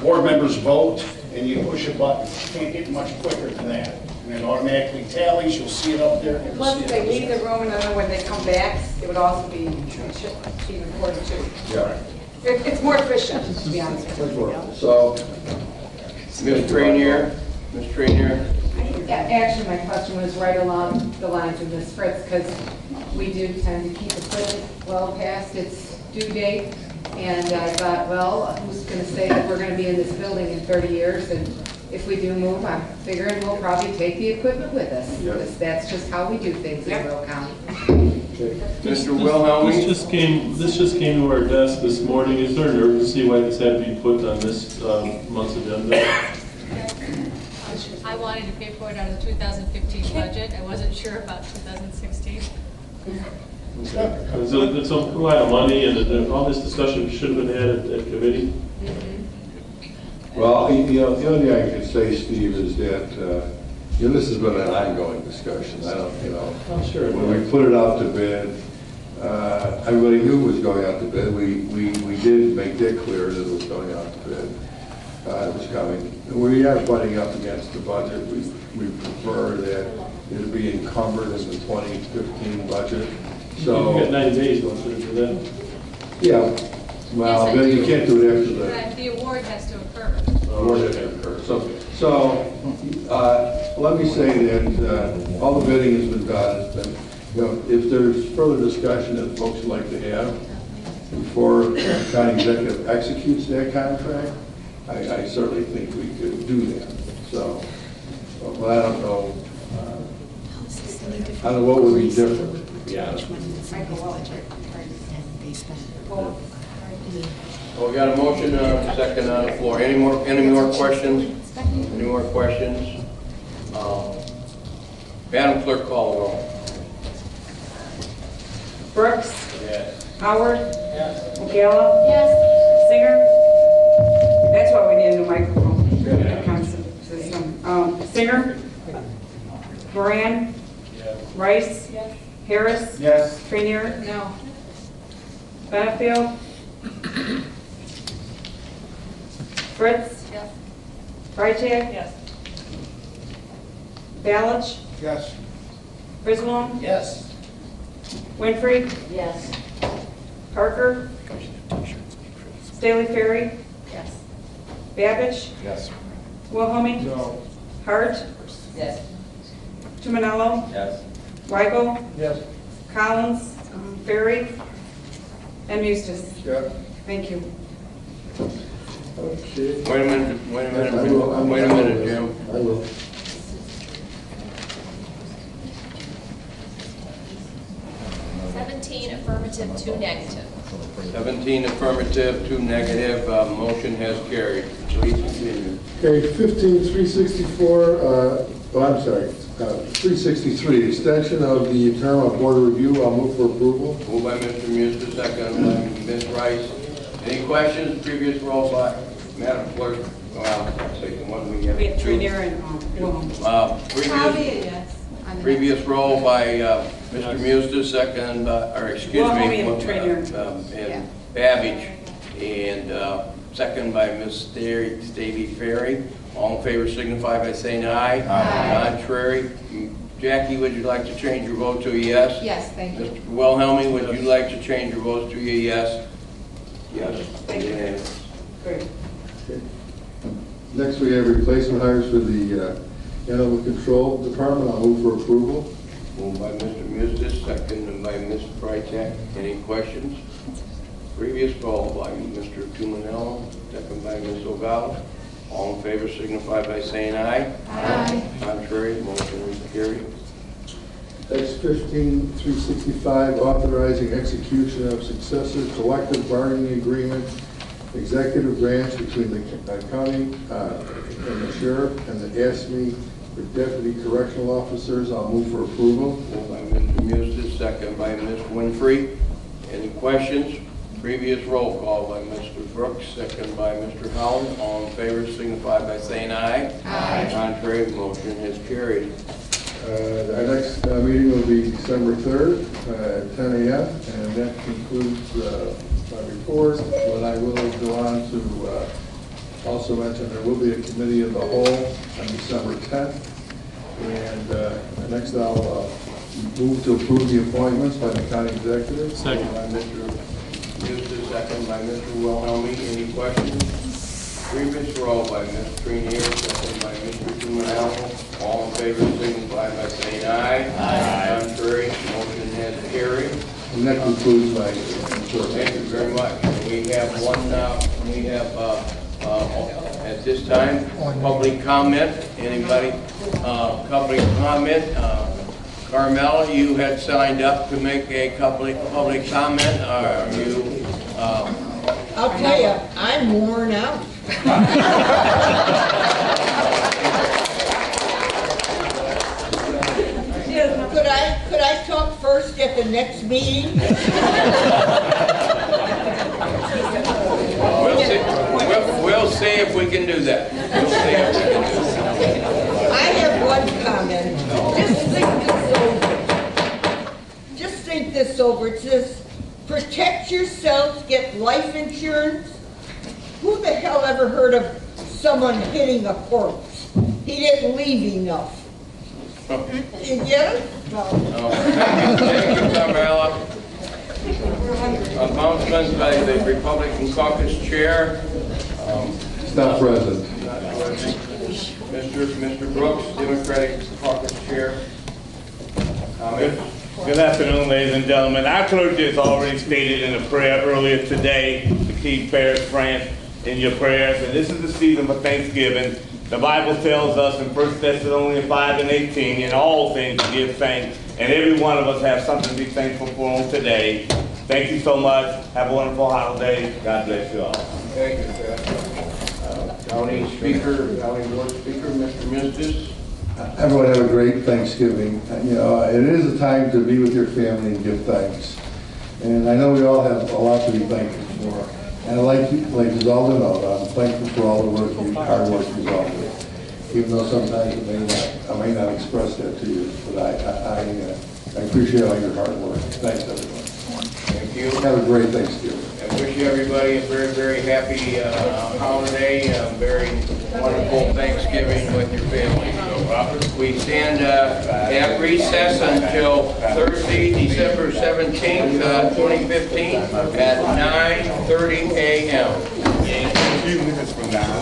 board members vote, and you push a button. You can't get much quicker than that. And it automatically tallies, you'll see it up there. Plus, if they leave the room and then when they come back, it would also be recorded too. Yeah. It's more efficient, to be honest with you. So, Ms. Trainier. Actually, my question was right along the lines of Ms. Fritz, because we do tend to keep equipment well past its due date. And I thought, well, who's going to say that we're going to be in this building in 30 years? And if we do move, I'm figuring we'll probably take the equipment with us. Because that's just how we do things in Will County. Mr. Wilhelmi? This just came to our desk this morning. Is there an urgency why this had to be put on this month's agenda? I wanted to pay for it out of the 2015 budget. I wasn't sure about 2016. It's a lot of money, and all this discussion should have been had at committee. well, the only thing I can say, Steve, is that this has been an ongoing discussion. I don't, I'm sure. when we put it out to bid, everybody knew it was going out to bid. We did make that clear that it was going out to bid. It was coming. We are butting up against the budget. We prefer that it be encumbered in the 2015 budget. So You got 9 days, don't you, to do that? yeah, well, then you can't do it after the The award has to occur. award has to occur. So let me say that all the bidding has been done. It's been, you know, if there's further discussion that folks would like to have before the county executive executes that contract, I certainly think we could do that. So, well, I don't know. I don't know what would be different. Yeah. Well, we got a motion, second on the floor. Any more questions? Any more questions? Madam Clerk, call the roll. Brooks? Yes. Howard? Yes. McGala? Yes. Singer? That's why we need a new microphone system. Singer? Moran? Yes. Rice? Yes. Harris? Yes. Trainier? No. Benefield? Fritz? Yes. Freitag? Yes. Balich? Yes. Griswold? Yes. Winfrey? Yes. Parker? Staley Ferry? Yes. Babbage? Yes. Wilhelmie? No. Hart? Yes. Tumanello? Yes. Weigel? Yes. Collins? Ferry? And Eustace? Yeah. Thank you. Okay. Wait a minute, wait a minute, Jim. I will. 17 affirmative, 2 negative. 17 affirmative, 2 negative. Motion has carried. Please continue. Okay, 15364, I'm sorry, 363, extension of the term of board review. I'll move for approval. Moved by Mr. Musto, second by Ms. Rice. Any questions? Previous roll by Madam Clerk. Well, let's see, the one we have. We have Trainier and Wilhelmie. Previous roll by Mr. Musto, second, or excuse me. Wilhelmie and Trainier. And Babbage, and second by Ms. Stavy Ferry. All in favor signify by saying aye. Aye. Contrary. Jackie, would you like to change your vote to a yes? Yes, thank you. Mr. Wilhelmie, would you like to change your vote to a yes? Yes. Thank you. Unanimous. Great. Next, we have replacement hires for the Animal Control Department. I'll move for approval. Moved by Mr. Mustis, second by Ms. Freitag. Any questions? Previous roll by Mr. Tumanello, second by Ms. Ogata. All in favor signify by saying aye. Aye. Contrary, motion is carried. X-15-365, authorizing execution of successive collective bargaining agreement, executive branch between the county and the sheriff and the ASME for deputy correctional officers. I'll move for approval. Moved by Mr. Mustis, second by Ms. Winfrey. Any questions? Previous roll call by Mr. Brooks, second by Mr. Howard. All in favor signify by saying aye. Aye. Contrary, motion is carried. Our next meeting will be December 3rd at 10 a.m. and that concludes my report. But I will go on to also mention there will be a committee of the whole on December 10th. And next I'll move to approve the appointments by the county executive. Second. By Mr. Mustis, second by Mr. Wilhelmie. Any questions? Previous roll by Ms. Trainier, second by Mr. Tumanello. All in favor signify by saying aye. Aye. Contrary, motion has carried. And that concludes my report. Thank you very much. We have at this time, public comment. Anybody? Public comment. Carmella, you had signed up to make a public comment. Are you? I'll tell you, I'm worn out. Could I talk first at the next meeting? We'll see if we can do that. We'll see if we can do that. I have one comment. Just think this over. It's this protect yourselves, get life insurance. Who the hell ever heard of someone hitting a corpse? He didn't leave enough. You get it? No. Thank you, Carmela. Announcements by the Republican Caucus Chair. Not present. Mr. Brooks, Democratic Caucus Chair. Good afternoon, ladies and gentlemen. Our clergy has already stated in a prayer earlier today to keep Paris, France in your prayers. And this is the season for Thanksgiving. The Bible tells us in 1 Thessalonians 5:18, in all things to give thanks. And every one of us have something to be thankful for on today. Thank you so much. Have a wonderful holiday. God bless you all. Thank you, sir. County Speaker, County Board Speaker, Mr. Mistis. Everyone have a great Thanksgiving. You know, it is a time to be with your family and give thanks. And I know we all have a lot to be thankful for. And like you all to know, I'm thankful for all the work hard work you all do. Even though sometimes I may not express that to you, but I appreciate all your hard work. Thanks, everyone. Thank you. Have a great Thanksgiving. I wish everybody a very, very happy holiday, very wonderful Thanksgiving with your family. We stand at recess until Thursday, December 17th, 2015 at 9:30 a.m. A few minutes from now.